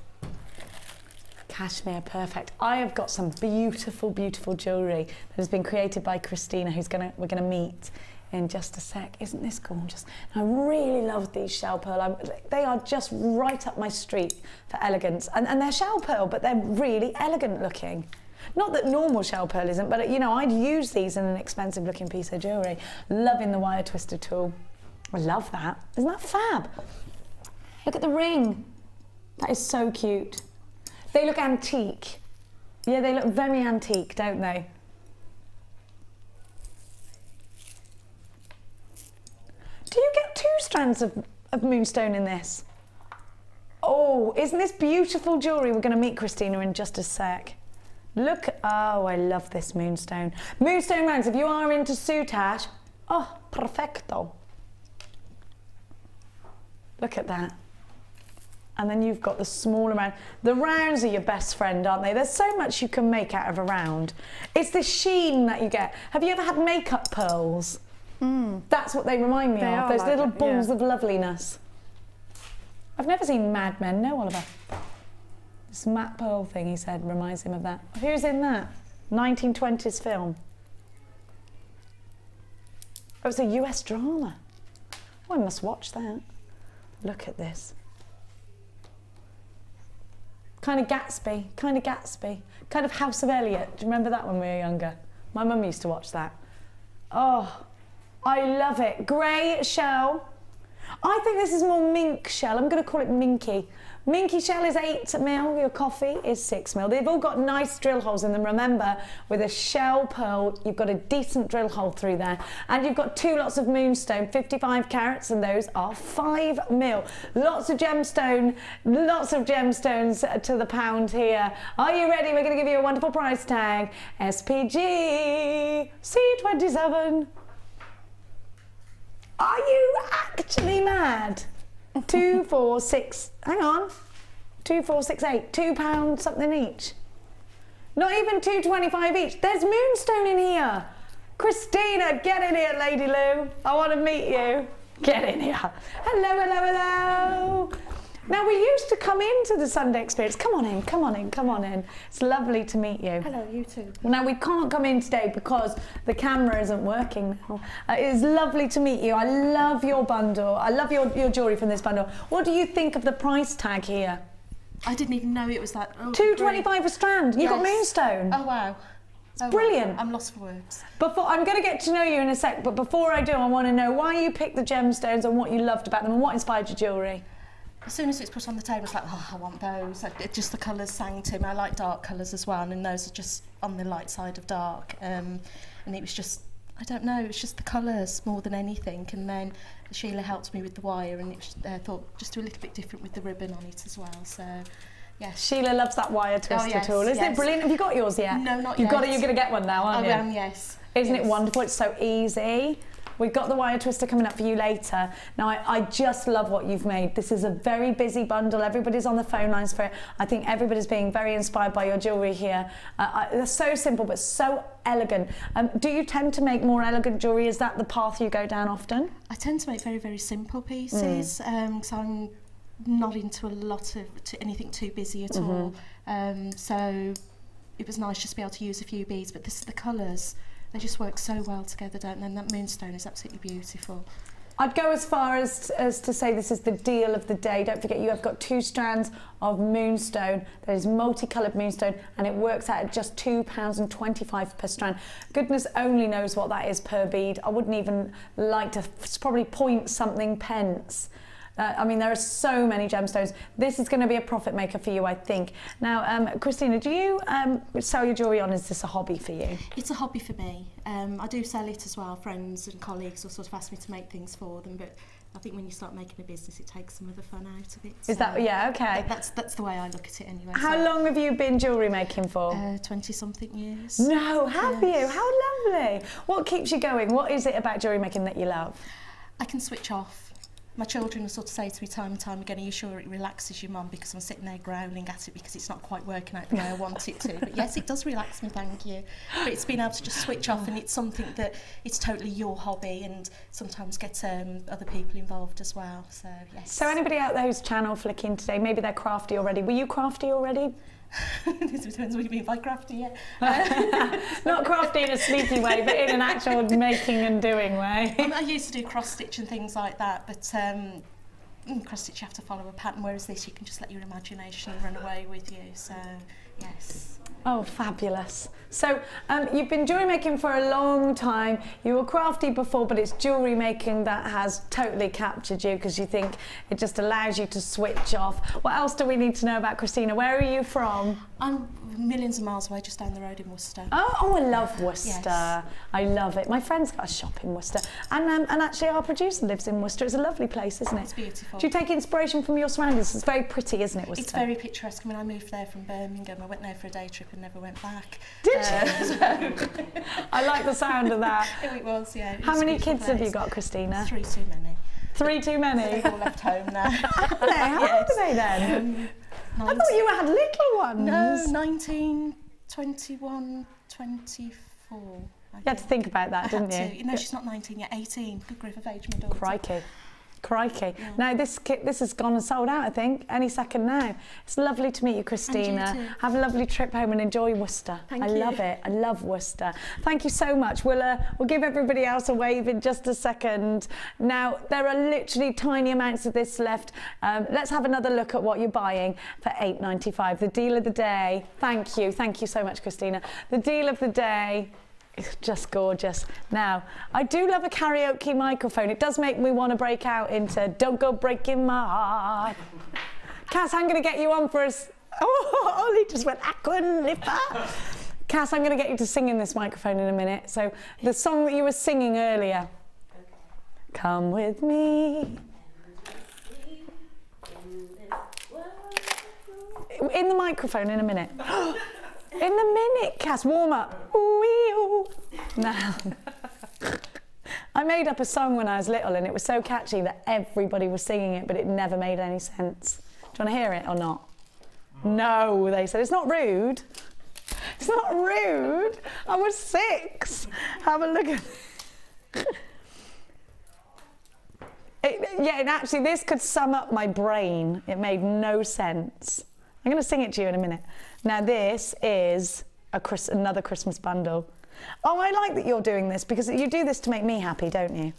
cashmere, perfect. I have got some beautiful, beautiful jewellery that has been created by Christina, we're going to meet in just a sec. Isn't this gorgeous? I really love these shell pearl. They are just right up my street for elegance. And they're shell pearl, but they're really elegant looking. Not that normal shell pearl isn't, but you know, I'd use these in an expensive looking piece of jewellery. Loving the wire twister tool. I love that. Isn't that fab? Look at the ring. That is so cute. They look antique. Yeah, they look very antique, don't they? Do you get 2 strands of moonstone in this? Oh, isn't this beautiful jewellery? We're going to meet Christina in just a sec. Look, oh, I love this moonstone. Moonstone rounds, if you are into soutache, oh, perfecto. Look at that. And then you've got the smaller round. The rounds are your best friend, aren't they? There's so much you can make out of a round. It's the sheen that you get. Have you ever had makeup pearls? That's what they remind me of, those little balls of loveliness. I've never seen Mad Men, no, Oliver. This matte pearl thing, he said, reminds him of that. Who's in that? 1920s film. Oh, it's a US drama. Oh, I must watch that. Look at this. Kind of Gatsby, kind of Gatsby. Kind of House of Elliot. Do you remember that when we were younger? My mum used to watch that. Oh, I love it. Grey shell. I think this is more mink shell. I'm going to call it minky. Minky shell is 8mm, your coffee is 6mm. They've all got nice drill holes in them. Remember, with a shell pearl, you've got a decent drill hole through there. And you've got 2 lots of moonstone, 55 carats, and those are 5mm. Lots of gemstones to the pound here. Are you ready? We're going to give you a wonderful price tag. SPG C27. Are you actually mad? 2, 4, 6, hang on, 2, 4, 6, 8, £2 something each. Not even $2.25 each. There's moonstone in here. Christina, get in here, Lady Lou. I want to meet you. Get in here. Hello, hello, hello. Now, we used to come into the Sunday Experience. Come on in, come on in, come on in. It's lovely to meet you. Hello, you too. Now, we can't come in today because the camera isn't working now. It is lovely to meet you. I love your bundle. I love your jewellery from this bundle. What do you think of the price tag here? I didn't even know it was that. Oh, $2.25 a strand. You've got moonstone. Oh, wow. Brilliant. I'm lost for words. I'm going to get to know you in a sec, but before I do, I want to know why you picked the gemstones and what you loved about them and what inspired your jewellery. As soon as it's put on the table, it's like, oh, I want those. Just the colours sang to me. I like dark colours as well, and those are just on the light side of dark. And it was just, I don't know, it's just the colours more than anything. And then Sheila helped me with the wire, and it was, thought just do a little bit different with the ribbon on it as well. So, yes. Sheila loves that wire twister tool. Isn't it brilliant? Have you got yours yet? No, not yet. You're going to get one now, aren't you? I am, yes. Isn't it wonderful? It's so easy. We've got the wire twister coming up for you later. Now, I just love what you've made. This is a very busy bundle. Everybody's on the phone lines for it. I think everybody's being very inspired by your jewellery here. They're so simple, but so elegant. Do you tend to make more elegant jewellery? Is that the path you go down often? I tend to make very, very simple pieces, because I'm not into a lot of anything too busy at all. So it was nice just to be able to use a few beads, but this is the colours. They just work so well together, don't they? And that moonstone is absolutely beautiful. I'd go as far as to say this is the deal of the day. Don't forget, you have got 2 strands of moonstone. That is multicoloured moonstone, and it works out at just £2.25 per strand. Goodness only knows what that is per bead. I wouldn't even like to, it's probably point something pence. I mean, there are so many gemstones. This is going to be a profit maker for you, I think. Now, Christina, do you sell your jewellery on? Is this a hobby for you? It's a hobby for me. I do sell it as well. Friends and colleagues will sort of ask me to make things for them, but I think when you start making a business, it takes some of the fun out of it. Is that, yeah, okay. That's the way I look at it anyway. How long have you been jewellery making for? 20-something years. No, have you? How lovely. What keeps you going? What is it about jewellery making that you love? I can switch off. My children will sort of say to me time and time again, are you sure it relaxes your mum? Because I'm sitting there growling at it because it's not quite working out the way I want it to. But yes, it does relax me, thank you. But it's been able to just switch off, and it's something that it's totally your hobby, and sometimes get other people involved as well. So, yes. So anybody out there who's channel flicking today, maybe they're crafty already. Were you crafty already? This depends what you mean by crafty, yeah. Not crafty in a sneaky way, but in an actual making and doing way. I used to do cross stitch and things like that, but cross stitch you have to follow a pattern, whereas this you can just let your imagination run away with you. So yes. Oh, fabulous. So you've been jewellery making for a long time. You were crafty before, but it's jewellery making that has totally captured you because you think it just allows you to switch off. What else do we need to know about Christina? Where are you from? I'm millions of miles away, just down the road in Worcester. Oh, I love Worcester. Yes. I love it. My friend's got a shop in Worcester. And actually our producer lives in Worcester. It's a lovely place, isn't it? It's beautiful. Do you take inspiration from your surroundings? It's very pretty, isn't it, Worcester? It's very picturesque. I mean, I moved there from Birmingham. I went there for a day trip and never went back. Did you? I like the sound of that. It was, yeah. How many kids have you got, Christina? 3 too many. 3 too many? So they've all left home now. Are they? How old are they then? I thought you had little ones. No, 19, 21, 24. You had to think about that, didn't you? You know, she's not 19 yet, 18. Good grief of age, my daughter. Crikey. Crikey. Yeah. Now, this has gone and sold out, I think, any second now. It's lovely to meet you, Christina. And you too. Have a lovely trip home and enjoy Worcester. Thank you. I love it. I love Worcester. Thank you so much. We'll give everybody else a wave in just a second. Now, there are literally tiny amounts of this left. Let's have another look at what you're buying for £8.95. The deal of the day. Thank you. Thank you so much, Christina. The deal of the day It's just gorgeous. Now, I do love a karaoke microphone. It does make me want to break out into "Don't Go Breaking My Heart." Cass, I'm going to get you on for us. Oh, Ollie just went, I couldn't live up. Cass, I'm going to get you to sing in this microphone in a minute. So, the song that you were singing earlier. Come with me. In the microphone in a minute. In a minute, Cass, warm up. Ooh. Now, I made up a song when I was little and it was so catchy that everybody was singing it, but it never made any sense. Do you want to hear it or not? No, they said. It's not rude. It's not rude. I was 6. Have a look at it. Yeah, and actually this could sum up my brain. It made no sense. I'm going to sing it to you in a minute. Now this is another Christmas bundle. Oh, I like that you're doing this because you do this to make me happy, don't you?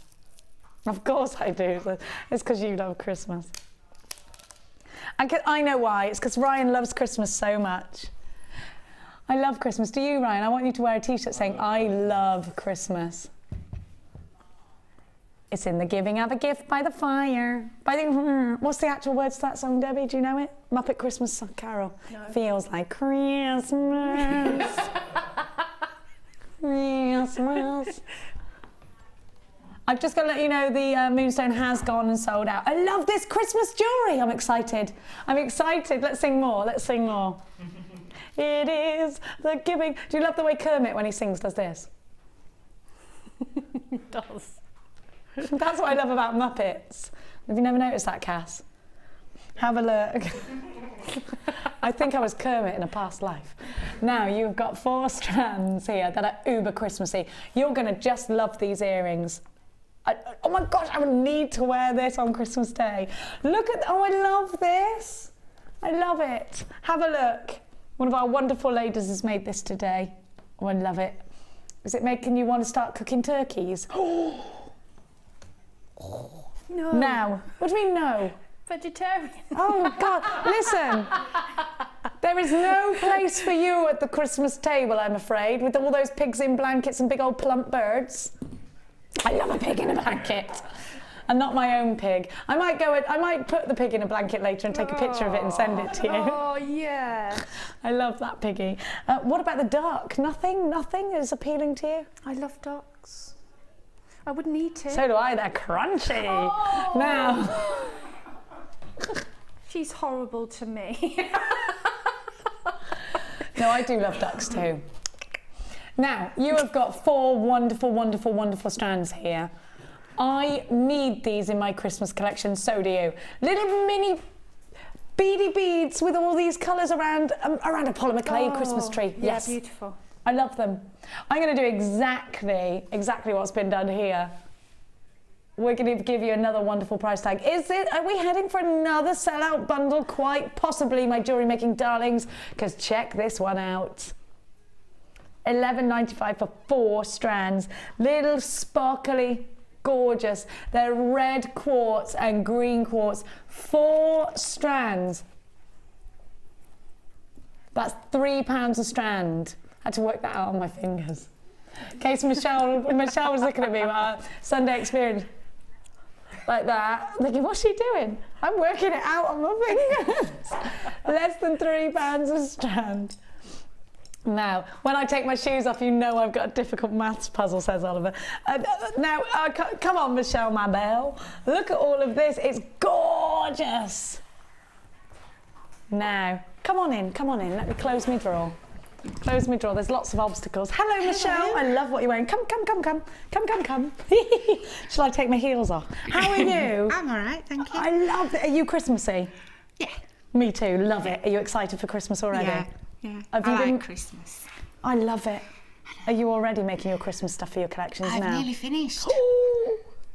Of course I do. It's because you love Christmas. I know why. It's because Ryan loves Christmas so much. I love Christmas. Do you, Ryan? I want you to wear a t-shirt saying, I love Christmas. It's in the giving of a gift by the fire. What's the actual words to that song, Debbie? Do you know it? Muppet Christmas Carol. No. Feels like Christmas. Christmas. I've just got to let you know the Moonstone has gone and sold out. I love this Christmas jewellery. I'm excited. I'm excited. Let's sing more. Let's sing more. It is the giving. Do you love the way Kermit, when he sings, does this? He does. That's what I love about Muppets. Have you never noticed that, Cass? Have a look. I think I was Kermit in a past life. Now, you've got 4 strands here that are uber Christmassy. You're going to just love these earrings. Oh my gosh, I would need to wear this on Christmas Day. Look at, oh, I love this. I love it. Have a look. One of our wonderful ladies has made this today. Oh, I love it. Is it making you want to start cooking turkeys? Oh. No. Now, what do you mean no? Vegetarian. Oh God, listen. There is no place for you at the Christmas table, I'm afraid, with all those pigs in blankets and big old plump birds. I love a pig in a blanket. And not my own pig. I might put the pig in a blanket later and take a picture of it and send it to you. Oh, yeah. I love that piggy. What about the duck? Nothing is appealing to you? I love ducks. I wouldn't eat it. So do I, they're crunchy. Oh. Now. She's horrible to me. No, I do love ducks too. Now, you have got 4 wonderful, wonderful, wonderful strands here. I need these in my Christmas collection, so do you. Little mini beady beads with all these colours around a Paula McLeod Christmas tree. Yeah, yes. Beautiful. I love them. I'm going to do exactly what's been done here. We're going to give you another wonderful price tag. Are we heading for another sellout bundle? Quite possibly, my jewellery making darlings, because check this one out. $11.95 for 4 strands. Little sparkly, gorgeous. They're red quartz and green quartz. 4 strands. That's £3 a strand. I had to work that out on my fingers. In case Michelle was looking at me about Sunday experience. Like that, thinking, what's she doing? I'm working it out on my fingers. Less than £3 a strand. Now, when I take my shoes off, you know I've got a difficult maths puzzle, says Oliver. Now, come on, Michelle, my belle. Look at all of this. It's gorgeous. Now, come on in. Let me close my drawer. Close my drawer. There's lots of obstacles. Hello, Michelle. I love what you're wearing. Come. Shall I take my heels off? How are you? I'm all right, thank you. I love it. Are you Christmassy? Yeah. Me too. Love it. Are you excited for Christmas already? Yeah. Have you been... like Christmas. I love it. Are you already making your Christmas stuff for your collections now? I've nearly finished.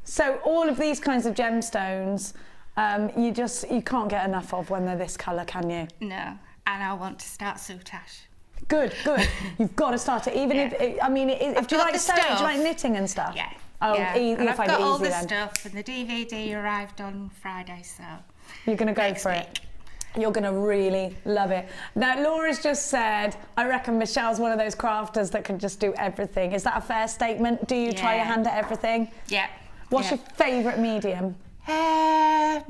So all of these kinds of gemstones, you can't get enough of when they're this colour, can you? No, and I want to start soutache. Good. You've got to start it. Even if do you like sewing? Do you like knitting and stuff? Yeah. Oh, yeah. You'll and I've find got it easy all the then. stuff, and the DVD arrived on Friday, so you're going to go for it. You're going to really love it. Now, Laura's just said, I reckon Michelle's one of those crafters that can just do everything. Is that a fair statement? Do you try your hand at everything? Yeah. What's your favourite medium?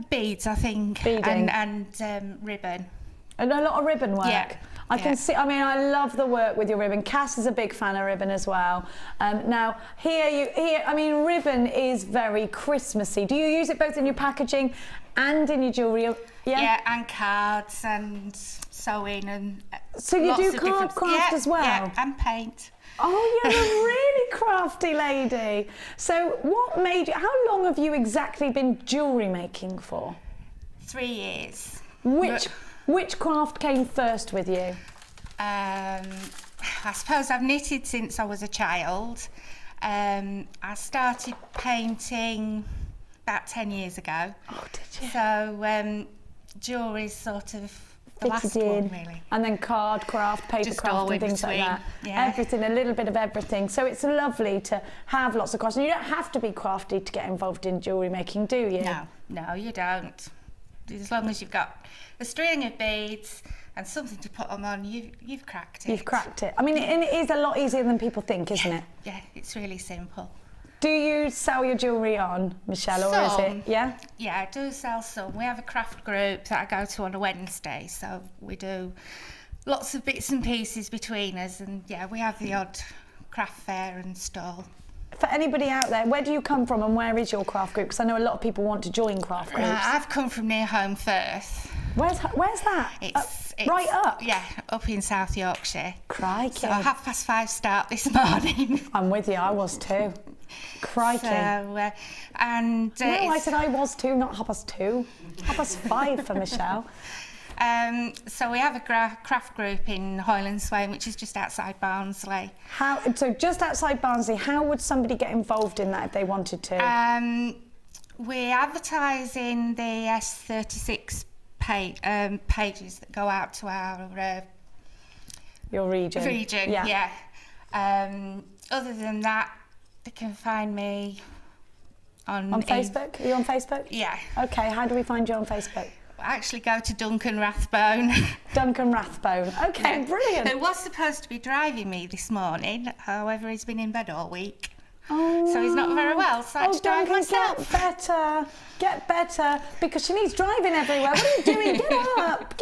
Beads, I think. Beading. And ribbon. And a lot of ribbon work. Yeah. I can see, I mean, I love the work with your ribbon. Cass is a big fan of ribbon as well. Now, here, I mean, ribbon is very Christmassy. Do you use it both in your packaging and in your jewellery? Yeah, and cards and sewing and so you lots do of card craft as well? Yeah, and paint. Oh, you're a really crafty lady. So what made you, how long have you exactly been jewellery making for? 3 years. Which craft came first with you? I suppose I've knitted since I was a child. I started painting about 10 years ago. Oh, did you? So jewellery's sort of the last one, really. And then card craft, paper Just craft all and in things like between, that. yeah. Everything, a little bit of everything. So it's lovely to have lots of crafts. And you don't have to be crafty to get involved in jewellery making, do you? No, you don't. As long as you've got a string of beads and something to put them on, you've cracked it. You've cracked it. I mean, and it is a lot easier than people think, isn't it? Yeah, it's really simple. Do you sell your jewellery on, Michelle, or is it? Yeah? Yeah, I do sell some. We have a craft group that I go to on a Wednesday, so we do lots of bits and pieces between us, and yeah, we have the odd craft fair and stall. For anybody out there, where do you come from and where is your craft group? Because I know a lot of people want to join craft groups. I've come from near home Firth. Where's that? It's right up? Yeah, up in South Yorkshire. Crikey. So 5:30 start this morning. I'm with you, I was too. Crikey. So, and... no, I said I was too, not 2:30. 5:30 for Michelle. So we have a craft group in Hoyland Swain, which is just outside Barnsley. So just outside Barnsley, how would somebody get involved in that if they wanted to? We advertise in the S36 pages that go out to our... your region. Region, yeah. Other than that, they can find me on Facebook? Are you on Facebook? Yeah. Okay, how do we find you on Facebook? I actually go to Duncan Rathbone. Duncan Rathbone. Okay, brilliant. Who was supposed to be driving me this morning, however, he's been in bed all week. Oh. So he's not very well, so I had to drive myself. Get better, because she needs driving everywhere. What are you doing? Get up.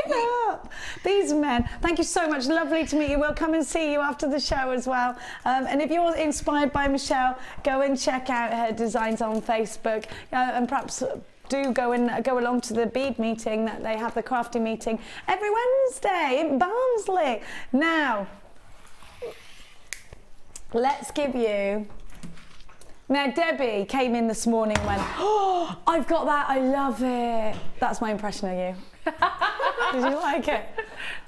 These men. Thank you so much. Lovely to meet you. We'll come and see you after the show as well. And if you're inspired by Michelle, go and check out her designs on Facebook, and perhaps do go along to the bead meeting that they have, the crafting meeting every Wednesday in Barnsley. Now, let's give you... Now, Debbie came in this morning and went, oh, I've got that, I love it. That's my impression of you. Did you like it?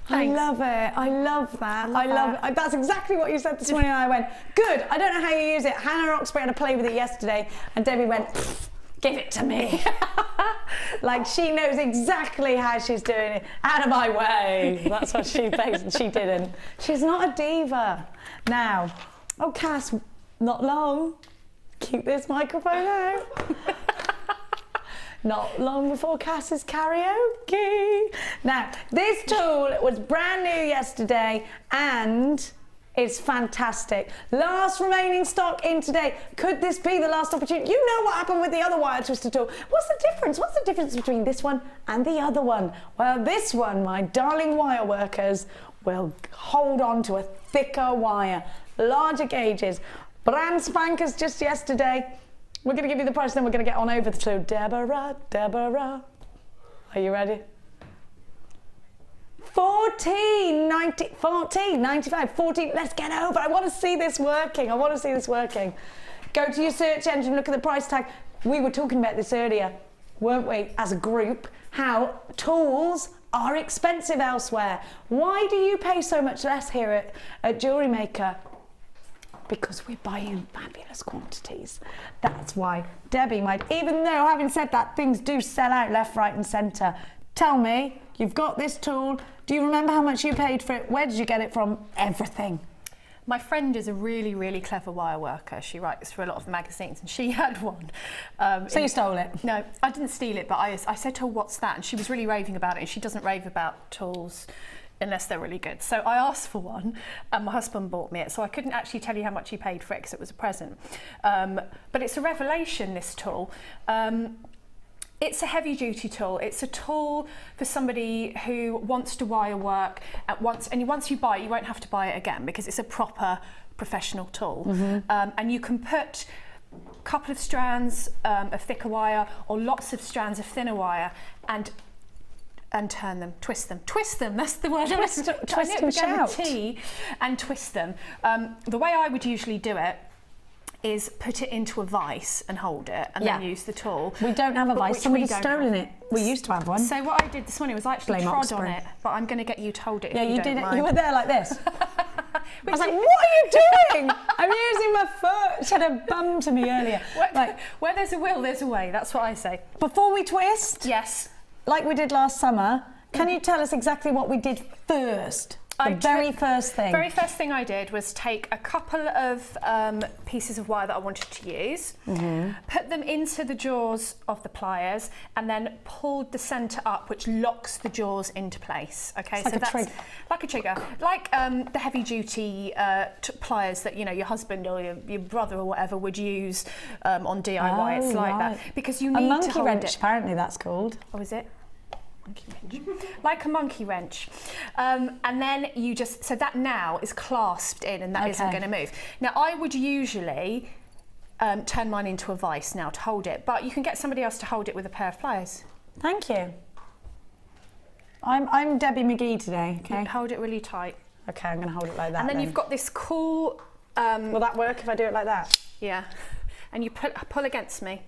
Thanks. I love it. I love that. I love it. That's exactly what you said this morning. And I went, good. I don't know how you use it. Hannah Roxbury had a play with it yesterday, and Debbie went, give it to me. Like, she knows exactly how she's doing it. Out of my way. That's what she thinks, and she didn't. She's not a diva. Now, oh, Cass, not long. Keep this microphone out. Not long before Cass's karaoke. Now, this tool was brand new yesterday and it's fantastic. Last remaining stock in today. Could this be the last opportunity? You know what happened with the other wire twister tool. What's the difference? What's the difference between this one and the other one? Well, this one, my darling wire workers, will hold on to a thicker wire, larger gauges. Brand spankers just yesterday. We're going to give you the price, then we're going to get on over to Deborah. Are you ready? $14.95. Let's get over. I want to see this working. Go to your search engine, look at the price tag. We were talking about this earlier, weren't we, as a group, how tools are expensive elsewhere. Why do you pay so much less here at Jewellery Maker? Because we're buying fabulous quantities. That's why. Debbie might, even though, having said that, things do sell out left, right and centre. Tell me, you've got this tool. Do you remember how much you paid for it? Where did you get it from? Everything. My friend is a really, really clever wire worker. She writes for a lot of magazines, and she had one. So you stole it? No, I didn't steal it, but I said to her, what's that? And she was really raving about it, and she doesn't rave about tools unless they're really good. So I asked for one, and my husband bought me it, so I couldn't actually tell you how much he paid for it because it was a present. But it's a revelation, this tool. It's a heavy-duty tool. It's a tool for somebody who wants to wire work at once, and once you buy it, you won't have to buy it again because it's a proper professional tool. And you can put a couple of strands of thicker wire or lots of strands of thinner wire and turn them, twist them. Twist them, that's the word. Twist and shout. T and twist them. The way I would usually do it is put it into a vice and hold it and then use the tool. We don't have a vice, somebody's stolen it. We used to have one. So what I did this morning was I actually trod on it, but I'm going to get you to hold it if you don't mind. You were there like this. I was like, what are you doing? I'm using my foot. She had a bum to me earlier. Where there's a will, there's a way, that's what I say. Before we twist, yes, like we did last summer, can you tell us exactly what we did first? The very first thing I did was take a couple of pieces of wire that I wanted to use, put them into the jaws of the pliers, and then pulled the centre up, which locks the jaws into place. Okay, so that's like a trigger, like the heavy-duty pliers that your husband or your brother or whatever would use on DIY. It's like that because you need monkey to hold wrench. it. Apparently, that's called. Oh, is it? Like a monkey wrench, and then you just so that now is clasped in and that isn't going to move. Now I would usually turn mine into a vice now to hold it, but you can get somebody else to hold it with a pair of pliers. Thank you. I'm Debbie McGee today. Okay, hold it really tight. Okay, I'm going to hold it like that. And then you've got this cool. Will that work if I do it like that? Yeah, and you pull against me.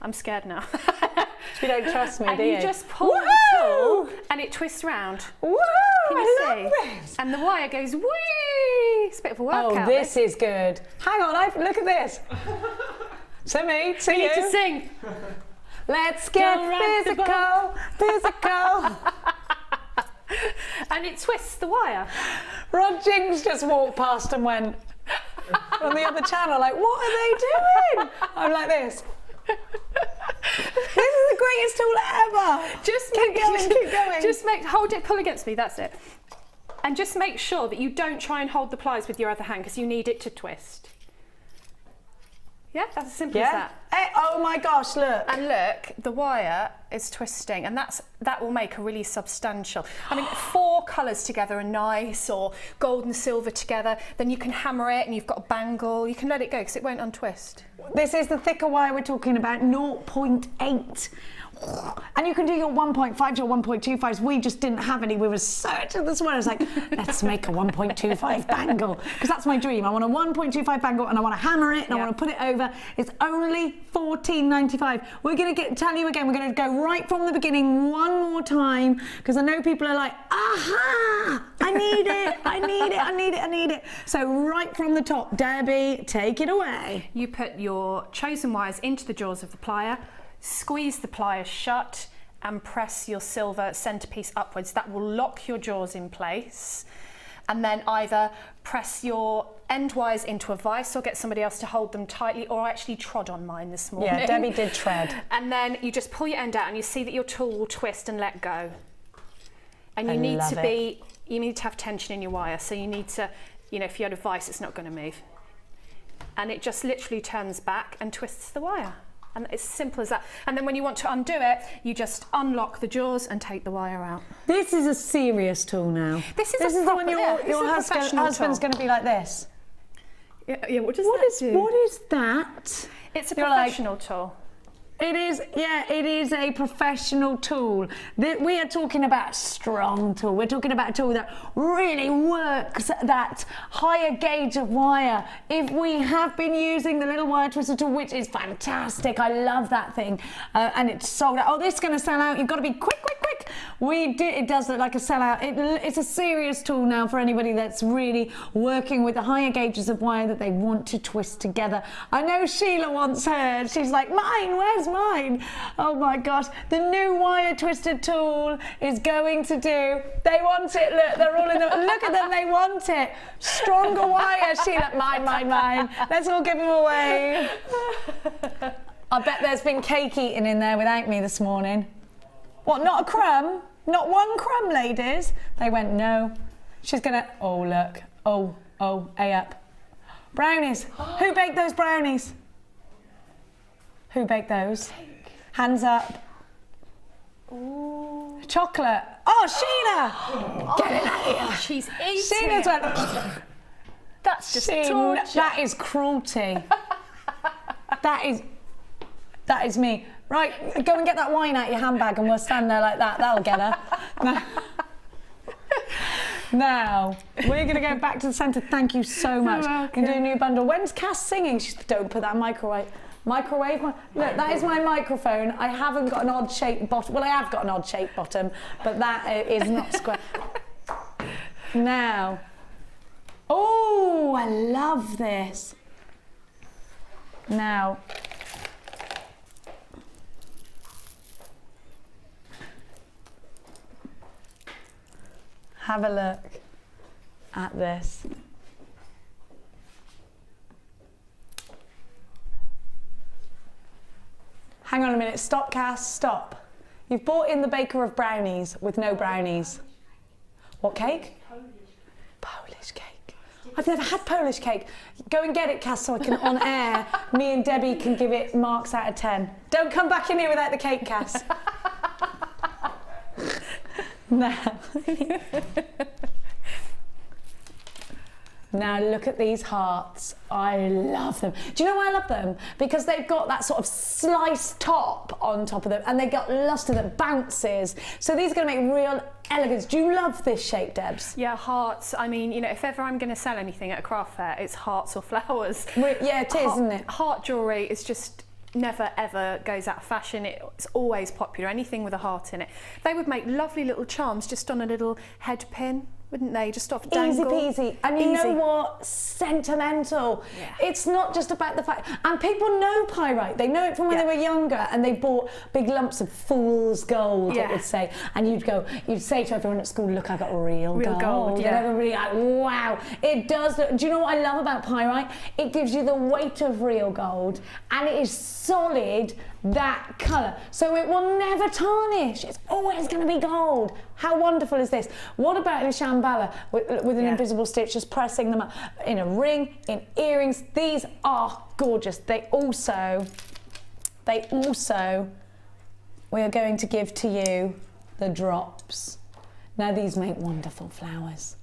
I'm scared now. You don't trust me, do you? And you just pull the tool and it twists round. Woo! Can you see? I love this. And the wire goes whee! It's a bit of a workout. Oh, this is good. Hang on, look at this. To me, to you. You need to sing. Let's get physical, physical. And it twists the wire. Rod Jinks just walked past and went on the other channel like, what are they doing? I'm like this. This is the greatest tool ever. Just keep going. Just hold it, pull against me, that's it. And just make sure that you don't try and hold the pliers with your other hand because you need it to twist. Yeah, that's as simple as that. Hey, oh my gosh, look. And look, the wire is twisting and that will make a really substantial. I mean, 4 colours together are nice, or gold and silver together, then you can hammer it and you've got a bangle. You can let it go because it won't untwist. This is the thicker wire we're talking about, 0.8. And you can do your 1.5 to your 1.25s. We just didn't have any. We were searching this one. I was like, let's make a 1.25 bangle. Because that's my dream. I want a 1.25 bangle and I want to hammer it and I want to put it over. It's only $14.95. We're going to tell you again, we're going to go right from the beginning one more time. Because I know people are like, aha, I need it, I need it, I need it, I need it. So right from the top, Debbie, take it away. You put your chosen wires into the jaws of the plier, squeeze the pliers shut and press your silver centerpiece upwards. That will lock your jaws in place. And then either press your end wires into a vice or get somebody else to hold them tightly, or I actually trod on mine this morning. Yeah, Debbie did tread. And then you just pull your end out and you see that your tool will twist and let go. And you need to have tension in your wire. So you need to, if you had a vice, it's not going to move. And it just literally turns back and twists the wire. And it's simple as that. And then when you want to undo it, you just unlock the jaws and take the wire out. This is a serious tool now. This is the one your husband's going to be like this. Yeah, what does that do? What is that? It's a professional tool. It is, yeah, it is a professional tool. We are talking about a strong tool. We're talking about a tool that really works that higher gauge of wire. If we have been using the little wire twister tool, which is fantastic, I love that thing, and it's sold out. Oh, this is going to sell out. You've got to be quick, quick, quick, It does look like a sellout. It's a serious tool now for anybody that's really working with the higher gauges of wire that they want to twist together. I know Sheila wants hers. She's like, mine, where's mine? Oh my gosh, the new wire twister tool is going to do. They want it, look, they're all in the, look at them, they want it. Stronger wire, Sheila, mine. Let's all give them away. I bet there's been cake eaten in there without me this morning. What, not a crumb? Not one crumb, ladies? They went, no. She's gonna, oh, look. Oh, A up. Brownies. Who baked those brownies? Who baked those? Hands up. Ooh. Chocolate. Oh, Sheila! Get it out here. She's eating. Sheila's went, that's just torture. That is cruelty. That is me. Right, go and get that wine out of your handbag and we'll stand there like that. That'll get her. Now, we're going to go back to the centre. Thank you so much. And do a new bundle. When's Cass singing? She said, don't put that in microwave. Look, that is my microphone. I haven't got an odd-shaped bottom. Well, I have got an odd-shaped bottom, but that is not square. Now. Oh, I love this. Now. Have a look at this. Hang on a minute, stop, Cass, stop. You've bought in the baker of brownies with no brownies. What cake? Polish cake. I've never had Polish cake. Go and get it, Cass, so I can, on air, me and Debbie can give it marks out of 10. Don't come back in here without the cake, Cass. Now. Now look at these hearts. I love them. Do you know why I love them? Because they've got that sort of sliced top on top of them and they've got luster that bounces. So these are going to make real elegance. Do you love this shape, Debs? Yeah, hearts. I mean, you know, if ever I'm going to sell anything at a craft fair, it's hearts or flowers. Yeah, it is, isn't it? Heart jewellery is just never ever goes out of fashion. It's always popular, anything with a heart in it. They would make lovely little charms just on a little head pin, wouldn't they? Just off dangle. Easy peasy. And you know what? Sentimental. Yeah. It's not just about the fact, and people know pyrite. They know it from when they were younger and they bought big lumps of fool's gold, it would say. And you'd say to everyone at school, look, I got real gold. Yeah. And everybody like, wow. It does. Do you know what I love about pyrite? It gives you the weight of real gold and it is solid, that colour. So it will never tarnish. It's always going to be gold. How wonderful is this? What about in Shambhala with an invisible stitch, just pressing them up in a ring, in earrings? These are gorgeous. They also, we are going to give to you the drops. Now these make wonderful flowers.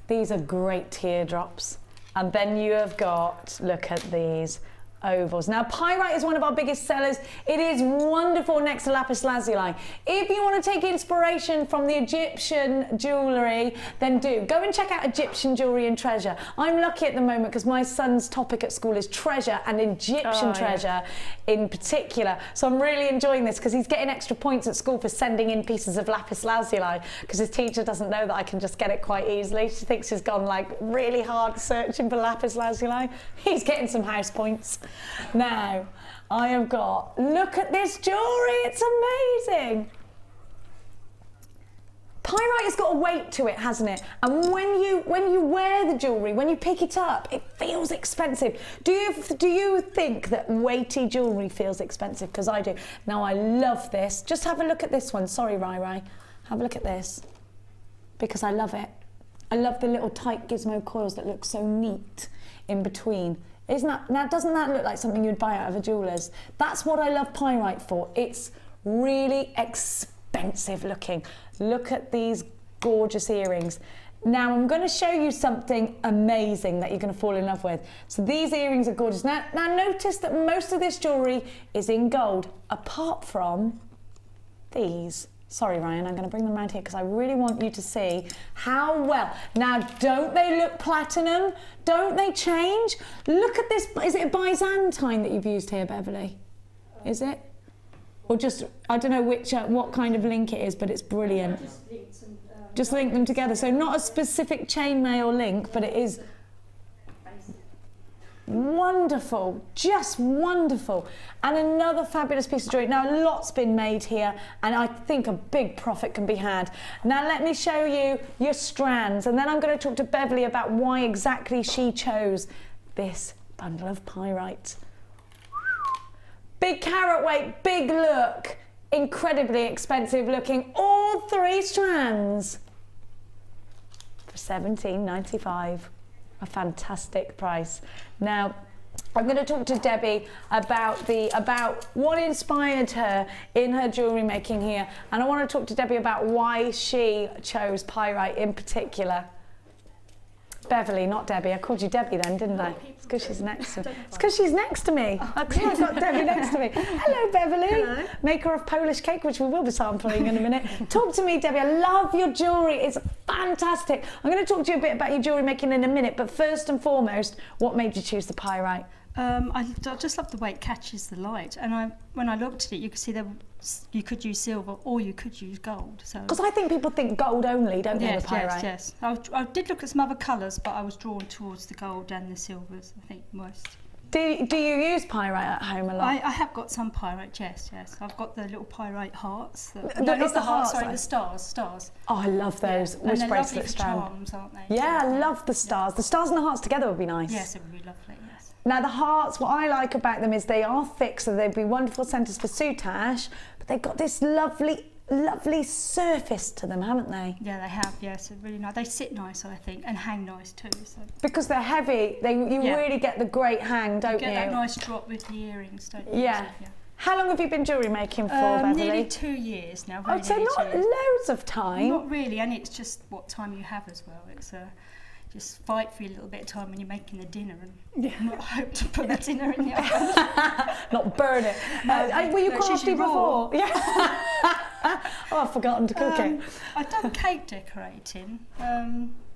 These are great teardrops. And then you have got, look at these, ovals. Now pyrite is one of our biggest sellers. It is wonderful next to lapis lazuli. If you want to take inspiration from the Egyptian jewellery, then do. Go and check out Egyptian Jewellery and Treasure. I'm lucky at the moment because my son's topic at school is treasure and Egyptian treasure in particular. So I'm really enjoying this because he's getting extra points at school for sending in pieces of lapis lazuli because his teacher doesn't know that I can just get it quite easily. She thinks he's gone like really hard searching for lapis lazuli. He's getting some house points. Now, I have got, look at this jewellery, it's amazing. Pyrite has got a weight to it, hasn't it? And when you wear the jewellery, when you pick it up, it feels expensive. Do you think that weighty jewellery feels expensive? Because I do. Now, I love this. Just have a look at this one. Sorry, Rai. Have a look at this. Because I love it. I love the little tight gizmo coils that look so neat in between. Now, doesn't that look like something you'd buy out of a jeweller's? That's what I love pyrite for. It's really expensive looking. Look at these gorgeous earrings. Now, I'm going to show you something amazing that you're going to fall in love with. So these earrings are gorgeous. Now notice that most of this jewellery is in gold, apart from these. Sorry, Ryan, I'm going to bring them around here because I really want you to see how well. Now, don't they look platinum? Don't they change? Look at this. Is it a Byzantine that you've used here, Beverly? Is it? Or just, I don't know what kind of link it is, but it's brilliant. Just link them together. So not a specific chainmail link, but it is wonderful, just wonderful. And another fabulous piece of jewellery. Now, a lot's been made here, and I think a big profit can be had. Now, let me show you your strands, and then I'm going to talk to Beverly about why exactly she chose this bundle of pyrite. Big carat weight, big look, incredibly expensive looking, all 3 strands for £17.95. A fantastic price. Now, I'm going to talk to Debbie about what inspired her in her jewellery making here, and I want to talk to Debbie about why she chose pyrite in particular. Beverly, not Debbie. I called you Debbie then, didn't I? It's because she's next to me. It's because she's next to me. I've got Debbie next to me. Hello, Beverly. Hello. Maker of Polish cake, which we will be sampling in a minute. Talk to me, Debbie. I love your jewellery. It's fantastic. I'm going to talk to you a bit about your jewellery making in a minute, but first and foremost, what made you choose the pyrite? I just love the way it catches the light, and when I looked at it, you could see you could use silver or you could use gold. Because I think people think gold only, don't they, with pyrite? Yes. I did look at some other colours, but I was drawn towards the gold and the silvers, I think, most. Do you use pyrite at home a lot? I have got some pyrite, yes. I've got the little pyrite hearts. Not the hearts, sorry, the stars. Oh, I love those. Yeah. Which and bracelet strand? Charms, aren't they? Yeah, I love the stars. The stars and the hearts together would be nice. Yes, it would be lovely, yes. Now, the hearts, what I like about them is they are thick, so they'd be wonderful centres for soutache, but they've got this lovely surface to them, haven't they? Yeah, they have, yes, really nice. They sit nice, I think, and hang nice too. So. Because they're heavy, you really get the great hang, don't you? You get that nice drop with the earrings, don't you? Yeah. How long have you been jewellery making for, Beverly? Nearly 2 years now. Oh, so not loads of time. Not really, and it's just what time you have as well. It's just fight for a little bit of time when you're making the dinner and not hope to put the dinner in the oven. Not burn it. Were you crafty before? Yeah. Oh, I've forgotten to cook it. I've done cake decorating,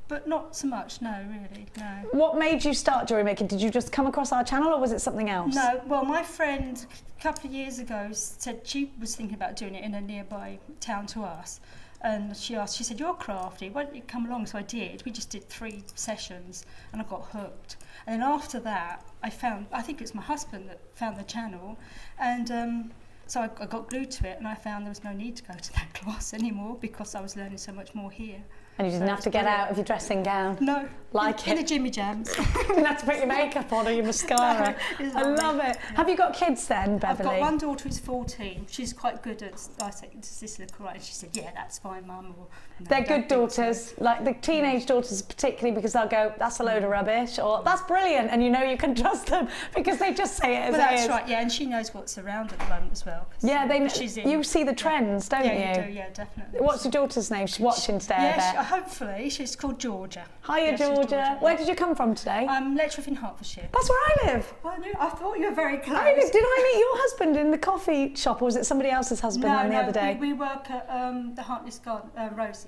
but not so much, no, really, no. What made you start jewellery making? Did you just come across our channel or was it something else? No, well, my friend a couple of years ago said she was thinking about doing it in a nearby town to us. And she said, you're crafty, why don't you come along? So I did. We just did 3 sessions and I got hooked. And then after that, I think it's my husband that found the channel. And so I got glued to it and I found there was no need to go to that class anymore because I was learning so much more here. And you didn't have to get out of your dressing gown? No. Like in the Jimmy Jams. You didn't have to put your makeup on or your mascara. No, I love it. Yeah. Have you got kids then, Beverly? I've got one daughter who's 14. She's quite good at, I said, does this look right? And she said, yeah, that's fine, Mum. They're good daughters, like the teenage daughters particularly, because they'll go, that's a load of rubbish, or that's brilliant, and you know you can trust them because they just say it as it is. That's right, yeah, and she knows what's around at the moment as well. Yeah, you see the trends, don't you? Yeah, you do, yeah, definitely. What's your daughter's name? She's watching today, I bet. Hopefully. She's called Georgia. Hiya, Georgia. Where did you come from today? I'm Letchworth in Hertfordshire. That's where I live. I thought you were very close. Did I meet your husband in the coffee shop, or was it somebody else's husband the other day? We work at the Hartley's Garden, Roses.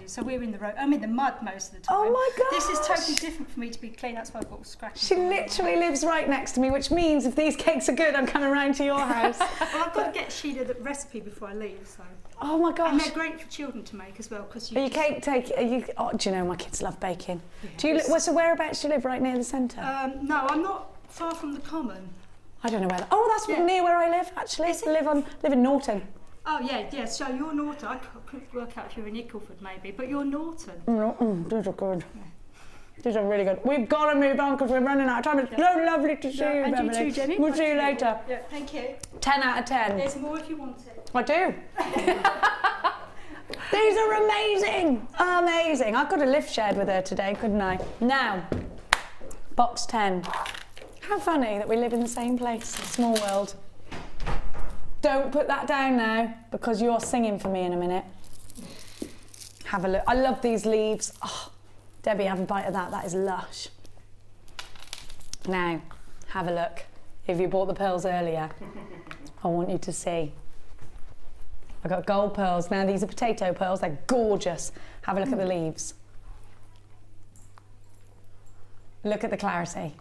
So we're in I'm in the mud most of the time. Oh my God! This is totally different for me to be clean. That's why I've got scratches. She literally lives right next to me, which means if these cakes are good, I'm coming round to your house. Well, I've got to get Sheila the recipe before I leave. So. Oh my gosh! And they're great for children to make as well because you. Oh, do you know my kids love baking? Yeah, do you? So whereabouts do you live? Right near the centre? No, I'm not far from the Common. I don't know where. That's near where I live. Actually, I live in Norton. Oh yeah. So you're Norton. I couldn't work out if you're in Ickleford maybe, but you're Norton. These are good. Yeah. These are really good. We've got to move on because we're running out of time. It's so lovely to see you, and you too, Jenny. We'll see you later. Yeah, thank you. 10 out of 10. There's more if you want it. I do. These are amazing. Amazing. I could have lift shared with her today, couldn't I? Now, box 10. How funny that we live in the same place. Small world. Don't put that down now because you're singing for me in a minute. Have a look. I love these leaves. Oh, Debbie, have a bite of that. That is lush. Now, have a look. If you bought the pearls earlier, I want you to see. I've got gold pearls. Now, these are potato pearls. They're gorgeous. Have a look at the leaves. Look at the clarity.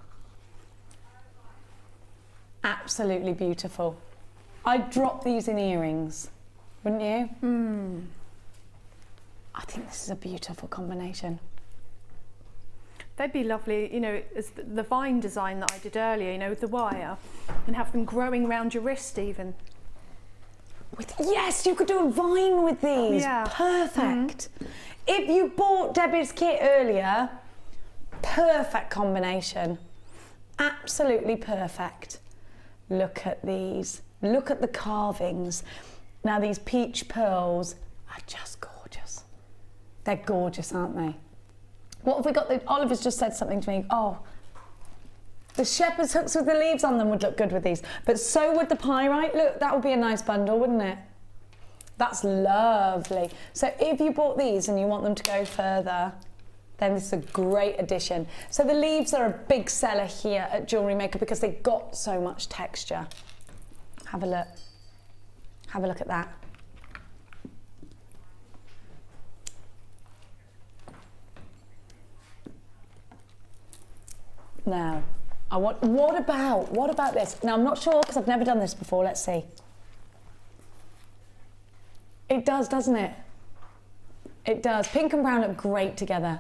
Absolutely beautiful. I'd drop these in earrings, wouldn't you? I think this is a beautiful combination. They'd be lovely, you know, as the vine design that I did earlier, you know, with the wire, and have them growing around your wrist even. Yes, you could do a vine with these. Yeah. Perfect. If you bought Debbie's kit earlier, perfect combination. Absolutely perfect. Look at these. Look at the carvings. Now these peach pearls are just gorgeous. They're gorgeous, aren't they? What have we got? Oliver's just said something to me. Oh, the shepherd's hooks with the leaves on them would look good with these. But so would the pyrite. Look, that would be a nice bundle, wouldn't it? That's lovely. So if you bought these and you want them to go further, then this is a great addition. So the leaves are a big seller here at Jewellery Maker because they've got so much texture. Have a look. Have a look at that. Now, what about this? Now, I'm not sure because I've never done this before. Let's see. It does, doesn't it? It does. Pink and brown look great together.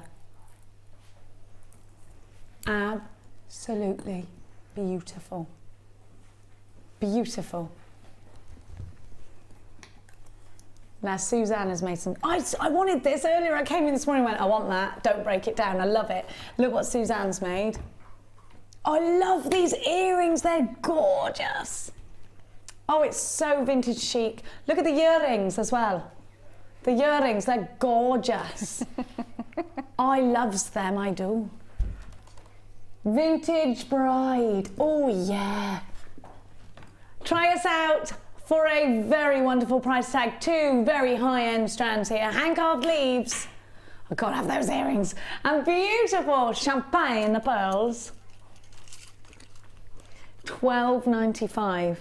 Absolutely beautiful. Beautiful. Now, Suzanne has made some... I wanted this earlier. I came in this morning and went, I want that. Don't break it down. I love it. Look what Suzanne's made. I love these earrings. They're gorgeous. Oh, it's so vintage chic. Look at the earrings as well. The earrings, they're gorgeous. I loves them, I do. Vintage bride. Oh, yeah. Try us out for a very wonderful price tag. 2 very high-end strands here. Hand-carved leaves. I've got to have those earrings. And beautiful champagne pearls. $12.95.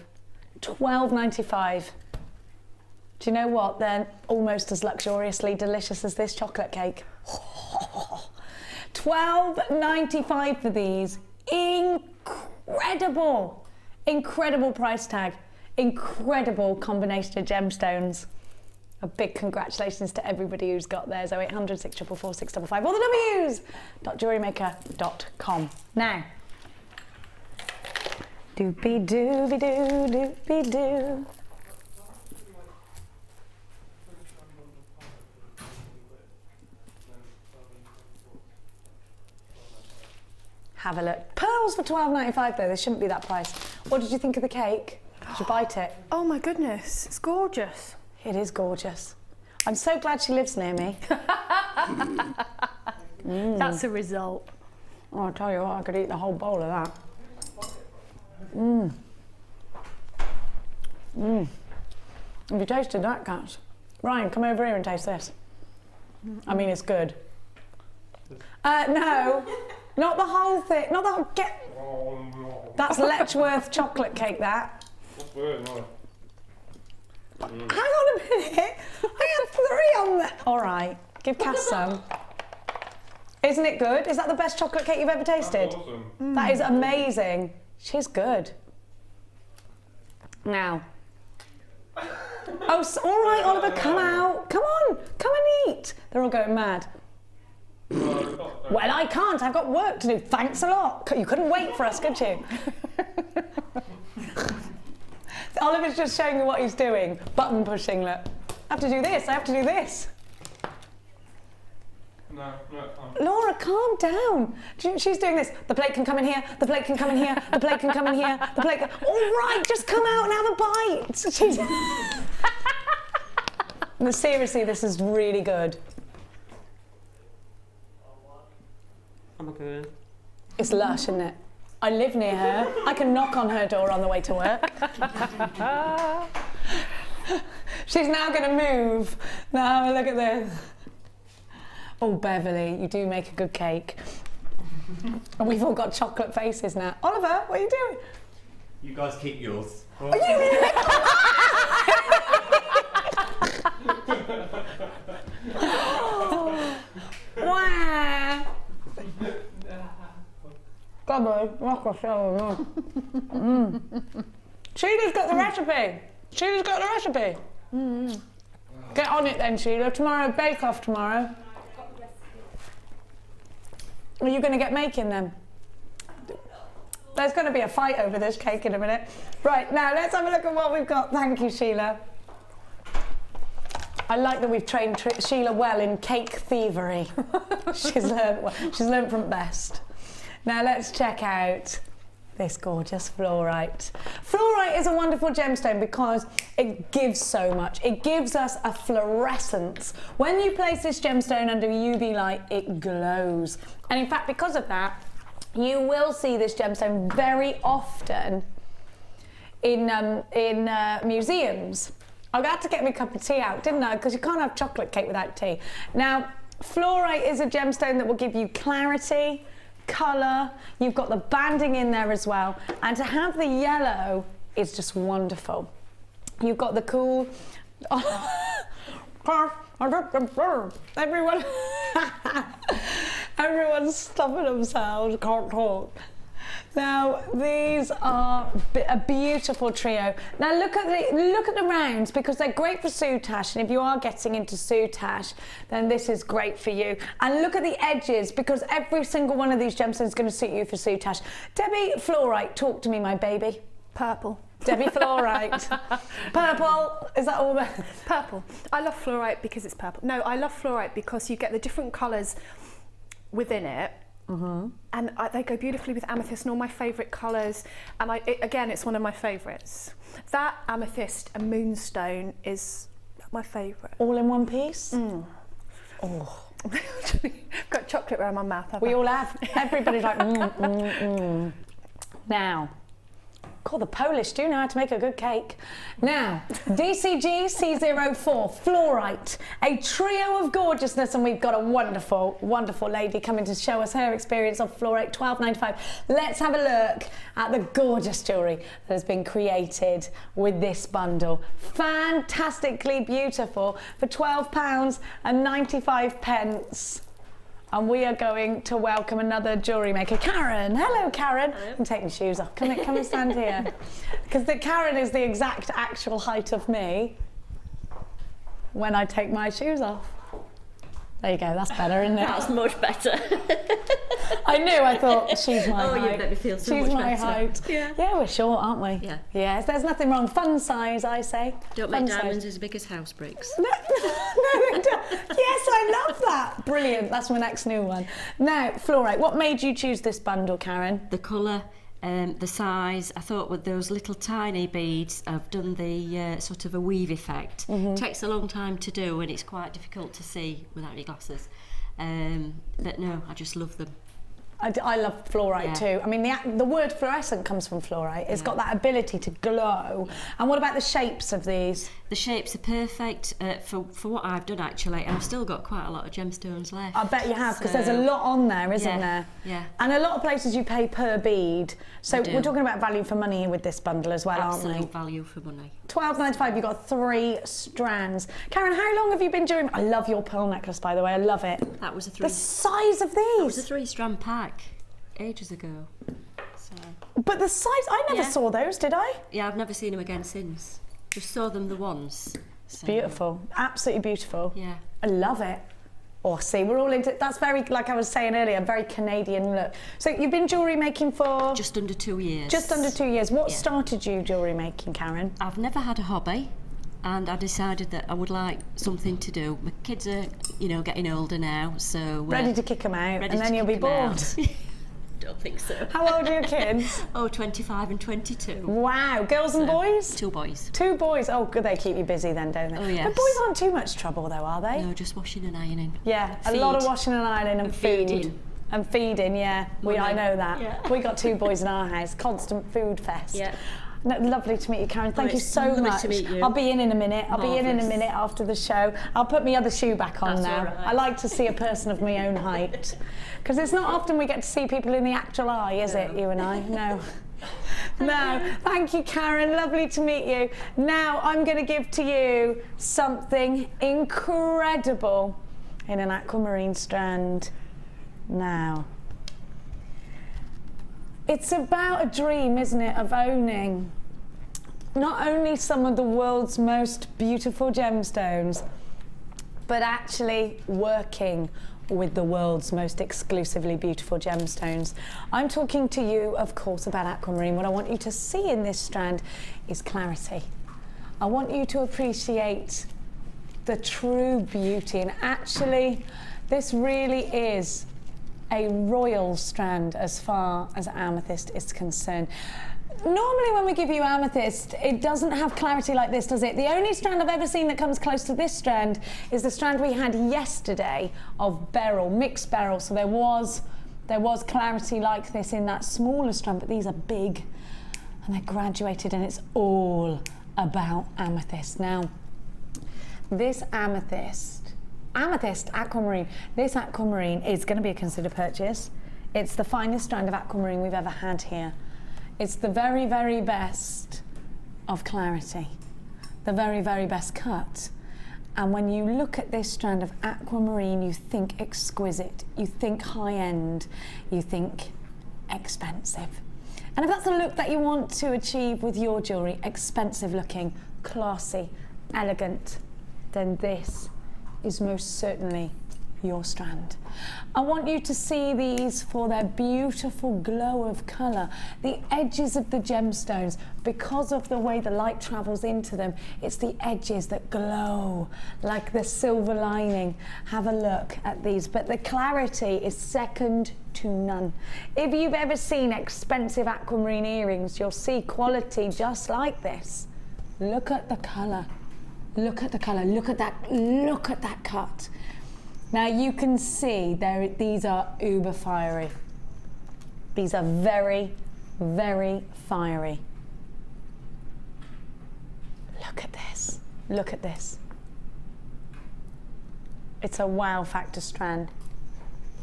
$12.95. Do you know what? They're almost as luxuriously delicious as this chocolate cake. $12.95 for these. Incredible. Incredible price tag. Incredible combination of gemstones. A big congratulations to everybody who's got theirs. 0800 644 655. All the W's. .jewellerymaker.com. Now, doopy dooby doo, doopy doo. Have a look. Pearls for $12.95 though, they shouldn't be that price. What did you think of the cake? Did you bite it? Oh my goodness, it's gorgeous. It is gorgeous. I'm so glad she lives near me. That's a result. Oh, I'll tell you what, I could eat the whole bowl of that. Have you tasted that, Cats? Ryan, come over here and taste this. I mean, it's good. No, not the whole thing. Not the whole. That's Letchworth chocolate cake. That. That's weird, no. Hang on a minute. I had 3 on there. All right, give Cass some. Isn't it good? Is that the best chocolate cake you've ever tasted? That's awesome. That is amazing. She's good. Now. Oh, all right, Oliver, come out. Come on, come and eat. They're all going mad. Well, I can't. I've got work to do. Thanks a lot. You couldn't wait for us, could you? Oliver's just showing you what he's doing. Button pushing, look. I have to do this. I have to do this. No, I can't. Laura, calm down. She's doing this. The plate can come in here. The plate can come in here. The plate can come in here. The plate can... All right, just come out and have a bite. She's... No, seriously, this is really good. I'm okay. It's lush, isn't it? I live near her. I can knock on her door on the way to work. She's now going to move. Now, look at this. Oh, Beverly, you do make a good cake. And we've all got chocolate faces now. Oliver, what are you doing? You guys keep yours. Are you... Wow. Sheeta's got the recipe. Sheila's got the recipe. Get on it then, Sheila. Tomorrow, bake off tomorrow. Are you going to get making then? There's going to be a fight over this cake in a minute. Right, now let's have a look at what we've got. Thank you, Sheila. I like that we've trained Sheila well in cake thievery. She's learned from best. Now let's check out this gorgeous fluorite. Fluorite is a wonderful gemstone because it gives so much. It gives us a fluorescence. When you place this gemstone under UV light, it glows. And in fact, because of that, you will see this gemstone very often in museums. I had to get me a cup of tea out, didn't I? Because you can't have chocolate cake without tea. Now, fluorite is a gemstone that will give you clarity, colour, you've got the banding in there as well, and to have the yellow is just wonderful. You've got the cool... Everyone's stopping themselves, can't talk. Now, these are a beautiful trio. Now, look at the rounds, because they're great for soutache, and if you are getting into soutache, then this is great for you. And look at the edges, because every single one of these gemstones is going to suit you for soutache. Debbie, fluorite, talk to me, my baby. Purple. Debbie, fluorite. Purple, is that all there? Purple. I love fluorite because it's purple. No, I love fluorite because you get the different colours within it. And they go beautifully with amethyst and all my favourite colours, and again, it's one of my favourites. That amethyst and moonstone is my favourite. All in one piece? Oh. Got chocolate around my mouth. We all have. Everybody's like, Now, God, the Polish do know how to make a good cake. Now, DCG C04, fluorite, a trio of gorgeousness, and we've got a wonderful, wonderful lady coming to show us her experience of fluorite, £12.95. Let's have a look at the gorgeous jewellery that has been created with this bundle. Fantastically beautiful for £12.95. And we are going to welcome another jewellery maker, Karen. Hello, Karen. Hello. I'm taking shoes off. Come and stand here. Because Karen is the exact actual height of me when I take my shoes off. There you go, that's better, isn't it? That's much better. I knew, I thought, she's my height. Oh, you made me feel so she's much my better. height. Yeah. Yeah, we're short, aren't we? Yeah. Yes, there's nothing wrong. Fun size, I say. Don't Fun make diamonds size. as big as house bricks. No, they don't. Yes, I love that. Brilliant, that's my next new one. Now, fluorite, what made you choose this bundle, Karen? The colour, the size. I thought with those little tiny beads, I've done the sort of a weave effect. Takes a long time to do, and it's quite difficult to see without your glasses. But no, I just love them. I love fluorite too. I mean, the word fluorescent comes from fluorite. It's got that ability to glow. And what about the shapes of these? The shapes are perfect for what I've done, actually. And I've still got quite a lot of gemstones left. I bet you have, because there's a lot on there, isn't there? Yeah. And a lot of places you pay per bead. So we're talking about value for money here with this bundle as well, aren't we? Absolute value for money. £12.95, you've got 3 strands. Karen, how long have you been doing... I love your pearl necklace, by the way. I love it. That was a The size of these. That was a 3-strand pack ages ago. So. But the size, I never saw those, did I? Yeah, I've never seen them again since. Just saw them the once. So. Beautiful, absolutely beautiful. Yeah. I love it. Oh, see, we're all into... That's very, like I was saying earlier, very Canadian look. So you've been jewellery making for... Just under 2 years. Just under 2 years. What started you jewellery making, Karen? I've never had a hobby, and I decided that I would like something to do. My kids are, you know, getting older now, so... ready to kick them out, and then you'll be bored. Don't think so. How old are your kids? 25 and 22. Wow, girls and boys? 2 boys. 2 boys. Oh, good, they keep you busy then, don't they? Oh, yes. But boys aren't too much trouble though, are they? No, just washing and ironing. Yeah, a lot of washing and ironing and feeding. And feeding, yeah. I know that. Yeah. We got 2 boys in our house, constant food fest. Yeah. No, lovely to meet you, Karen. Thank you so much. To meet you. I'll be in a minute. I'll be in a minute after the show. I'll put my other shoe back on now. All right. I like to see a person of my own height. Because it's not often we get to see people in the actual eye, is it, you and I? No. No. Thank you, Karen. Lovely to meet you. Now, I'm going to give to you something incredible in an aquamarine strand. Now. It's about a dream, isn't it, of owning not only some of the world's most beautiful gemstones, but actually working with the world's most exclusively beautiful gemstones. I'm talking to you, of course, about aquamarine. What I want you to see in this strand is clarity. I want you to appreciate the true beauty, and actually, this really is a royal strand as far as amethyst is concerned. Normally when we give you amethyst, it doesn't have clarity like this, does it? The only strand I've ever seen that comes close to this strand is the strand we had yesterday of beryl, mixed beryl. So there was clarity like this in that smaller strand, but these are big and they're graduated, and it's all about amethyst. Now, this amethyst aquamarine, this aquamarine is going to be a considered purchase. It's the finest strand of aquamarine we've ever had here. It's the very, very best of clarity, the very, very best cut. And when you look at this strand of aquamarine, you think exquisite, you think high-end, you think expensive. And if that's the look that you want to achieve with your jewellery, expensive looking, classy, elegant, then this is most certainly your strand. I want you to see these for their beautiful glow of colour. The edges of the gemstones, because of the way the light travels into them, it's the edges that glow like the silver lining. Have a look at these, but the clarity is second to none. If you've ever seen expensive aquamarine earrings, you'll see quality just like this. Look at the colour. Look at the colour. Look at that cut. Now you can see these are uber fiery. These are very, very fiery. Look at this. Look at this. It's a wow factor strand.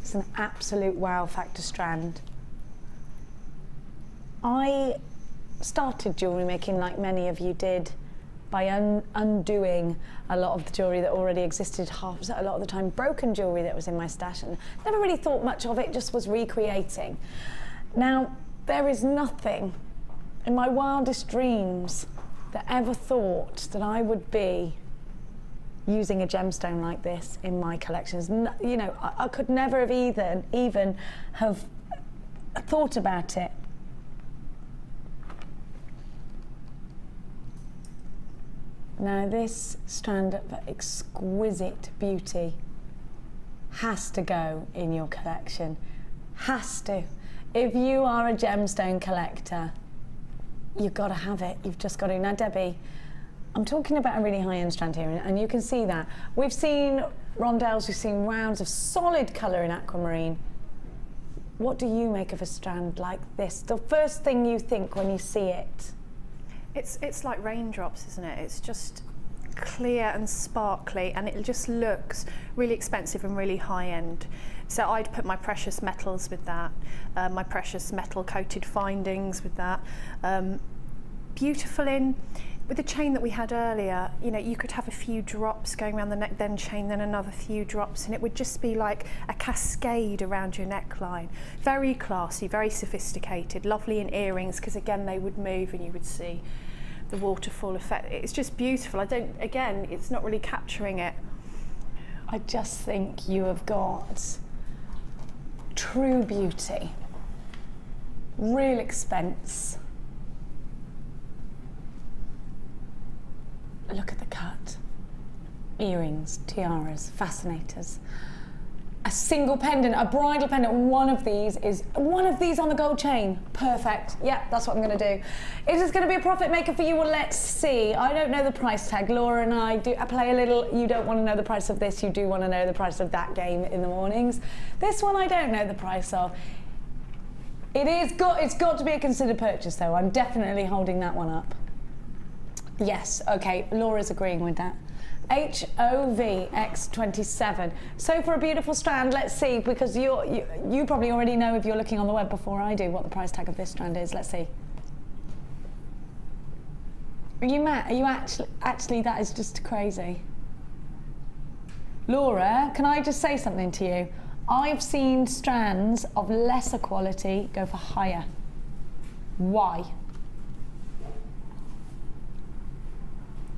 It's an absolute wow factor strand. I started jewellery making like many of you did, by undoing a lot of the jewellery that already existed, a lot of the time broken jewellery that was in my stash, and never really thought much of it, just was recreating. Now, there is nothing in my wildest dreams that ever thought that I would be using a gemstone like this in my collections. You know, I could never have even have thought about it. Now this strand of exquisite beauty has to go in your collection, has to. If you are a gemstone collector, you've got to have it, you've just got to. Now Debbie, I'm talking about a really high-end strand here, and you can see that. We've seen rondelles, we've seen rounds of solid colour in aquamarine. What do you make of a strand like this? The first thing you think when you see it? It's like raindrops, isn't it? It's just clear and sparkly, and it just looks really expensive and really high-end. So I'd put my precious metals with that, my precious metal coated findings with that. Beautiful with the chain that we had earlier, you know, you could have a few drops going around the neck, then chain, then another few drops, and it would just be like a cascade around your neckline. Very classy, very sophisticated, lovely in earrings, because again, they would move and you would see the waterfall effect. It's just beautiful. Again, it's not really capturing it. I just think you have got true beauty, real expense. Look at the cut. Earrings, tiaras, fascinators. A single pendant, a bridal pendant, one of these on the gold chain. Perfect. Yeah, that's what I'm going to do. Is this going to be a profit maker for you? Well, let's see. I don't know the price tag. Laura and I play a little, you don't want to know the price of this, you do want to know the price of that game in the mornings. This one I don't know the price of. It's got to be a considered purchase though. I'm definitely holding that one up. Yes, okay, Laura's agreeing with that. HOVX27. So for a beautiful strand, let's see, because you probably already know if you're looking on the web before I do what the price tag of this strand is. Let's see. Are you mad? Are you actually that is just crazy. Laura, can I just say something to you? I've seen strands of lesser quality go for higher. Why?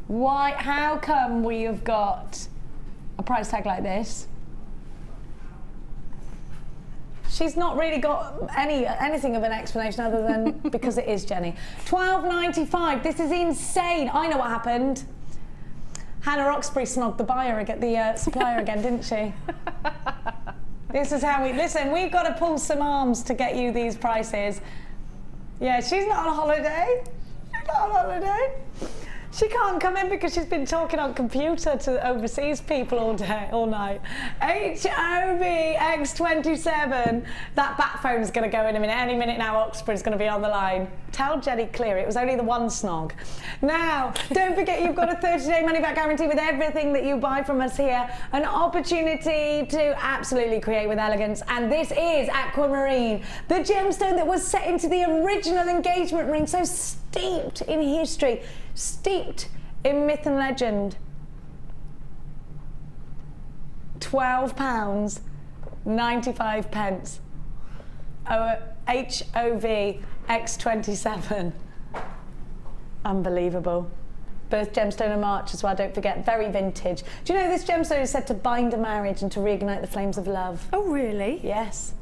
Why? How come we have got a price tag like this? She's not really got anything of an explanation other than because it is Jenny. £12.95. This is insane. I know what happened. Hannah Oxbury snogged the buyer again, the supplier again, didn't she? This is how we listen. We've got to pull some arms to get you these prices. Yeah, she's not on holiday. She's not on holiday. She can't come in because she's been talking on computer to overseas people all day, all night. HOVX27. That bat phone is going to go in a minute. Any minute now, Oxford's going to be on the line. Tell Jenny clear. It was only the one snog. Now, don't forget you've got a 30-day money-back guarantee with everything that you buy from us here. An opportunity to absolutely create with elegance. And this is aquamarine, the gemstone that was set into the original engagement ring. So steeped in history. Steeped in myth and legend. £12.95. HOVX27. Unbelievable. Birth gemstone of March as well, don't forget. Very vintage. Do you know this gemstone is said to bind a marriage and to reignite the flames of love? Oh, really? Yes.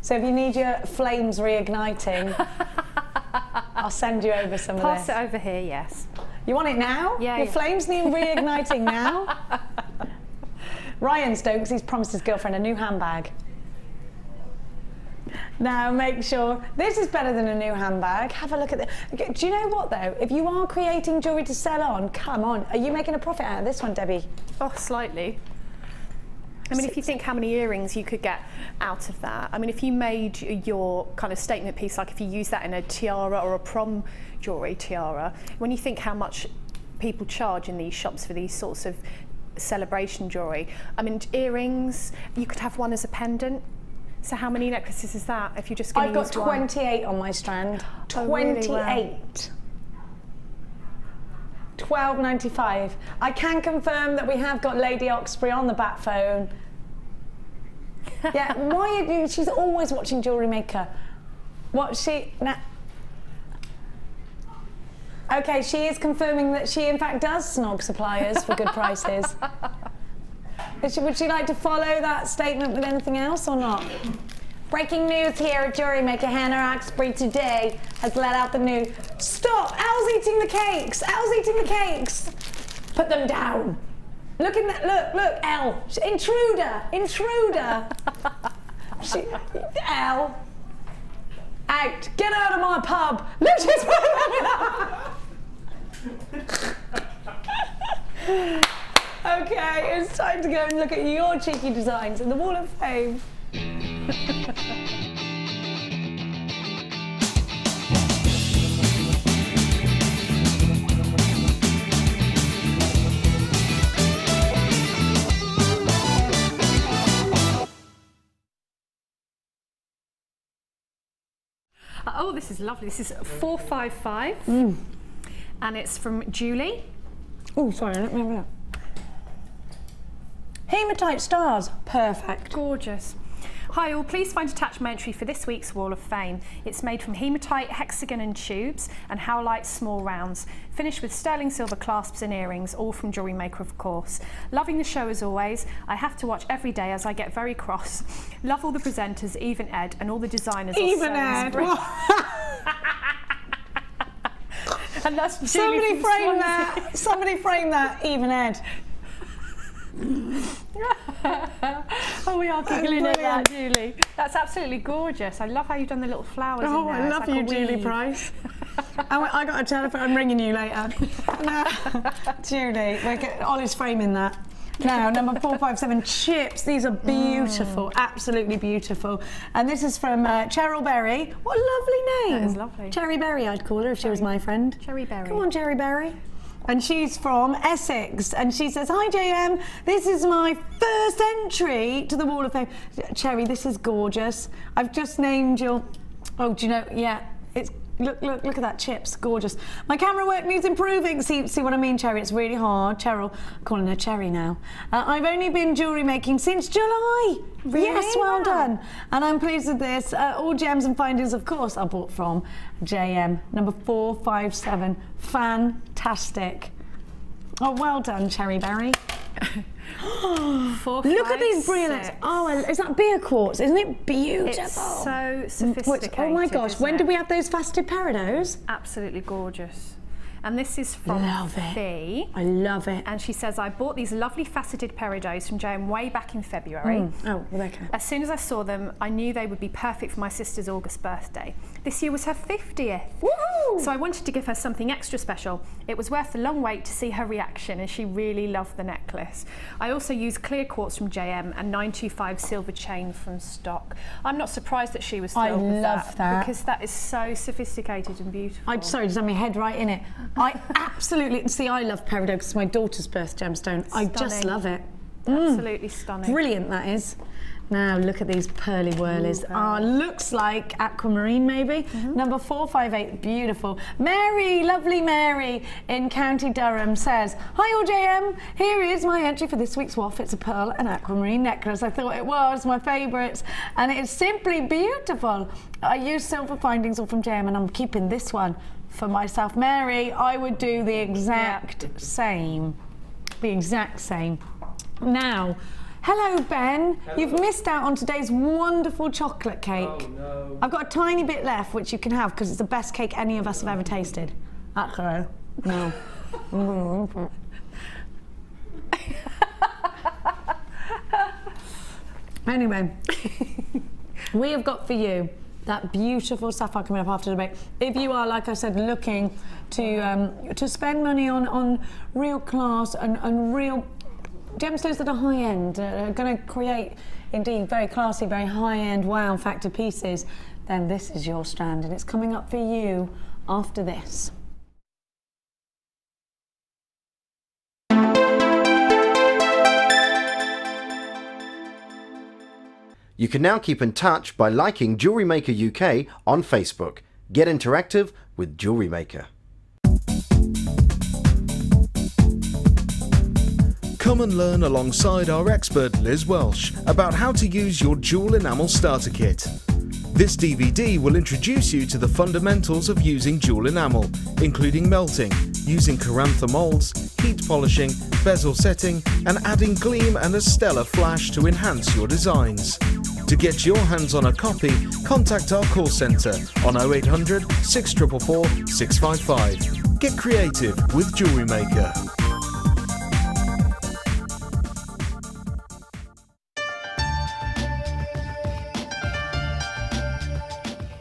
So if you need your flames reigniting, I'll send you over some of this. Pass it over here, yes. You want it now? Yeah. Your flames need reigniting now? Ryan Stokes, he's promised his girlfriend a new handbag. Now make sure, this is better than a new handbag. Have a look at it. Do you know what though? If you are creating jewellery to sell on, come on. Are you making a profit out of this one, Debbie? Oh, slightly. I mean, if you think how many earrings you could get out of that. I mean, if you made your kind of statement piece, like if you use that in a tiara or a prom jewellery tiara, when you think how much people charge in these shops for these sorts of celebration jewellery, I mean, earrings, you could have one as a pendant. So how many necklaces is that if you're just going to use one? I've got 28 on my strand. Oh, 28. really? Wow. £12.95. I can confirm that we have got Lady Oxbury on the bat phone. Yeah, why are you? She's always watching Jewellery Maker. What she now? Okay, she is confirming that she in fact does snog suppliers for good prices. Would she like to follow that statement with anything else or not? Breaking news here at Jewellery Maker. Hannah Oxbury today has let out the news. Stop! Elle's eating the cakes! Elle's eating the cakes! Put them down! Look in that, look, Elle. Intruder! Elle. Out! Get out of my pub! Look, she's Okay, it's time to go and look at your cheeky designs in the Wall of Fame. Oh, this is lovely. This is 455, and it's from Julie. Oh, sorry, let me have a look. Hematite stars, perfect. Gorgeous. Hi all, please find attached my entry for this week's Wall of Fame. It's made from hematite, hexagon and tubes and howlite small rounds, finished with sterling silver clasps and earrings, all from Jewellery Maker of course. Loving the show as always. I have to watch every day as I get very cross. Love all the presenters, even Ed, and all the designers. Even Ed! And that's Julie. Somebody frame that! Somebody frame that, even Ed. Oh, we are giggling at that, Julie. That's absolutely gorgeous. I love how you've done the little flowers in there. I love you, Julie Price. I got a telephone. I'm ringing you later. Julie, Ollie's framing that. Now, number 457, chips. These are beautiful, absolutely beautiful. And this is from Cheryl Berry. What a lovely name. That is lovely. Cherry Berry, I'd call her if she was my friend. Cherry Berry. Come on, Cherry Berry. And she's from Essex, and she says, "Hi JM, this is my first entry to the Wall of Fame." Cherry, this is gorgeous. I've just named your, oh, do you know, yeah, it's, look at that, chips, gorgeous. My camera work needs improving. See what I mean, Cherry? It's really hard. Cheryl, I'm calling her Cherry now. I've only been jewellery making since July. Really? Yes, well done. And I'm pleased with this. All gems and findings, of course, are bought from JM. Number 457, fantastic. Oh, well done, Cherry Berry. 4, Look 5, at these brilliant. 6. Oh, is that beer quartz? Isn't it beautiful? It's so sophisticated. Oh my gosh, when isn't do it? we have those faceted peridot? Absolutely gorgeous. And this is from Fee. I love it. And she says, I bought these lovely faceted peridots from J&M way back in February. Oh, okay. As soon as I saw them, I knew they would be perfect for my sister's August birthday. This year was her 50th. Woohoo! So I wanted to give her something extra special. It was worth the long wait to see her reaction, and she really loved the necklace. I also used clear quartz from J&M and 925 silver chain from stock. I'm not surprised that she was thrilled with that, because that is so sophisticated and beautiful. Sorry, just had my head right in it. I absolutely, see, I love peridot because it's my daughter's birth gemstone. I just love it. Absolutely stunning. Brilliant that is. Now look at these pearly whirlies. Looks like aquamarine maybe. Number 458, beautiful. Mary, lovely Mary in County Durham says, hi all JM, here is my entry for this week's WAF. It's a pearl and aquamarine necklace. I thought it was my favourites and it's simply beautiful. I use silver findings all from JM and I'm keeping this one for myself. Mary, I would do the exact same. The exact same. Now, hello Ben, you've missed out on today's wonderful chocolate cake. Oh no. I've got a tiny bit left which you can have because it's the best cake any of us have ever tasted. Okay. No. Anyway, we have got for you that beautiful sapphire coming up after the break. If you are, like I said, looking to spend money on real class and real gemstones that are high end, are going to create indeed very classy, very high end wow factor pieces, then this is your strand and it's coming up for you after this. You can now keep in touch by liking Jewellery Maker UK on Facebook. Get interactive with Jewellery Maker. Come and learn alongside our expert Liz Welsh about how to use your jewel enamel starter kit. This DVD will introduce you to the fundamentals of using jewel enamel, including melting, using Carantha molds, heat polishing, bezel setting, and adding gleam and a stellar flash to enhance your designs. To get your hands on a copy, contact our call centre on 0800 644 655. Get creative with Jewellery Maker.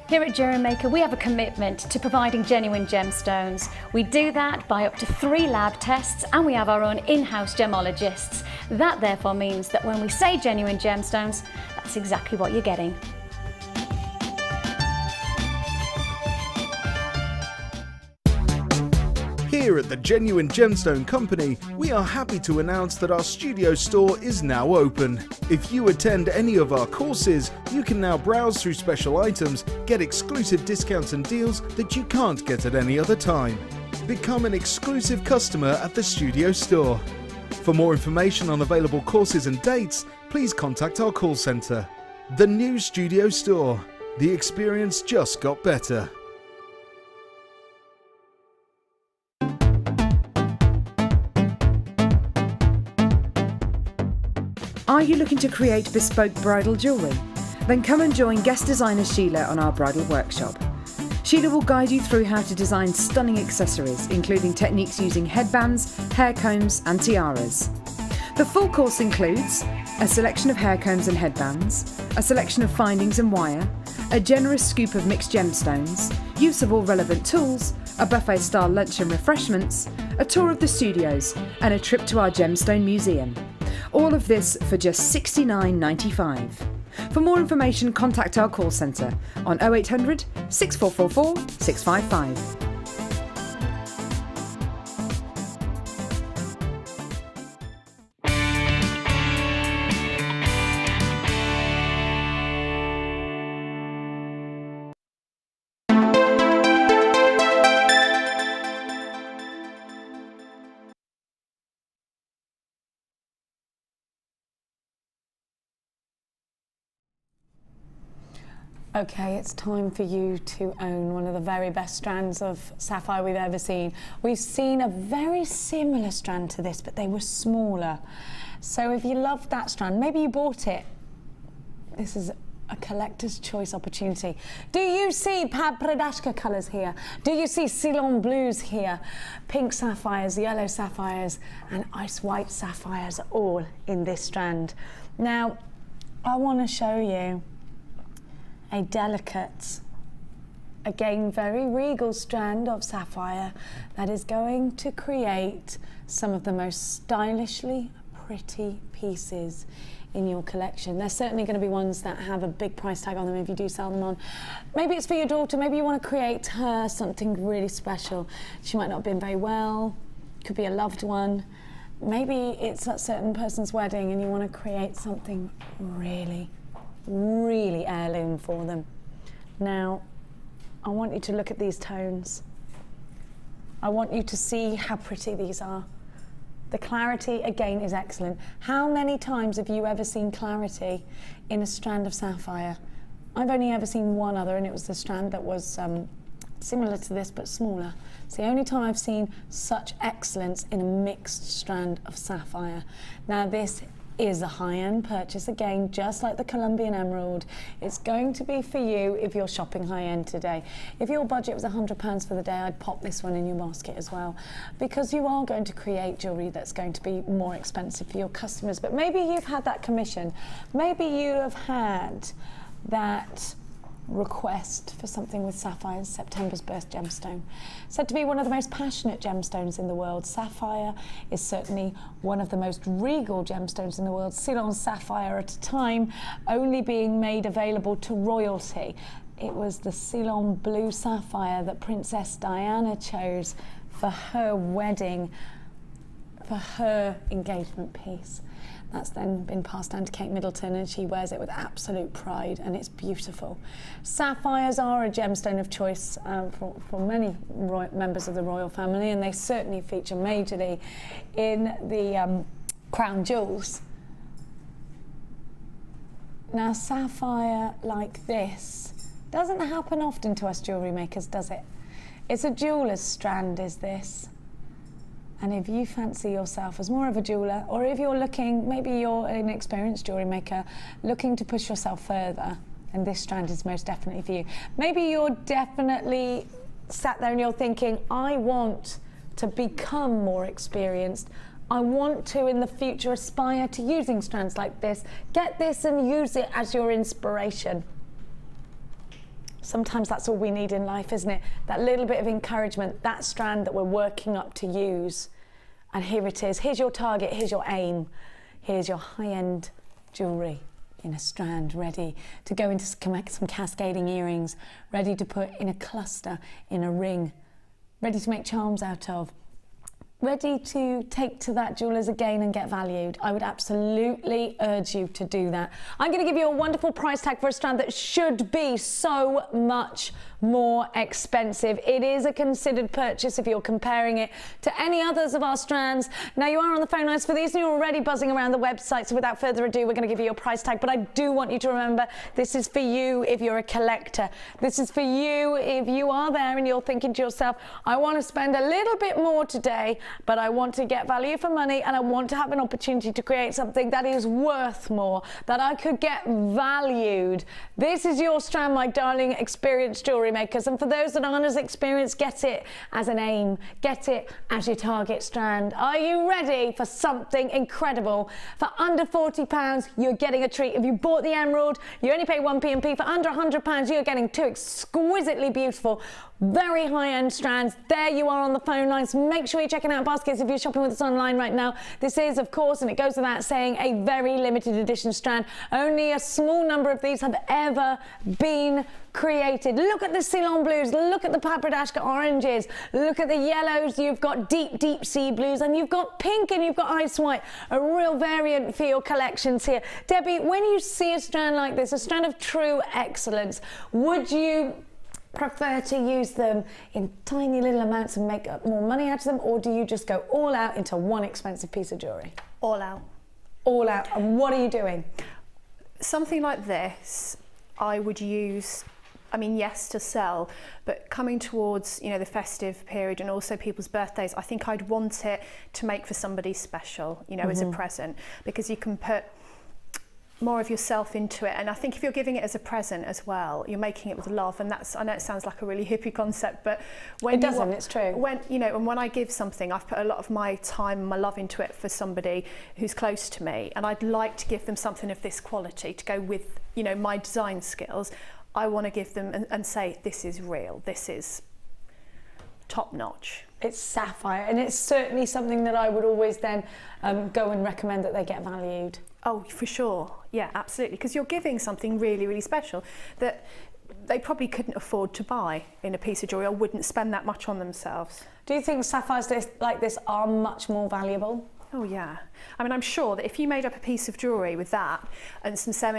Here at Jewellery Maker, we have a commitment to providing genuine gemstones. We do that by up to 3 lab tests and we have our own in-house gemologists. That therefore means that when we say genuine gemstones, that's exactly what you're getting. Here at the Genuine Gemstone Company, we are happy to announce that our studio store is now open. If you attend any of our courses, you can now browse through special items, get exclusive discounts and deals that you can't get at any other time. Become an exclusive customer at the studio store. For more information on available courses and dates, please contact our call centre. The new studio store. The experience just got better. Are you looking to create bespoke bridal jewellery? Then come and join guest designer Sheila on our bridal workshop. Sheila will guide you through how to design stunning accessories, including techniques using headbands, hair combs and tiaras. The full course includes a selection of hair combs and headbands, a selection of findings and wire, a generous scoop of mixed gemstones, use of all relevant tools, a buffet-style lunch and refreshments, a tour of the studios and a trip to our gemstone museum. All of this for just $69.95. For more information, contact our call centre on 0800 6444 655. Okay, it's time for you to own one of the very best strands of sapphire we've ever seen. We've seen a very similar strand to this, but they were smaller. So if you loved that strand, maybe you bought it. This is a collector's choice opportunity. Do you see Pradashka colours here? Do you see Ceylon blues here? Pink sapphires, yellow sapphires, and ice white sapphires, all in this strand. Now, I want to show you a delicate, again very regal strand of sapphire that is going to create some of the most stylishly pretty pieces in your collection. There's certainly going to be ones that have a big price tag on them if you do sell them on. Maybe it's for your daughter, maybe you want to create her something really special. She might not have been very well, could be a loved one. Maybe it's a certain person's wedding and you want to create something really heirloom for them. Now, I want you to look at these tones. I want you to see how pretty these are. The clarity, again, is excellent. How many times have you ever seen clarity in a strand of sapphire? I've only ever seen one other, and it was the strand that was similar to this, but smaller. It's the only time I've seen such excellence in a mixed strand of sapphire. Now, this is a high-end purchase, again, just like the Colombian emerald. It's going to be for you if you're shopping high-end today. If your budget was £100 for the day, I'd pop this one in your basket as well, because you are going to create jewellery that's going to be more expensive for your customers. But maybe you've had that commission, maybe you have had that request for something with sapphires, September's birth gemstone. Said to be one of the most passionate gemstones in the world. Sapphire is certainly one of the most regal gemstones in the world. Ceylon sapphire at a time only being made available to royalty. It was the Ceylon blue sapphire that Princess Diana chose for her wedding, for her engagement piece. That's then been passed down to Kate Middleton, and she wears it with absolute pride, and it's beautiful. Sapphires are a gemstone of choice for many members of the royal family, and they certainly feature majorly in the crown jewels. Now, sapphire like this doesn't happen often to us jewellery makers, does it? It's a jeweller's strand, is this. And if you fancy yourself as more of a jeweller, or if you're looking, maybe you're an experienced jewellery maker, looking to push yourself further, and this strand is most definitely for you. Maybe you're definitely sat there and you're thinking, I want to become more experienced. I want to, in the future, aspire to using strands like this. Get this and use it as your inspiration. Sometimes that's all we need in life, isn't it? That little bit of encouragement, that strand that we're working up to use. And here it is. Here's your target, here's your aim. Here's your high-end jewellery in a strand, ready to go into some cascading earrings, ready to put in a cluster, in a ring, ready to make charms out of, ready to take to that jewellers again and get valued. I would absolutely urge you to do that. I'm going to give you a wonderful price tag for a strand that should be so much more expensive. It is a considered purchase if you're comparing it to any others of our strands. Now, you are on the phone lines for these and you're already buzzing around the website, so without further ado, we're going to give you your price tag. But I do want you to remember, this is for you if you're a collector. This is for you if you are there and you're thinking to yourself, I want to spend a little bit more today, but I want to get value for money and I want to have an opportunity to create something that is worth more, that I could get valued. This is your strand, my darling experienced jewellery makers. And for those that aren't as experienced, get it as an aim, get it as your target strand. Are you ready for something incredible? For under £40, you're getting a treat. If you bought the emerald, you only pay 1p&p. For under £100, you're getting two exquisitely beautiful, very high-end strands. There you are on the phone lines. Make sure you're checking out baskets if you're shopping with us online right now. This is, of course, and it goes without saying, a very limited edition strand. Only a small number of these have ever been created. Look at the Ceylon blues, look at the Pabradashka oranges, look at the yellows, you've got deep, deep sea blues, and you've got pink and you've got ice white, a real variant for your collections here. Debbie, when you see a strand like this, a strand of true excellence, would you prefer to use them in tiny little amounts and make more money out of them, or do you just go all out into one expensive piece of jewellery? All out. All out. And what are you doing? Something like this, I would use, I mean, yes, to sell, but coming towards, you know, the festive period and also people's birthdays, I think I'd want it to make for somebody special, you know, as a present, because you can put more of yourself into it. And I think if you're giving it as a present as well, you're making it with love. And that's, I know it sounds like a really hippie concept, but when it's true. When, you know, and when I give something, I've put a lot of my time and my love into it for somebody who's close to me, and I'd like to give them something of this quality to go with, you know, my design skills. I want to give them and say, this is real, this is top notch. It's sapphire, and it's certainly something that I would always then go and recommend that they get valued. Oh, for sure. Yeah, absolutely. Because you're giving something really, really special that they probably couldn't afford to buy in a piece of jewellery or wouldn't spend that much on themselves. Do you think sapphires like this are much more valuable? Oh yeah. I mean, I'm sure that if you made up a piece of jewellery with that and some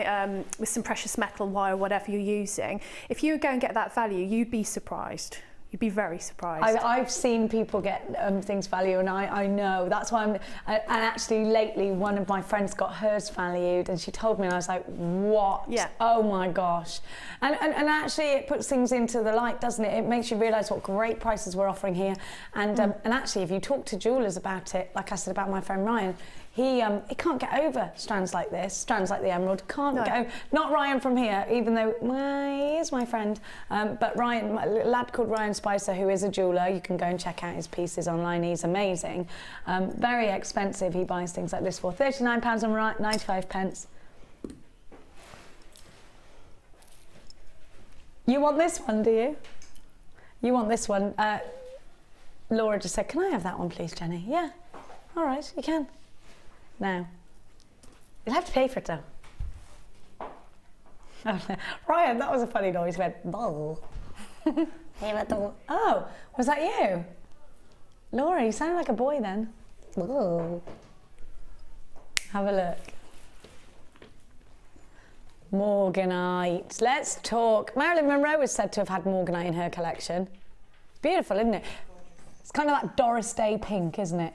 with some precious metal wire, whatever you're using, if you go and get that value, you'd be surprised. You'd be very surprised. I've seen people get things valued, and I know. That's why and actually lately one of my friends got hers valued, and she told me, and I was like, what? Yeah. Oh my gosh. And actually it puts things into the light, doesn't it? It makes you realise what great prices we're offering here. And actually, if you talk to jewellers about it, like I said about my friend Ryan, he can't get over strands like this, strands like the emerald, can't get over. Not Ryan from here, even though, well, he is my friend. But Ryan, a lad called Ryan Spicer, who is a jeweller, you can go and check out his pieces online, he's amazing. Very expensive, he buys things like this for £39.95. You want this one, do you? You want this one? Laura just said, can I have that one please, Jenny? Yeah, all right, you can. Now, you'll have to pay for it though. Ryan, that was a funny noise. He went, bull. Oh, was that you? Laura, you sound like a boy then. Bull. Have a look. Morganite. Let's talk. Marilyn Monroe is said to have had Morganite in her collection. Beautiful, isn't it? It's kind of like Doris Day pink, isn't it?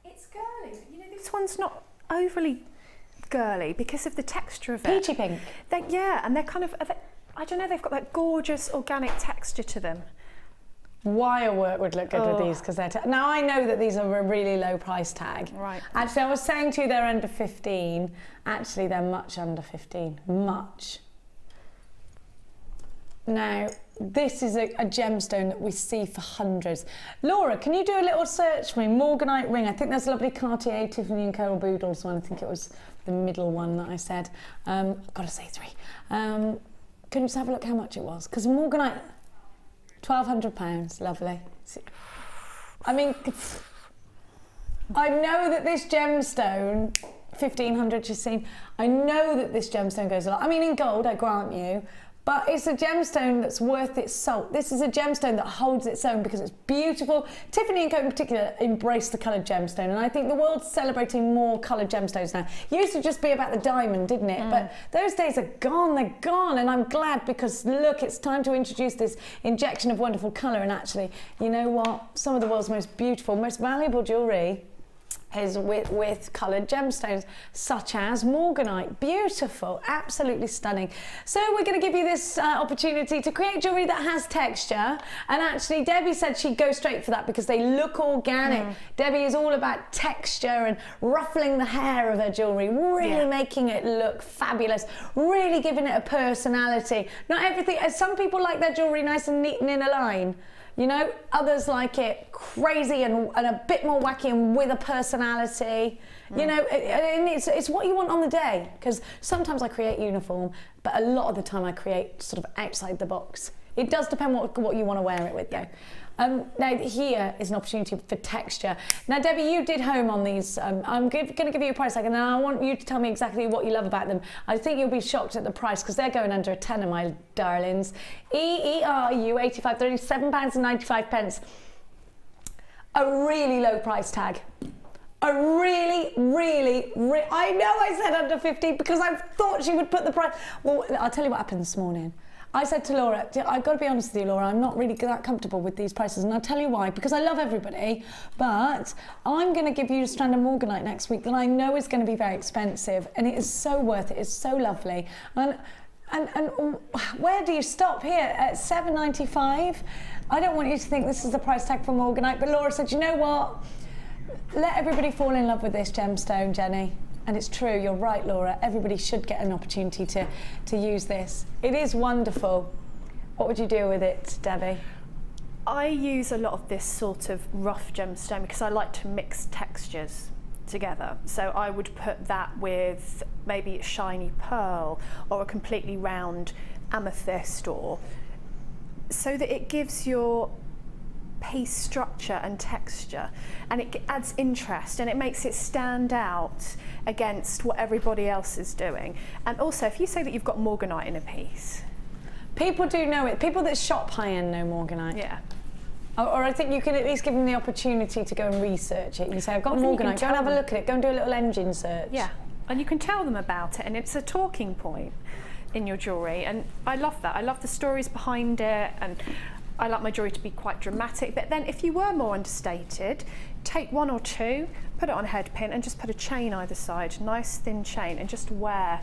It's girly. You know, this one's not overly girly because of the texture of it. Peachy pink. Yeah, and they're kind of, I don't know, they've got that gorgeous organic texture to them. Wire work would look good with these because they're... Now, I know that these are a really low price tag. Right. Actually, I was saying to you they're under 15. Actually, they're much under 15. Much. Now, this is a gemstone that we see for hundreds. Laura, can you do a little search for me? Morganite ring. I think there's a lovely Cartier, Tiffany & Co. Boodles one. I think it was the middle one that I said. I've got to say 3. Can you just have a look how much it was? Because Morganite... £1,200, lovely. I mean, I know that this gemstone, 1,500 you've seen, I know that this gemstone goes a lot. I mean, in gold, I grant you, but it's a gemstone that's worth its salt. This is a gemstone that holds its own because it's beautiful. Tiffany & Co. in particular embrace the coloured gemstone, and I think the world's celebrating more coloured gemstones now. It used to just be about the diamond, didn't it? But those days are gone, they're gone, and I'm glad because, look, it's time to introduce this injection of wonderful colour, and actually, you know what? Some of the world's most beautiful, most valuable jewellery is with coloured gemstones, such as Morganite. Beautiful, absolutely stunning. So we're going to give you this opportunity to create jewellery that has texture, and actually Debbie said she'd go straight for that because they look organic. Debbie is all about texture and ruffling the hair of her jewellery, really making it look fabulous, really giving it a personality. Not everything, some people like their jewellery nice and neat and in a line. You know, others like it crazy and a bit more wacky and with a personality. You know, and it's what you want on the day. Because sometimes I create uniform, but a lot of the time I create sort of outside the box. It does depend what you want to wear it with, though. Now, here is an opportunity for texture. Now, Debbie, you did home on these. I'm going to give you a price tag, and then I want you to tell me exactly what you love about them. I think you'll be shocked at the price, because they're going under a tenner, my darlings. EERU 85, £37.95. A really low price tag. A really, I know I said under 50 because I thought she would put the price. Well, I'll tell you what happened this morning. I said to Laura, I've got to be honest with you, Laura, I'm not really that comfortable with these prices, and I'll tell you why, because I love everybody, but I'm going to give you a strand of Morganite next week that I know is going to be very expensive, and it is so worth it, it's so lovely. And And where do you stop here? At $7.95? I don't want you to think this is the price tag for Morganite, but Laura said, you know what? Let everybody fall in love with this gemstone, Jenny. And it's true, you're right, Laura. Everybody should get an opportunity to use this. It is wonderful. What would you do with it, Debbie? I use a lot of this sort of rough gemstone because I like to mix textures together. So I would put that with maybe a shiny pearl or a completely round amethyst, or so that it gives your piece structure and texture, and it adds interest and it makes it stand out against what everybody else is doing. And also, if you say that you've got Morganite in a piece, people do know it. People that shop high-end know Morganite. Yeah. Or I think you can at least give them the opportunity to go and research it. You say, I've got Morganite, go and have a look at it, go and do a little engine search. Yeah, and you can tell them about it, and it's a talking point in your jewellery, and I love that. I love the stories behind it, and I like my jewellery to be quite dramatic. But then if you were more understated, take one or two, put it on a head pin and just put a chain either side, nice thin chain, and just wear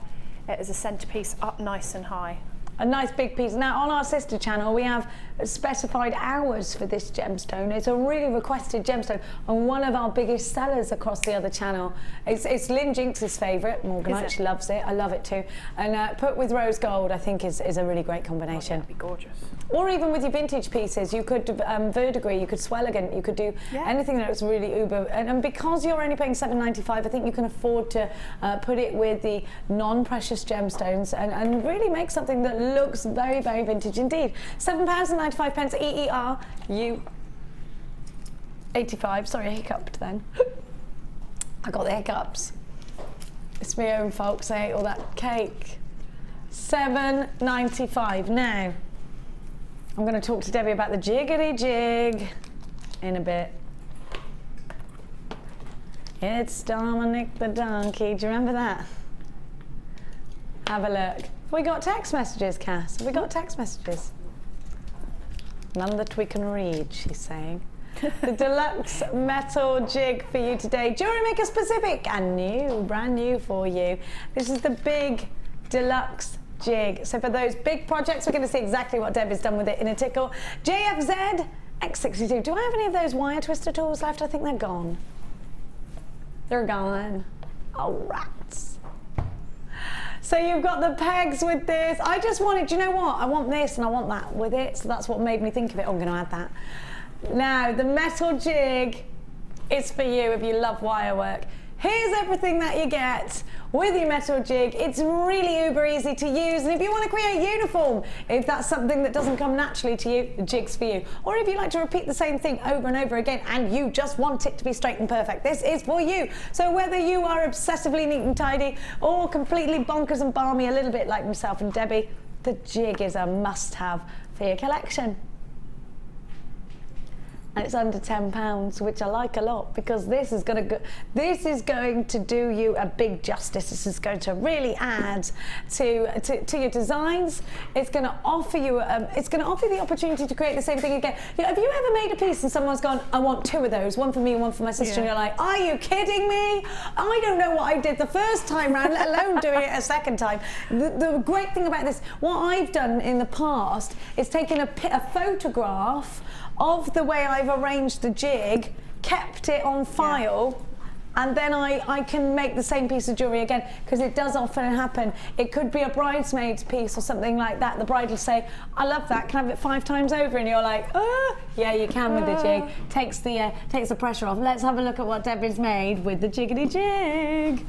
it as a centrepiece up nice and high. A nice big piece. Now on our sister channel we have specified hours for this gemstone. It's a really requested gemstone and one of our biggest sellers across the other channel. It's Lynn Jinx's favourite, Morganite, she loves it, I love it too. And put with rose gold I think is a really great combination. Oh, yeah, it'd be gorgeous. Or even with your vintage pieces, you could verdigris, you could swelligant, you could do anything that looks really uber. And because you're only paying $7.95, I think you can afford to put it with the non-precious gemstones and really make something that looks very, very vintage indeed. £7.95 EER, 85. Sorry, I hiccuped then. I got the hiccups. It's my own fault because I ate all that cake. £7.95. Now, I'm going to talk to Debbie about the jiggity jig in a bit. It's Dominic the donkey. Do you remember that? Have a look. Have we got text messages, Cass? Have we got text messages? None that we can read, she's saying. The deluxe metal jig for you today. Jewellery Maker specific and new, brand new for you. This is the big deluxe jig. So for those big projects, we're going to see exactly what Deb has done with it in a tickle. JFZ X62. Do I have any of those wire twister tools left? I think they're gone. They're gone. Oh, rats. So you've got the pegs with this. I just wanted, do you know what? I want this and I want that with it. So that's what made me think of it. Oh, I'm going to add that. Now, the metal jig is for you if you love wire work. Here's everything that you get with your metal jig. It's really uber easy to use, and if you want to create uniform, if that's something that doesn't come naturally to you, the jig's for you. Or if you like to repeat the same thing over and over again and you just want it to be straight and perfect, this is for you. So whether you are obsessively neat and tidy or completely bonkers and balmy, a little bit like myself and Debbie, the jig is a must-have for your collection. And it's under £10, which I like a lot because this is going to do you a big justice. This is going to really add to your designs. It's going to offer you the opportunity to create the same thing again. You know, have you ever made a piece and someone's gone, I want two of those, one for me and one for my sister, and you're like, are you kidding me? I don't know what I did the first time round, let alone doing it a second time. The great thing about this, what I've done in the past is taken a photograph of the way I've arranged the jig, kept it on file, and then I can make the same piece of jewellery again, because it does often happen. It could be a bridesmaid's piece or something like that. The bride will say, I love that, can I have it 5 times over? And you're like, yeah, you can with the jig. Takes the pressure off. Let's have a look at what Deborah's made with the jiggity jig.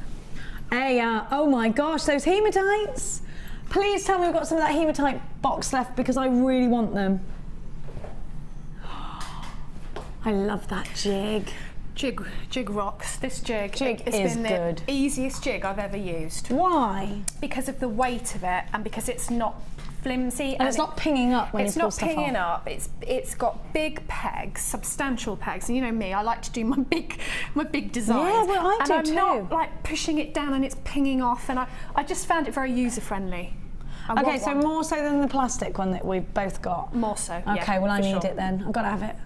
Hey, oh my gosh, those hematites. Please tell me we've got some of that hematite box left, because I really want them. I love that jig. Jig rocks. This jig is been good. The easiest jig I've ever used. Why? Because of the weight of it and because it's not flimsy. And it's not pinging up when you pull stuff off. It's not pinging up. It's got big pegs, substantial pegs. And you know me, I like to do my big designs. Yeah, well, I do too. And I'm not like pushing it down and it's pinging off. And I just found it very user friendly. Okay, so more so than the plastic one that we've both got. More so. Okay, yeah, well I need sure. it then. I've got to have it.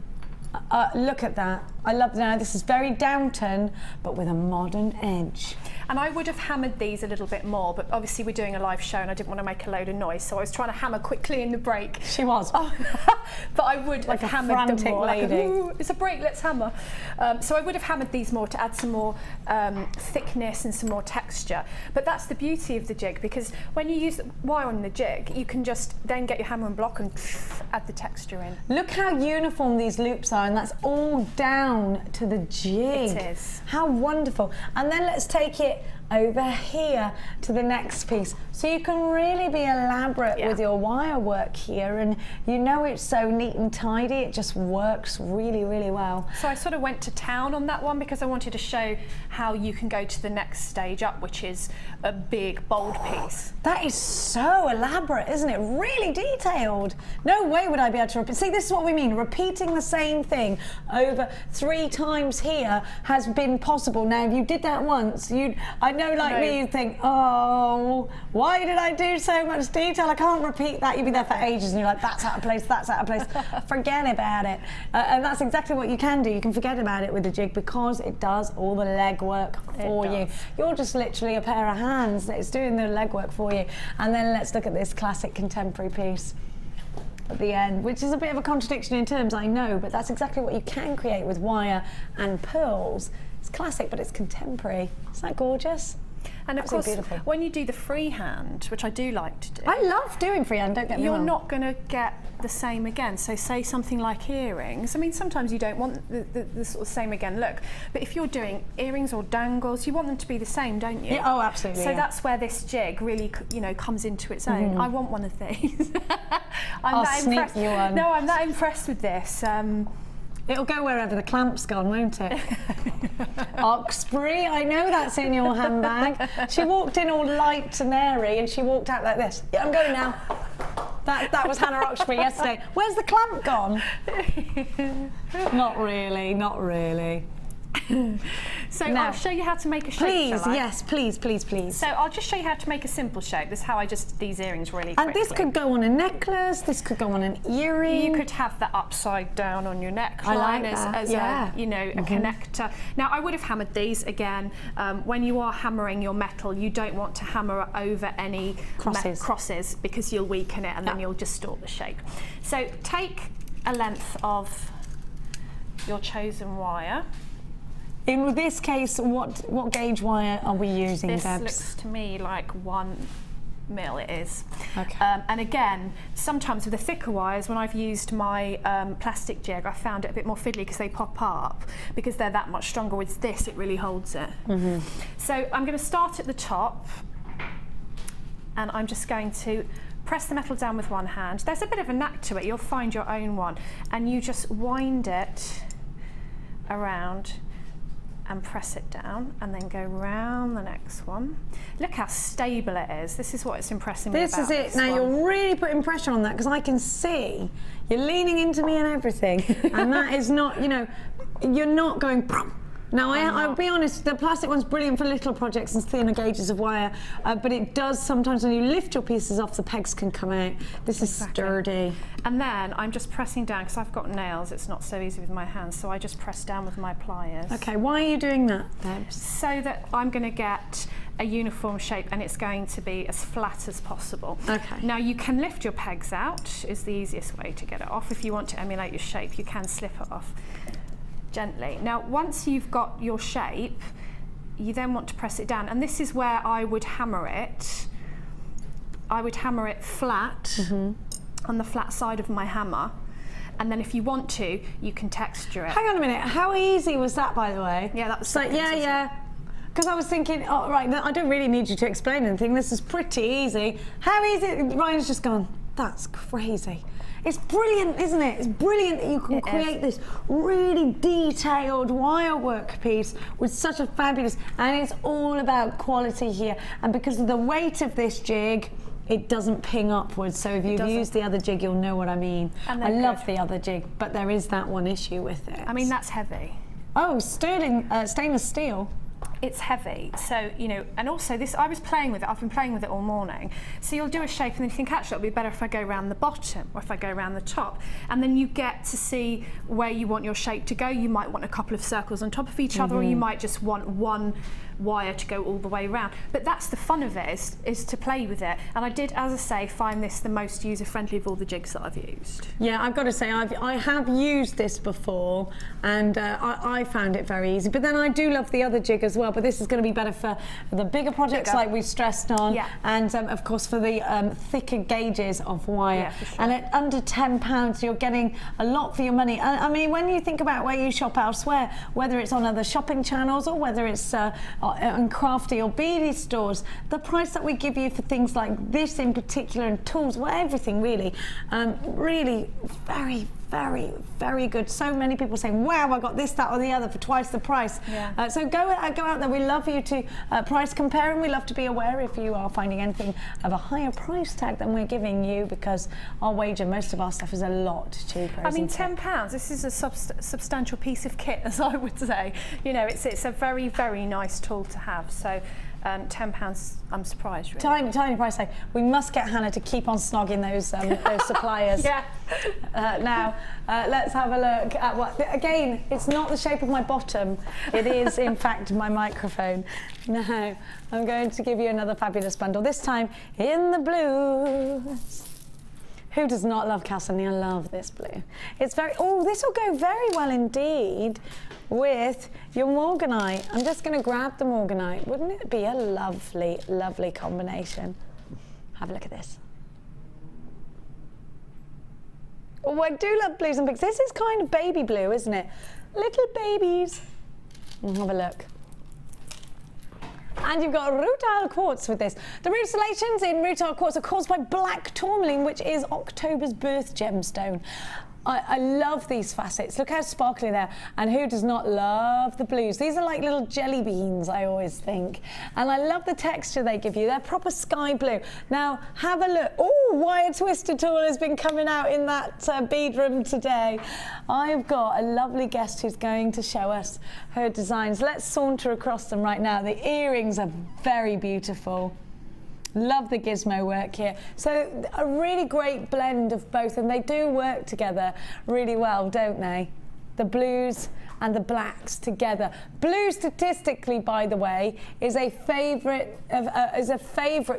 Look at that. I love now. This is very Downton, but with a modern edge. And I would have hammered these a little bit more, but obviously we're doing a live show and I didn't want to make a load of noise, so I was trying to hammer quickly in the break. She was. Oh, but I would like have a hammered them frantic more. lady. Like, ooh, it's a break, let's hammer. So I would have hammered these more to add some more thickness and some more texture. But that's the beauty of the jig, because when you use the wire on the jig, you can just then get your hammer and block and add the texture in. Look how uniform these loops are, and that's all down to the jig. It is. How wonderful. And then let's take it over here to the next piece. So you can really be elaborate with your wire work here, and you know it's so neat and tidy, it just works really, really well. So I sort of went to town on that one because I wanted to show how you can go to the next stage up, which is a big, bold piece. That is so elaborate, isn't it? Really detailed. No way would I be able to repeat. See, this is what we mean. Repeating the same thing over 3 times here has been possible. Now, if you did that once, I know like me, you'd think, oh, why did I do so much detail? I can't repeat that. You'd be there for ages and you're like, that's out of place, that's out of place. Forget about it. And that's exactly what you can do. You can forget about it with the jig because it does all the legwork for you. You're just literally a pair of hands that's doing the legwork for you. And then let's look at this classic contemporary piece at the end, which is a bit of a contradiction in terms, I know, but that's exactly what you can create with wire and pearls. It's classic, but it's contemporary. Isn't that gorgeous? And of course, when you do the freehand, which I do like to do. I love doing freehand, don't get me wrong. You're not going to get the same again. So say something like earrings. I mean, sometimes you don't want the sort of same again look. But if you're doing earrings or dangles, you want them to be the same, don't you? Yeah, oh, absolutely. So that's where this jig really, comes into its own. I want one of these. I'll sneak you one. No, I'm that impressed with this. It'll go wherever the clamp's gone, won't it? Oxbury, I know that's in your handbag. She walked in all light and airy and she walked out like this. Yeah, I'm going now. That was Hannah Oxbury yesterday. Where's the clamp gone? Not really, not really. So now, I'll show you how to make a shape. Please, yes, please, please, please. So I'll just show you how to make a simple shape. This is how I just did these earrings really quickly. And this could go on a necklace, this could go on an earring. You could have that upside down on your neckline I like as a connector. Now I would have hammered these again. When you are hammering your metal, you don't want to hammer over any crosses because you'll weaken it and then you'll distort the shape. So take a length of your chosen wire. In this case, what gauge wire are we using, This Debs? looks to me like 1 mil it is. Okay. And again, sometimes with the thicker wires, when I've used my plastic jig, I found it a bit more fiddly because they pop up. Because they're that much stronger. With this, it really holds it. So I'm going to start at the top, and I'm just going to press the metal down with one hand. There's a bit of a knack to it. You'll find your own one. And you just wind it around and press it down and then go round the next one. Look how stable it is. This is what it's impressing me about. This is it. Now you're really putting pressure on that because I can see you're leaning into me and everything. And that is not, you're not going. Now, I'll be honest, the plastic one's brilliant for little projects and thinner gauges of wire, but it does sometimes when you lift your pieces off, the pegs can come out. This is sturdy. And then I'm just pressing down, because I've got nails, it's not so easy with my hands, so I just press down with my pliers. Okay, why are you doing that, Debs? So that I'm going to get a uniform shape and it's going to be as flat as possible. Okay. Now you can lift your pegs out, is the easiest way to get it off. If you want to emulate your shape, you can slip it off gently. Now once you've got your shape, you then want to press it down, and this is where I would hammer it. I would hammer it flat on the flat side of my hammer, and then if you want to, you can texture it. Hang on a minute, how easy was that, by the way? Yeah, that was so because I was thinking, oh right, I don't really need you to explain anything, this is pretty easy. How easy? Ryan's just gone, that's crazy. It's brilliant, isn't it? It's brilliant that you can create this really detailed wire work piece with such a fabulous, and it's all about quality here. And because of the weight of this jig, it doesn't ping upwards. So if you've used the other jig, you'll know what I mean. I love the other jig, but there is that one issue with it. I mean, that's heavy. Oh, stainless steel. it's heavy. So, you know, and also this, I was playing with it, I've been playing with it all morning. So you'll do a shape and then you think, actually, it'll be better if I go around the bottom or if I go around the top. And then you get to see where you want your shape to go. You might want a couple of circles on top of each other, or you might just want one wire to go all the way around. But that's the fun of it, is to play with it. And I did, as I say, find this the most user-friendly of all the jigs that I've used. Yeah, I've got to say, I have used this before, and I found it very easy. But then I do love the other jig as well, but this is going to be better for the bigger projects like we've stressed on, and of course for the thicker gauges of wire. Yeah, for sure. And at under £10, you're getting a lot for your money. I mean, when you think about where you shop elsewhere, whether it's on other shopping channels or whether it's in crafty or beady stores, the price that we give you for things like this in particular, and tools, well, everything really, really very, very, very good. So many people saying, wow, I got this, that or the other for twice the price. Yeah. So go out there. We love you to price compare, and we love to be aware if you are finding anything of a higher price tag than we're giving you, because our wager, most of our stuff is a lot cheaper. I mean, £10, this is a substantial piece of kit, as I would say. You know, it's a very, very nice tool to have. So £10, I'm surprised, really. Tiny price tag. We must get Hannah to keep on snogging those suppliers. Yeah. Now, let's have a look at what... Again, it's not the shape of my bottom. It is, in fact, my microphone. Now, I'm going to give you another fabulous bundle, this time in the blues. Who does not love Cassini? I love this blue. It's very... Oh, this will go very well indeed with your Morganite. I'm just going to grab the Morganite. Wouldn't it be a lovely, lovely combination? Have a look at this. Oh, I do love blues and pinks. This is kind of baby blue, isn't it? Little babies. Have a look. And you've got rutile quartz with this. The rutellations in rutile quartz are caused by black tourmaline, which is October's birth gemstone. I love these facets. Look how sparkly they are. And who does not love the blues? These are like little jelly beans, I always think. And I love the texture they give you. They're proper sky blue. Now, have a look. Oh, wire twister tool has been coming out in that bead room today. I've got a lovely guest who's going to show us her designs. Let's saunter across them right now. The earrings are very beautiful. Love the gizmo work here. So a really great blend of both, and they do work together really well, don't they? The blues and the blacks together. Blue, statistically, by the way, is a favourite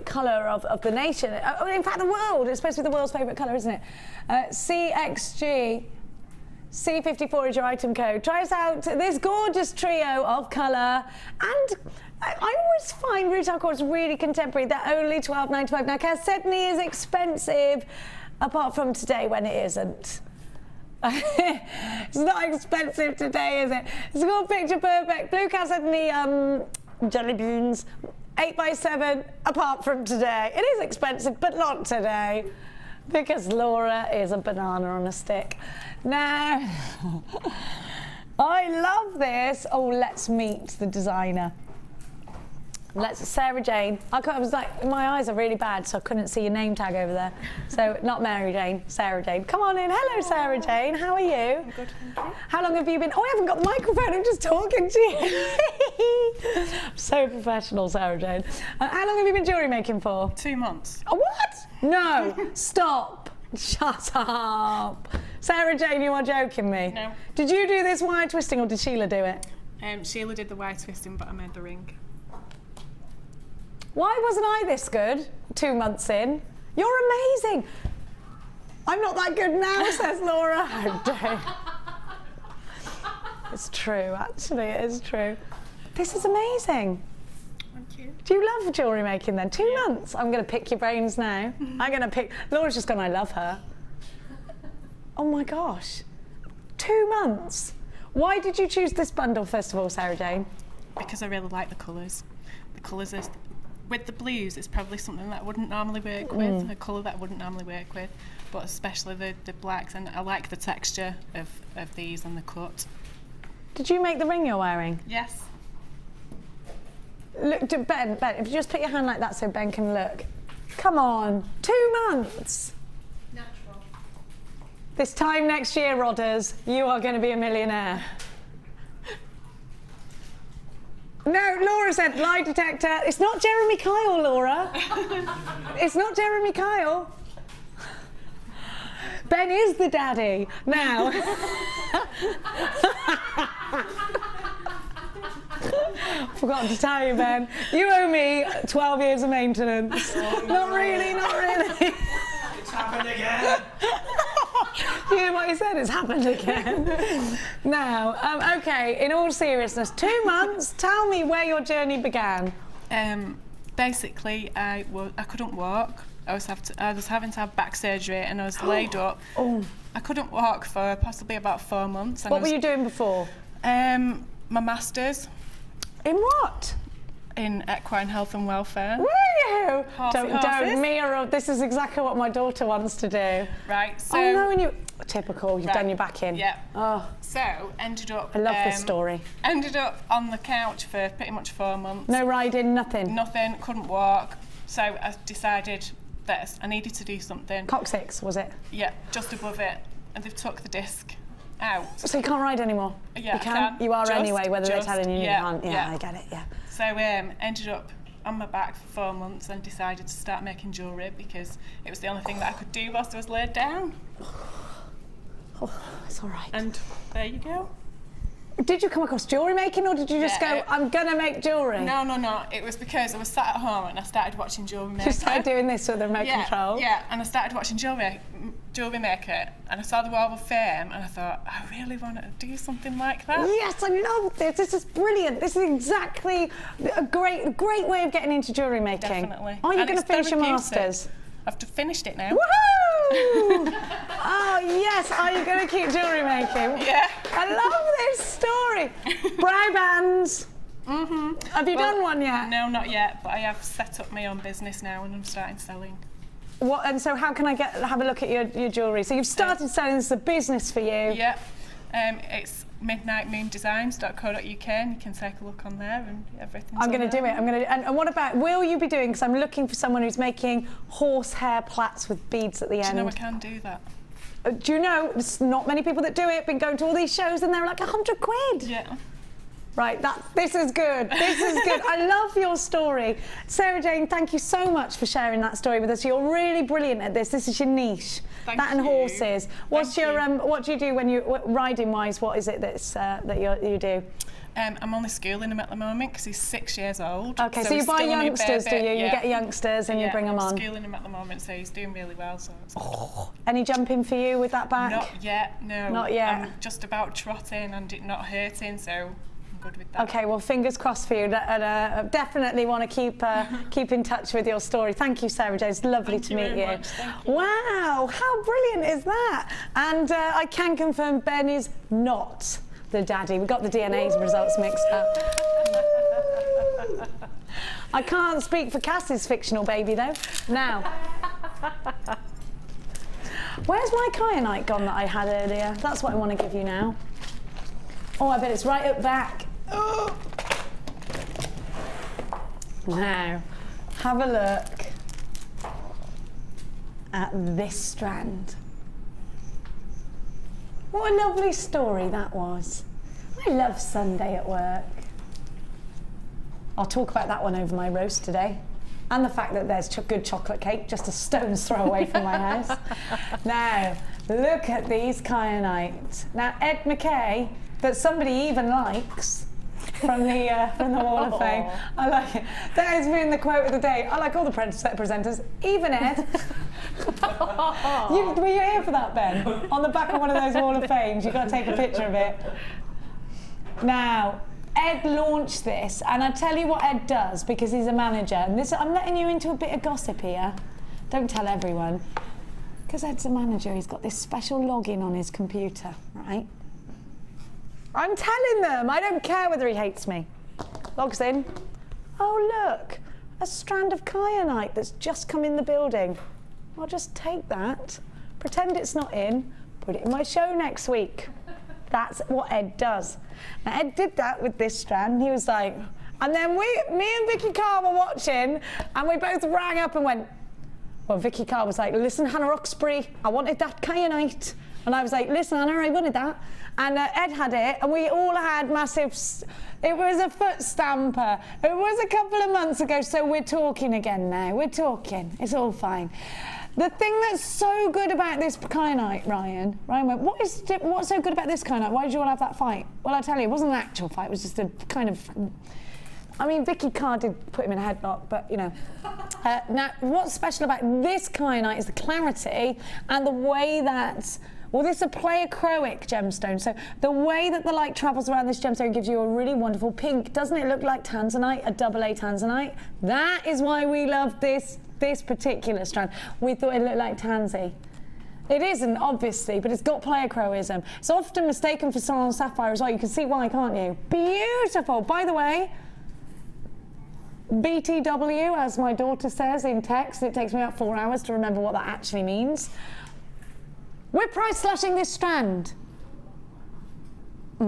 colour of the nation. In fact, the world. It's supposed to be the world's favourite colour, isn't it? CXG. C54 is your item code. Try us out this gorgeous trio of colour, and I always find rutile quartz really contemporary. They're only £12.95. Now, Cassetni is expensive, apart from today when it isn't. It's not expensive today, is it? It's called Picture Perfect. Blue Cassetni jelly beans, 8x7, apart from today. It is expensive, but not today, because Laura is a banana on a stick. Now, I love this. Oh, let's meet the designer. Sarah Jane. I was like, my eyes are really bad, so I couldn't see your name tag over there. So not Mary Jane, Sarah Jane. Come on in. Hello, Sarah Jane. How are you? I'm good, thank you. How long have you been? Oh, I haven't got the microphone. I'm just talking to you. So professional, Sarah Jane. How long have you been jewellery making for? 2 months. Oh, what? No. Stop. Shut up. Sarah Jane, you are joking me. No. Did you do this wire twisting, or did Sheila do it? Sheila did the wire twisting, but I made the ring. Why wasn't I this good 2 months in? You're amazing. I'm not that good now, says Laura. How dare. It's true, actually, it is true. This is amazing. Thank you. Do you love jewellery making then? 2 months? I'm going to pick your brains now. I'm going to pick... Laura's just gone, I love her. Oh my gosh. 2 months? Why did you choose this bundle, first of all, Sarah Jane? Because I really like the colours. The colours are... With the blues, it's probably something that I wouldn't normally work with, a colour that I wouldn't normally work with, but especially the blacks, and I like the texture of these and the cut. Did you make the ring you're wearing? Yes. Look, Ben, if you just put your hand like that so Ben can look. Come on, 2 months. Natural. This time next year, Rodders, you are going to be a millionaire. No, Laura said lie detector. It's not Jeremy Kyle, Laura. It's not Jeremy Kyle. Ben is the daddy. Now. Forgotten to tell you, Ben. You owe me 12 years of maintenance. Not really, not really. It's happened again. You hear what he said? It's happened again. Now, okay, in all seriousness, 2 months, tell me where your journey began. Basically, I couldn't walk. I was having to have back surgery and I was laid up. Oh. I couldn't walk for possibly about 4 months. And What were you doing before? My masters. In what? In equine health and welfare. Were you? Don't mirror. This is exactly what my daughter wants to do. Right. So. Oh no, and you. Typical. You've done your back in. Yeah. Oh. So ended up. I love this story. Ended up on the couch for pretty much 4 months. No riding, nothing. Nothing. Couldn't walk. So I decided that I needed to do something. Coccyx, was it? Yeah, just above it, and they've took the disc out. So you can't ride anymore? Yeah, you can. You are anyway, whether they're telling you you can't. Yeah, I get it. Yeah. So ended up on my back for 4 months and decided to start making jewellery because it was the only thing that I could do whilst I was laid down. Oh, it's all right. And there you go. Did you come across jewellery making, or did you just go, I'm gonna make jewellery? No. It was because I was sat at home and I started watching Jewellery Maker. You started doing this with the remote control? Yeah, and I started watching Jewellery Maker, and I saw the Wall of Fame, and I thought, I really want to do something like that. Yes, I love this. This is brilliant. This is exactly a great way of getting into jewellery making. Definitely. Are you going to finish your masters? I've finished it now. Woohoo! Oh yes, are you going to keep jewellery making? Yeah. I love this story. Brow bands. Mm-hmm. Have you done one yet? No, not yet, but I have set up my own business now and I'm starting selling. What? And so how can I have a look at your jewellery? So you've started selling this as a business for you. Yeah. It's midnightmoondesigns.co.uk and you can take a look on there and everything's I'm going to do it. And what about, will you be doing, because I'm looking for someone who's making horsehair plaits with beads at the end. Do you know I can do that? Do you know, there's not many people that do it, been going to all these shows and they're like 100 quid. Yeah. Right, this is good. This is good. I love your story. Sarah Jane, thank you so much for sharing that story with us. You're really brilliant at this. This is your niche. Thank that and you. horses. What's your what do you do when you riding wise? What is it that's that you do? I'm only schooling him at the moment because he's 6 years old. Okay, so you buy youngsters, do you? Yeah. You get youngsters and you bring them on. I'm schooling him at the moment, so he's doing really well. So it's Any jumping for you with that back? Not yet, no. Not yet. I'm just about trotting and it not hurting, so I'm good with that. Okay, well, fingers crossed for you. And definitely want to keep in touch with your story. Thank you, Sarah Jane. It's lovely to meet you. Thank you. Wow, how brilliant is that? And I can confirm Ben is not the daddy. We got the DNA results mixed up. I can't speak for Cass's fictional baby though. Now, where's my kyanite gone that I had earlier? That's what I want to give you now. Oh, I bet it's right up back. Oh. Now, have a look at this strand. What a lovely story that was. I love Sunday at work. I'll talk about that one over my roast today. And the fact that there's good chocolate cake just a stone's throw away from my house. Now, look at these kyanite. Now, Ed McKay, that somebody even likes from the Wall of Fame. I like it. That has been the quote of the day. I like all the presenters, even Ed. Were you here for that, Ben? On the back of one of those Wall of Fames, you've got to take a picture of it. Now, Ed launched this, and I tell you what Ed does, because he's a manager, and this, I'm letting you into a bit of gossip here. Don't tell everyone. Because Ed's a manager, he's got this special login on his computer, right? I'm telling them, I don't care whether he hates me. Logs in. Oh look, a strand of kyanite that's just come in the building. I'll just take that, pretend it's not in, put it in my show next week. That's what Ed does. Now Ed did that with this strand. He was like, and then me and Vicky Carr were watching, and we both rang up and went, well, Vicky Carr was like, listen, Hannah Roxbury, I wanted that kyanite. And I was like, listen, Anna, I wanted that. And Ed had it, and we all had massive, it was a foot stamper. It was a couple of months ago, so we're talking again now. We're talking, it's all fine. The thing that's so good about this kyanite, Ryan went, what's so good about this kyanite? Why did you all have that fight? Well, I'll tell you, it wasn't an actual fight, it was just a kind of, I mean, Vicky Carr did put him in a headlock, but you know. Now, what's special about this kyanite is the clarity and the way that, well, this is a pleochroic gemstone, so the way that the light travels around this gemstone gives you a really wonderful pink. Doesn't it look like tanzanite, a AA tanzanite? That is why we love this particular strand. We thought it looked like tansy. It isn't, obviously, but it's got pleochroism. It's often mistaken for Ceylon sapphire as well. You can see why, can't you? Beautiful. By the way, BTW, as my daughter says in text, it takes me about 4 hours to remember what that actually means. We're price slashing this strand. It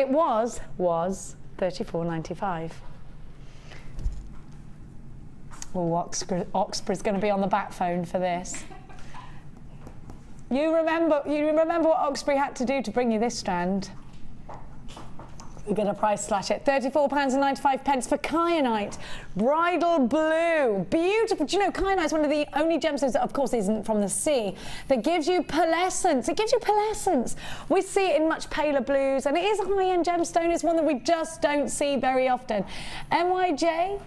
was $34.95. Oh, Oxborough's going to be on the back phone for this. You remember what Oxbury had to do to bring you this strand? We're going to price slash it. £34.95 for kyanite. Bridal blue. Beautiful. Do you know, kyanite is one of the only gemstones that, of course, isn't from the sea, that gives you pearlescence. It gives you pearlescence. We see it in much paler blues, and it is a high-end gemstone. It's one that we just don't see very often. NYJ,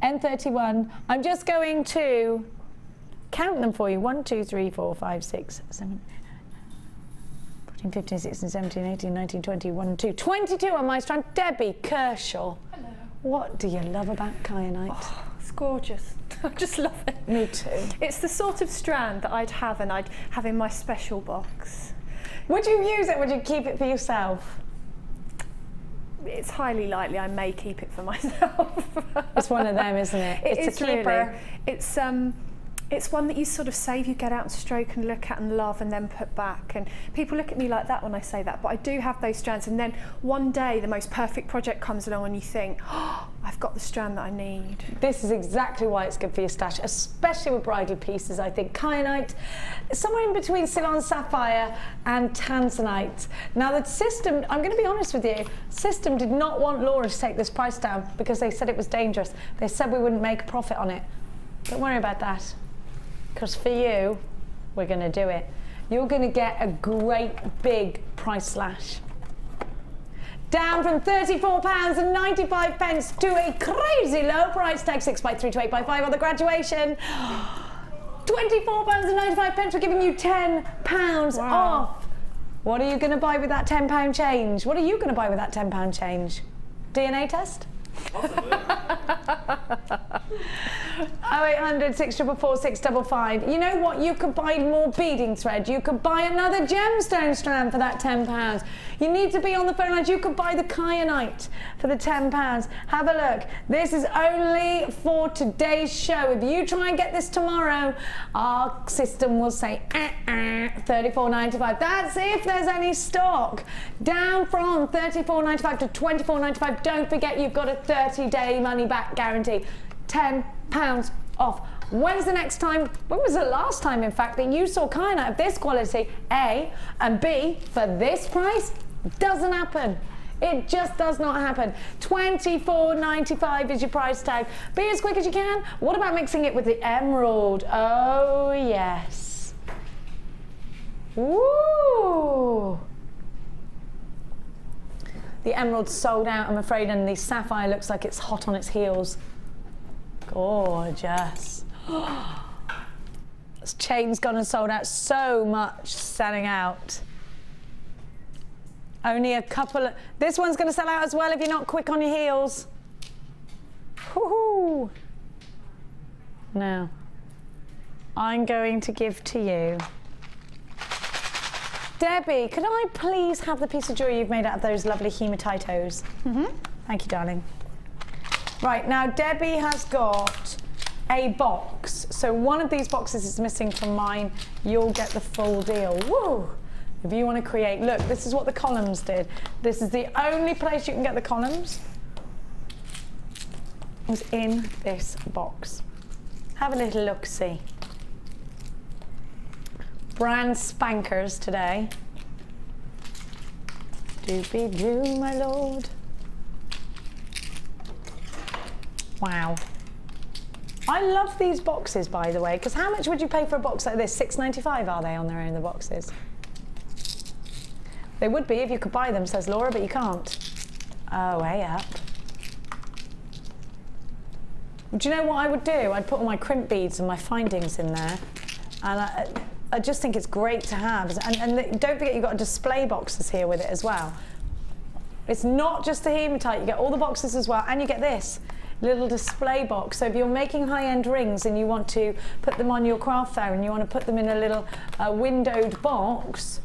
N31. I'm just going to count them for you. 1, 2, 3, 4, 5, 6, 7, 15, 16, 17, 18, 19, 20, 1, 2, 22 on my strand. Debbie Kershaw. Hello. What do you love about kyanite? Oh, it's gorgeous. I just love it. Me too. It's the sort of strand that I'd have in my special box. Would you use it? Would you keep it for yourself? It's highly likely I may keep it for myself. It's one of them, isn't it? It's a keeper. Really. It's one that you sort of save, you get out and stroke and look at and love and then put back. And people look at me like that when I say that, but I do have those strands. And then one day the most perfect project comes along and you think, oh, I've got the strand that I need. This is exactly why it's good for your stash, especially with bridal pieces, I think. Kyanite, somewhere in between Ceylon sapphire and tanzanite. Now the system, I'm going to be honest with you, system did not want Laura to take this price down because they said it was dangerous. They said we wouldn't make a profit on it. Don't worry about that. Because for you, we're going to do it. You're going to get a great big price slash. Down from £34.95 to a crazy low price tag, 6x3 to 8x5 on the graduation. £24.95, we're giving you £10 off. What are you going to buy with that £10 change? What are you going to buy with that £10 change? DNA test? 0800 644 655. You know what? You could buy more beading thread. You could buy another gemstone strand for that £10. You need to be on the phone lines. You could buy the kyanite for the £10. Have a look. This is only for today's show. If you try and get this tomorrow, our system will say $34.95. That's if there's any stock. Down from $34.95 to $24.95. Don't forget, you've got a 30-day money-back guarantee. £10 off. When's the next time, when was the last time, in fact, that you saw kyanite of this quality, A, and B, for this price? Doesn't happen. It just does not happen. $24.95 is your price tag. Be as quick as you can. What about mixing it with the emerald? Oh, yes. Ooh. The emerald's sold out, I'm afraid, and the sapphire looks like it's hot on its heels. Gorgeous. This chain's gone and sold out. So much selling out. Only a couple of... This one's going to sell out as well if you're not quick on your heels. Woohoo! Now, I'm going to give to you... Debbie, could I please have the piece of jewellery you've made out of those lovely hematitos? Thank you, darling. Right, now Debbie has got a box. So one of these boxes is missing from mine. You'll get the full deal. Woo! If you want to create, look, this is what the columns did. This is the only place you can get the columns. It was in this box. Have a little look-see. brand spankers today. Doobie-doo, my lord. Wow. I love these boxes, by the way, because how much would you pay for a box like this? £6.95 are they on their own, the boxes? They would be if you could buy them, says Laura, but you can't. Oh, way up. Do you know what I would do? I'd put all my crimp beads and my findings in there. And I just think it's great to have. And don't forget you've got display boxes here with it as well. It's not just the hematite, you get all the boxes as well, and you get this little display box. So if you're making high-end rings and you want to put them on your craft fair and you want to put them in a little windowed box,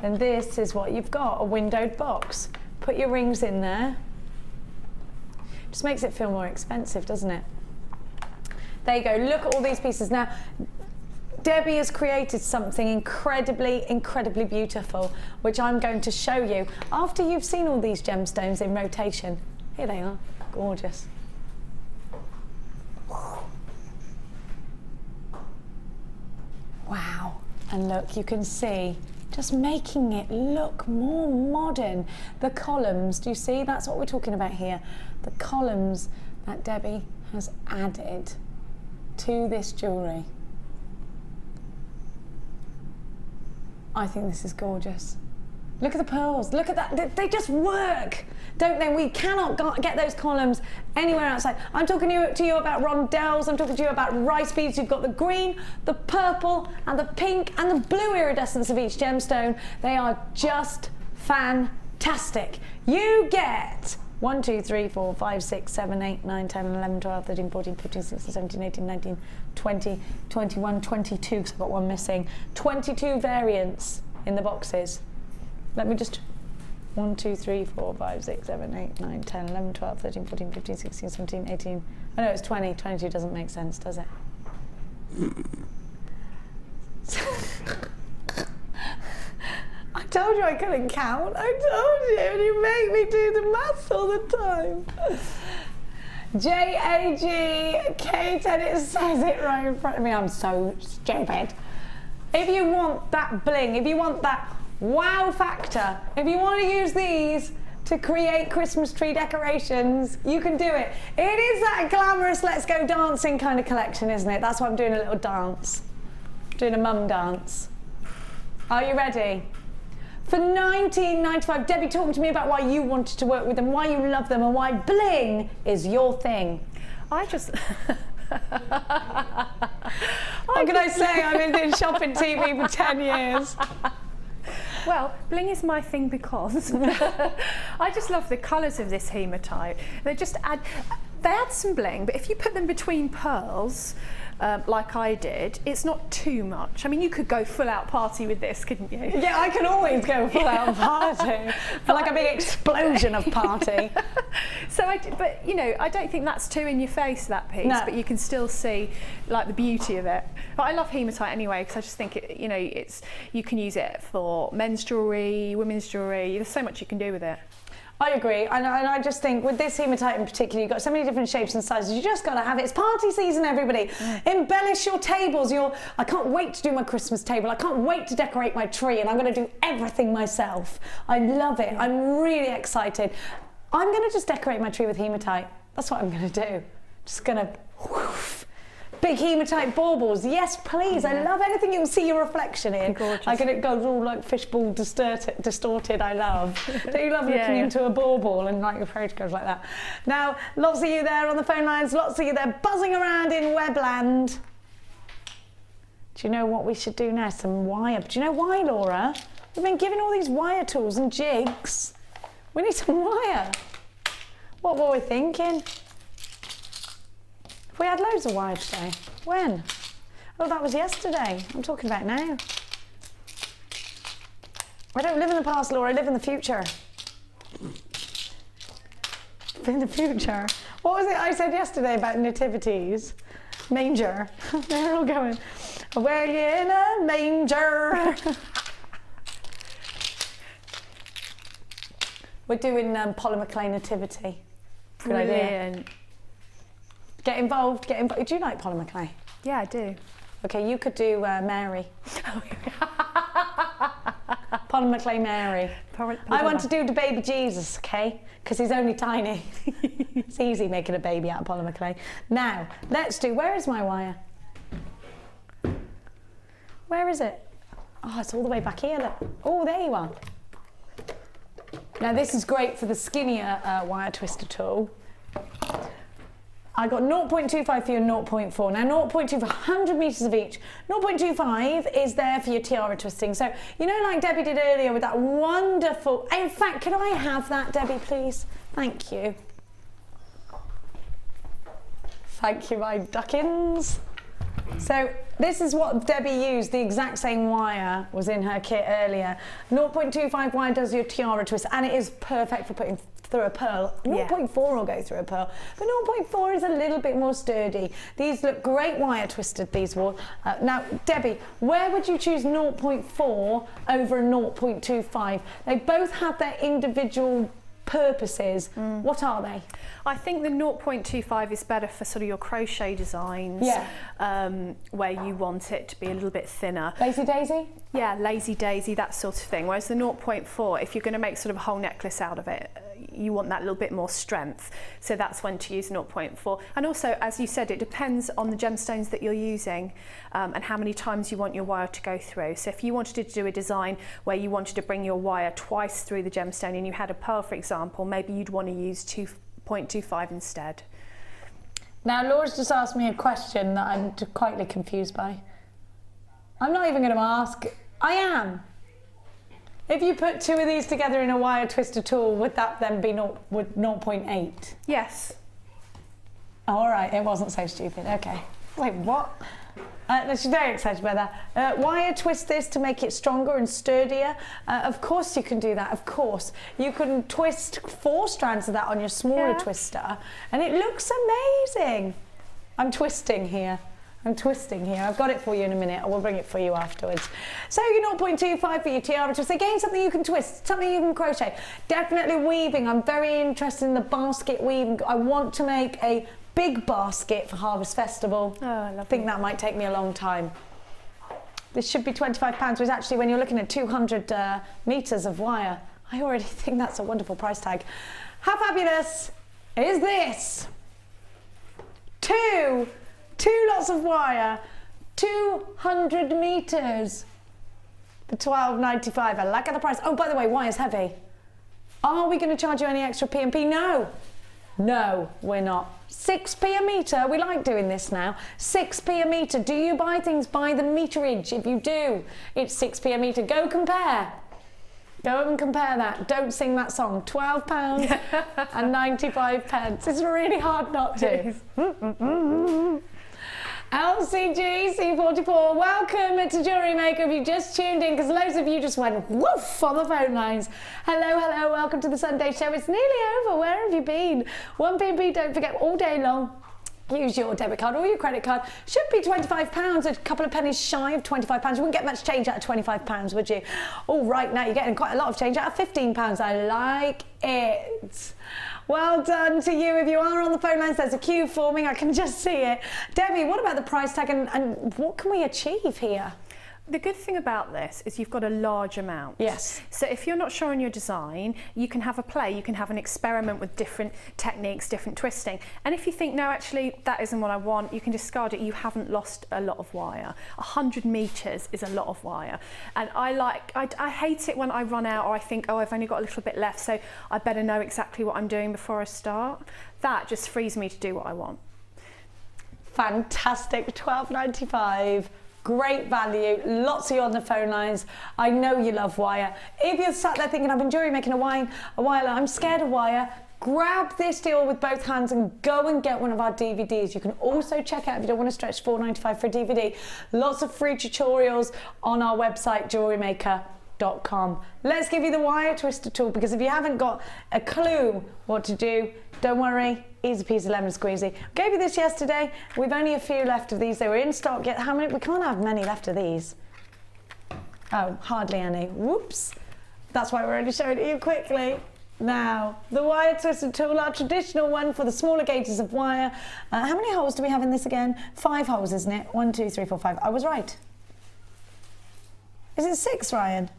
then this is what you've got, a windowed box. Put your rings in there. Just makes it feel more expensive, doesn't it? There you go, look at all these pieces. Now, Debbie has created something incredibly, incredibly beautiful, which I'm going to show you after you've seen all these gemstones in rotation. Here they are, gorgeous. Wow, and look, you can see, just making it look more modern. The columns, do you see? That's what we're talking about here. The columns that Debbie has added to this jewellery. I think this is gorgeous. Look at the pearls, look at that, they just work, don't they? We cannot get those columns anywhere outside. I'm talking to you about rondelles, I'm talking to you about rice beads. You've got the green, the purple, and the pink, and the blue iridescence of each gemstone. They are just fantastic. You get 1, 2, 3, 4, 5, 6, 7, 8, 9, 10, 11, 12, 13, 14, 15, 16, 17, 18, 19, 20, 21, 22, because I've got one missing. 22 variants in the boxes. Let me just, 1, 2, 3, 4, 5, 6, 7, 8, 9, 10, 11, 12, 13, 14, 15, 16, 17, 18. I know it's 20, 22 doesn't make sense, does it? I told you I couldn't count. I told you, and you make me do the maths all the time. JAG, and it says it right in front of me. I'm so stupid. If you want that bling, if you want that wow factor, if you want to use these to create Christmas tree decorations, you can do it. It is that glamorous let's go dancing kind of collection, isn't it? That's why I'm doing a little dance. Doing a mum dance. Are you ready? For £19.95, Debbie, talk to me about why you wanted to work with them, why you love them, and why bling is your thing. I just... What can I say? I've been doing shopping TV for 10 years. Well, bling is my thing because I just love the colours of this hematite. They add some bling, but if you put them between pearls, like I did, it's not too much. I mean, you could go full out party with this, couldn't you? Yeah, I can always go full out party. For like a big explosion of party. But you know, I don't think that's too in your face, that piece, no. But you can still see like the beauty of it. But I love hematite anyway, because I just think you can use it for men's jewellery, women's jewellery. There's so much you can do with it. I agree, and I just think with this hematite in particular, you've got so many different shapes and sizes, you just got to have it. It's party season, everybody. Embellish your tables. I can't wait to do my Christmas table. I can't wait to decorate my tree, and I'm going to do everything myself. I love it. I'm really excited. I'm going to just decorate my tree with hematite. That's what I'm going to do. Just going to... Big hematite baubles, yes please. Yeah. I love anything you can see your reflection in. Gorgeous. Like it goes all like fishbowl distorted, I love. Do you love looking into a bauble and like your photograph like that? Now, lots of you there on the phone lines, lots of you there buzzing around in webland. Do you know what we should do now? Some wire. Do you know why, Laura? We've been given all these wire tools and jigs. We need some wire. What were we thinking? We had loads of wire today. When? Oh, that was yesterday. I'm talking about now. I don't live in the past, Laura. I live in the future. In the future. What was it I said yesterday about nativities? Manger. They're all going, well, in a manger. We're doing Paula McLean nativity. Good idea. Get involved, get involved. Do you like Paula McLean? Yeah, I do. Okay, you could do Mary. Polymer Clay Mary. I want to do the baby Jesus, okay? Because he's only tiny. It's easy making a baby out of polymer clay. Now, let's do, where is my wire? Where is it? Oh, it's all the way back here, look. Oh, there you are. Now this is great for the skinnier wire twister tool. I got 0.25 for your 0.4. Now 0.2 for 100 metres of each. 0.25 is there for your tiara twisting. So, you know, like Debbie did earlier with that wonderful, in fact, can I have that, Debbie, please? Thank you. Thank you, my duckins. So this is what Debbie used, the exact same wire was in her kit earlier. 0.25 wire does your tiara twist, and it is perfect for putting through a pearl. 0.4 will go through a pearl, but 0.4 is a little bit more sturdy. These look great wire twisted, these will. Now, Debbie, where would you choose 0.4 over a 0.25? They both have their individual purposes. What are they? I think the 0.25 is better for sort of your crochet designs, where you want it to be a little bit thinner. Lazy daisy? Yeah, lazy daisy, that sort of thing. Whereas the 0.4, if you're going to make sort of a whole necklace out of it, you want that little bit more strength. So that's when to use 0.4. And also, as you said, it depends on the gemstones that you're using and how many times you want your wire to go through. So if you wanted to do a design where you wanted to bring your wire twice through the gemstone and you had a pearl, for example, maybe you'd want to use 2.25 instead. Now, Laura's just asked me a question that I'm quite confused by. I'm not even going to ask. I am. If you put two of these together in a wire twister tool, would that then be 0.8? Yes. Oh, all right, it wasn't so stupid. Okay. Wait, what? She's very excited about that. Wire twist this to make it stronger and sturdier. Of course you can do that, of course. You can twist 4 strands of that on your smaller twister, and it looks amazing. I'm twisting here. I've got it for you in a minute. I will bring it for you afterwards. So your 0.25 for your tiara twist. Again, something you can twist, something you can crochet. Definitely weaving. I'm very interested in the basket weaving. I want to make a big basket for Harvest Festival. Oh, I think that might take me a long time. This should be £25, which actually, when you're looking at 200 metres of wire, I already think that's a wonderful price tag. How fabulous is this? Two lots of wire, 200 metres for £12.95. I like the price. Oh, by the way, wire's heavy. Are we going to charge you any extra P&P? No, we're not. 6p a metre, we like doing this now. 6p a metre. Do you buy things by the meterage? If you do, it's 6p a metre. Go compare. Go and compare that. Don't sing that song. £12 and 95 pence. It's really hard not to. LCG C44, welcome to Jewellery Maker. If you just tuned in, because loads of you just went woof on the phone lines. Hello, welcome to the Sunday show. It's nearly over. Where have you been? 1p, don't forget, all day long. Use your debit card or your credit card. Should be £25, a couple of pennies shy of £25. You wouldn't get much change out of £25, would you? All right, now you're getting quite a lot of change out of £15. I like it. Well done to you. If you are on the phone lines, there's a queue forming. I can just see it. Debbie, what about the price tag and what can we achieve here? The good thing about this is you've got a large amount. Yes. So if you're not sure on your design, you can have a play, you can have an experiment with different techniques, different twisting. And if you think, no, actually, that isn't what I want, you can discard it. You haven't lost a lot of wire. 100 metres is a lot of wire. And I hate it when I run out or I think, oh, I've only got a little bit left, so I better know exactly what I'm doing before I start. That just frees me to do what I want. Fantastic, £12.95. Great value, lots of you on the phone lines. I know you love wire. If you're sat there thinking, I've been jewellery making a while, I'm scared of wire, grab this deal with both hands and go and get one of our DVDs. You can also check out, if you don't want to stretch, £4.95 for a DVD. Lots of free tutorials on our website, JewelleryMaker.com. Let's give you the wire twister tool, because if you haven't got a clue what to do, don't worry, easy peasy lemon squeezy. Gave you this yesterday. We've only a few left of these. They were in stock yet. How many? We can't have many left of these. Oh, hardly any. Whoops. That's why we're only showing it you quickly. Now, the wire twister tool, our traditional one for the smaller gauges of wire. How many holes do we have in this again? 5 holes, isn't it? 1, 2, 3, 4, 5. I was right. Is it 6, Ryan?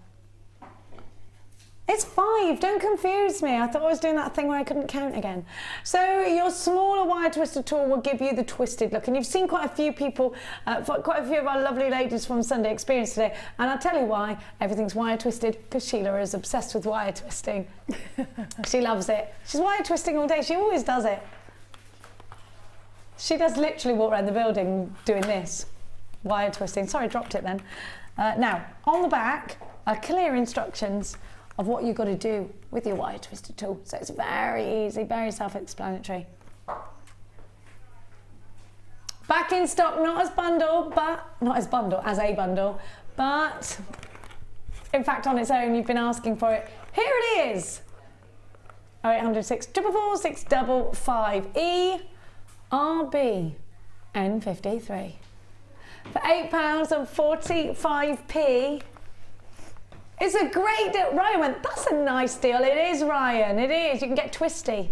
It's 5, don't confuse me. I thought I was doing that thing where I couldn't count again. So your smaller wire twister tool will give you the twisted look. And you've seen quite a few people, quite a few of our lovely ladies from Sunday Experience today. And I'll tell you why. Everything's wire twisted, because Sheila is obsessed with wire twisting. She loves it. She's wire twisting all day. She always does it. She does literally walk around the building doing this. Wire twisting. Sorry, I dropped it then. Now, on the back are clear instructions of what you've got to do with your wire twister tool. So it's very easy, very self-explanatory. Back in stock, not as a bundle, but in fact on its own, you've been asking for it. Here it is. 0800 644 655 ERB N53 for £8.45p. It's a great deal. Ryan went, that's a nice deal. It is, Ryan, it is. You can get twisty.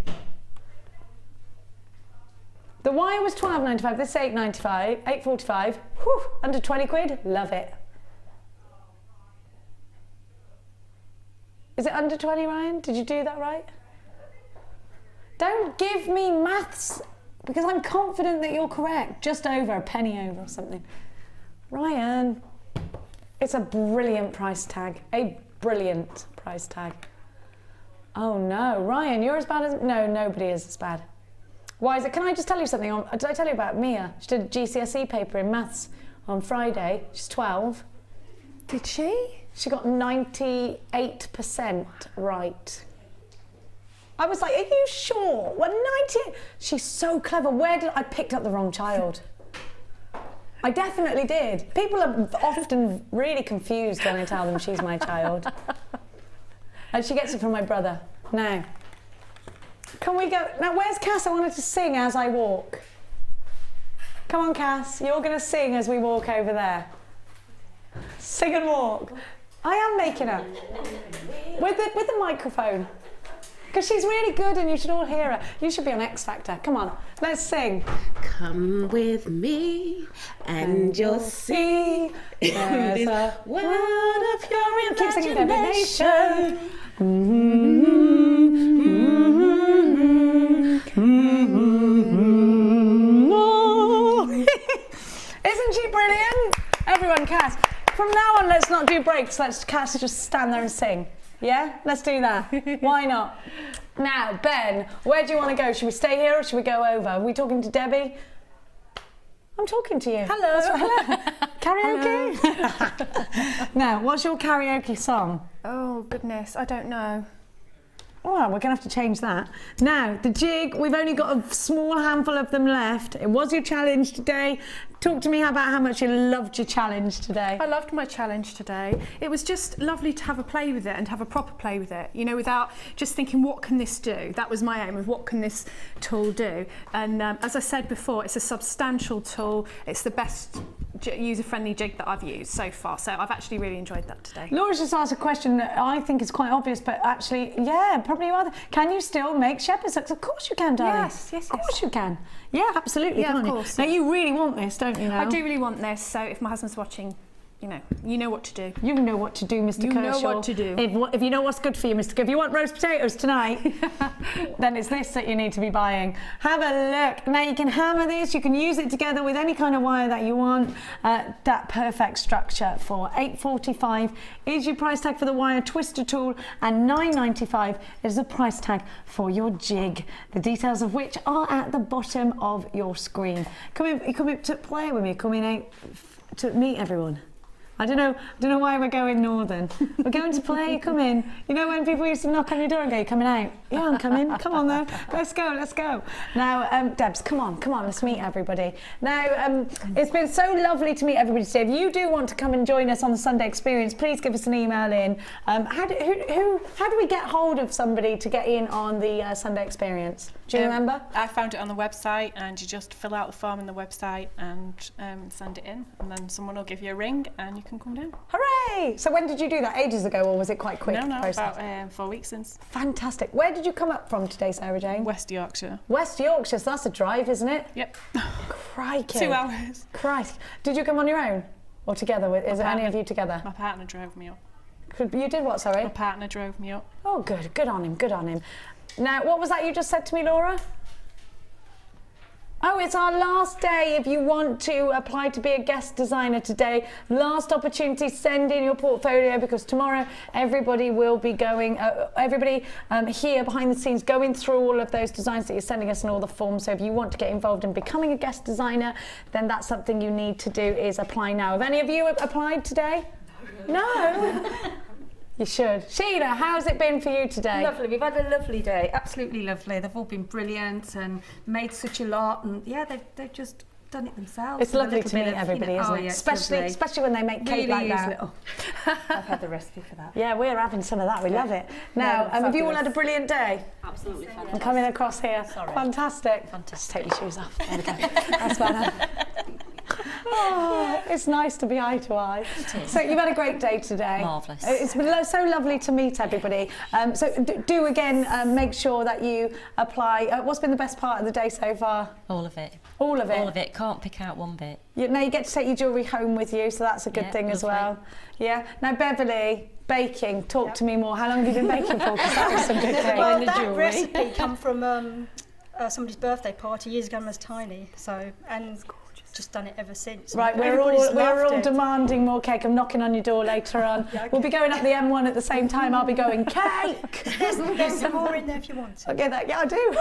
The wire was £12.95, this is £8.95, £8.45. Whew, under 20 quid, love it. Is it under 20, Ryan? Did you do that right? Don't give me maths, because I'm confident that you're correct. Just over, a penny over or something. Ryan. It's a brilliant price tag, a brilliant price tag. Oh no, Ryan, you're as bad as, no, nobody is as bad. Why is it, can I just tell you something, did I tell you about Mia? She did a GCSE paper in maths on Friday, she's 12. Did she? She got 98% right. I was like, are you sure? Well, 98, she's so clever. Where did I picked up the wrong child? I definitely did. People are often really confused when I tell them she's my child. And she gets it from my brother. Now, can we go? Now, where's Cass? I wanted to sing as I walk. Come on, Cass. You're going to sing as we walk over there. Sing and walk. I am making her. With the microphone. Because she's really good and you should all hear her. You should be on X Factor. Come on, let's sing. Come with me and you'll see there's a world of your imagination. Isn't she brilliant? Everyone, Cass. From now on, let's not do breaks. Let's Cass just stand there and sing. Yeah, let's do that. Why not? Now, Ben, where do you want to go? Should we stay here or should we go over? Are we talking to Debbie? I'm talking to you. Hello. Hello. Karaoke? Hello. Now, what's your karaoke song? Oh, goodness, I don't know. Well, we're going to have to change that. Now, the jig, we've only got a small handful of them left. It was your challenge today. Talk to me about how much you loved your challenge today. I loved my challenge today. It was just lovely to have a play with it and to have a proper play with it, you know, without just thinking, what can this do? That was my aim, of what can this tool do? And as I said before, it's a substantial tool. It's the best user-friendly jig that I've used so far, so I've actually really enjoyed that today. Laura's just asked a question that I think is quite obvious, but actually, yeah, probably you are. Can you still make shepherd's hooks? Of course you can, darling. Yes, yes, Of course you can. Yeah, absolutely, yeah, can't of course. you? Now, you really want this, don't you now? I do really want this, so if my husband's watching, you know what to do. You know what to do, Mr. Kershaw. You know what to do. If you know what's good for you, Mr. If you want roast potatoes tonight, then it's this that you need to be buying. Have a look. Now you can hammer this, you can use it together with any kind of wire that you want. That perfect structure for $8.45 is your price tag for the wire twister tool, and $9.95 is the price tag for your jig. The details of which are at the bottom of your screen. Come in to play with me. Coming out to meet everyone. I don't know why we're going northern. We're going to play, come in. You know when people used to knock on your door and go, "You're coming out?" Yeah, I'm coming. Come on though. Let's go. Now, Debs, come on, let's meet everybody. Now, it's been so lovely to meet everybody today. If you do want to come and join us on the Sunday Experience, please give us an email in. How do we get hold of somebody to get in on the Sunday Experience? Do you remember? I found it on the website, and you just fill out the form in the website and send it in, and then someone will give you a ring and you can come down. Hooray! So when did you do that? Ages ago, or was it quite quick? No, process? about 4 weeks since. Fantastic. Where did you come up from today, Sarah Jane? West Yorkshire. West Yorkshire, so that's a drive, isn't it? Yep. Crikey. 2 hours. Christ. Did you come on your own? Or together with, is it any of you together? My partner drove me up. You did what, sorry? My partner drove me up. Oh, good. Good on him. Good on him. Now, what was that you just said to me, Laura? Oh, it's our last day if you want to apply to be a guest designer today. Last opportunity, send in your portfolio because tomorrow everybody will be going, here behind the scenes going through all of those designs that you're sending us and all the forms. So if you want to get involved in becoming a guest designer, then that's something you need to do is apply now. Have any of you applied today? No? You should. Sheila, how's it been for you today? Lovely. We've had a lovely day. Absolutely lovely. They've all been brilliant and made such a lot. And yeah, they've just done it themselves. It's lovely to meet everybody, isn't it? Especially when they make cake like that. I've had the recipe for that. Yeah, we're having some of that. We love it. Now, have you all had a brilliant day? Absolutely fantastic. I'm coming across here. Sorry. Fantastic. Just take your shoes off. There we go. That's better. Oh, it's nice to be eye to eye. So you've had a great day today. Marvellous. It's been so lovely to meet everybody. So do again make sure that you apply. What's been the best part of the day so far? All of it. All of it? All of it. Can't pick out one bit. You get to take your jewellery home with you, so that's a good thing as well. Yeah. Now, Beverly, baking. Talk to me more. How long have you been baking for? Because that was some good thing. Well, that recipe came from somebody's birthday party years ago when I was tiny. So, and just done it ever since. Right, we're all demanding more cake. I'm knocking on your door later on. Yeah, okay. We'll be going up the M1 at the same time. I'll be going, cake! There's some more in there if you want to. Okay, yeah, I do.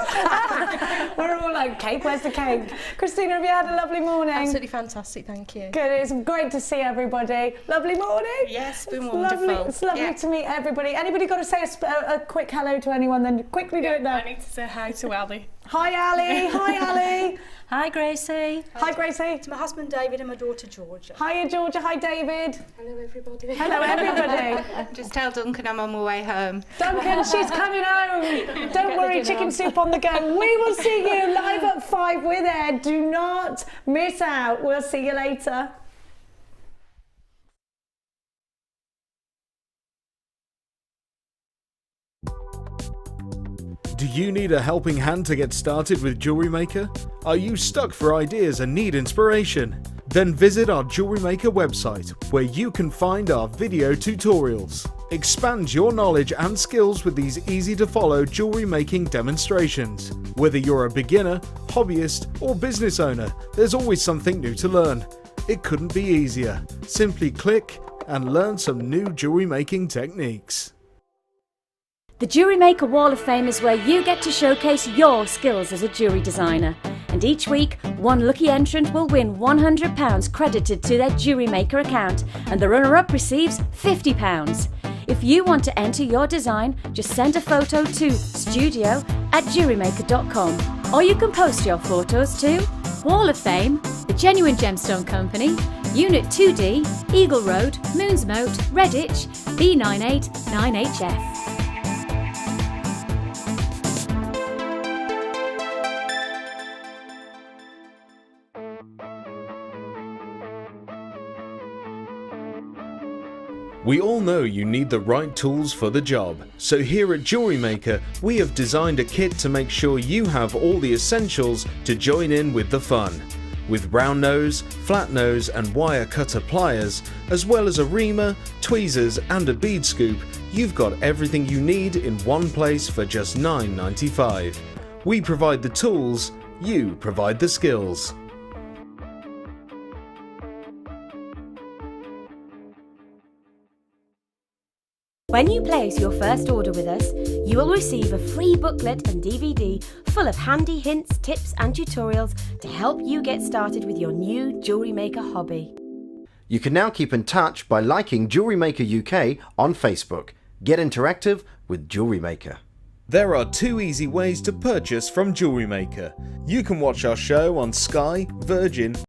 We're all like, cake, where's the cake? Christina, have you had a lovely morning? Absolutely fantastic, thank you. Good, it's great to see everybody. Lovely morning. Yes, been wonderful. wonderful. It's lovely to meet everybody. Anybody got to say a quick hello to anyone, then quickly do it now. I need to say hi to Ali. Hi, Ali. Hi, Ali. Hi, Gracie. Hi, Gracie. It's my husband David and my daughter Georgia. Hiya, Georgia. Hi, David. Hello, everybody. Hello, everybody. Just tell Duncan I'm on my way home. Duncan, she's coming home. Don't worry, chicken soup on the go. We will see you live at 5 with Ed. Do not miss out. We'll see you later. Do you need a helping hand to get started with Jewellery Maker? Are you stuck for ideas and need inspiration? Then visit our Jewellery Maker website where you can find our video tutorials. Expand your knowledge and skills with these easy to follow jewellery making demonstrations. Whether you're a beginner, hobbyist or business owner, there's always something new to learn. It couldn't be easier. Simply click and learn some new jewellery making techniques. The Jewellery Maker Wall of Fame is where you get to showcase your skills as a jewellery designer. And each week, one lucky entrant will win £100 credited to their Jewellery Maker account, and the runner-up receives £50. If you want to enter your design, just send a photo to studio@jewellerymaker.com, or you can post your photos to Wall of Fame, The Genuine Gemstone Company, Unit 2D, Eagle Road, Moonsmoat, Redditch, B989HF. We all know you need the right tools for the job, so here at Jewellery Maker we have designed a kit to make sure you have all the essentials to join in with the fun. With round nose, flat nose and wire cutter pliers, as well as a reamer, tweezers and a bead scoop, you've got everything you need in one place for just $9.95. We provide the tools, you provide the skills. When you place your first order with us, you will receive a free booklet and DVD full of handy hints, tips and tutorials to help you get started with your new Jewellery Maker hobby. You can now keep in touch by liking Jewellery Maker UK on Facebook. Get interactive with Jewellery Maker. There are 2 easy ways to purchase from Jewellery Maker. You can watch our show on Sky, Virgin,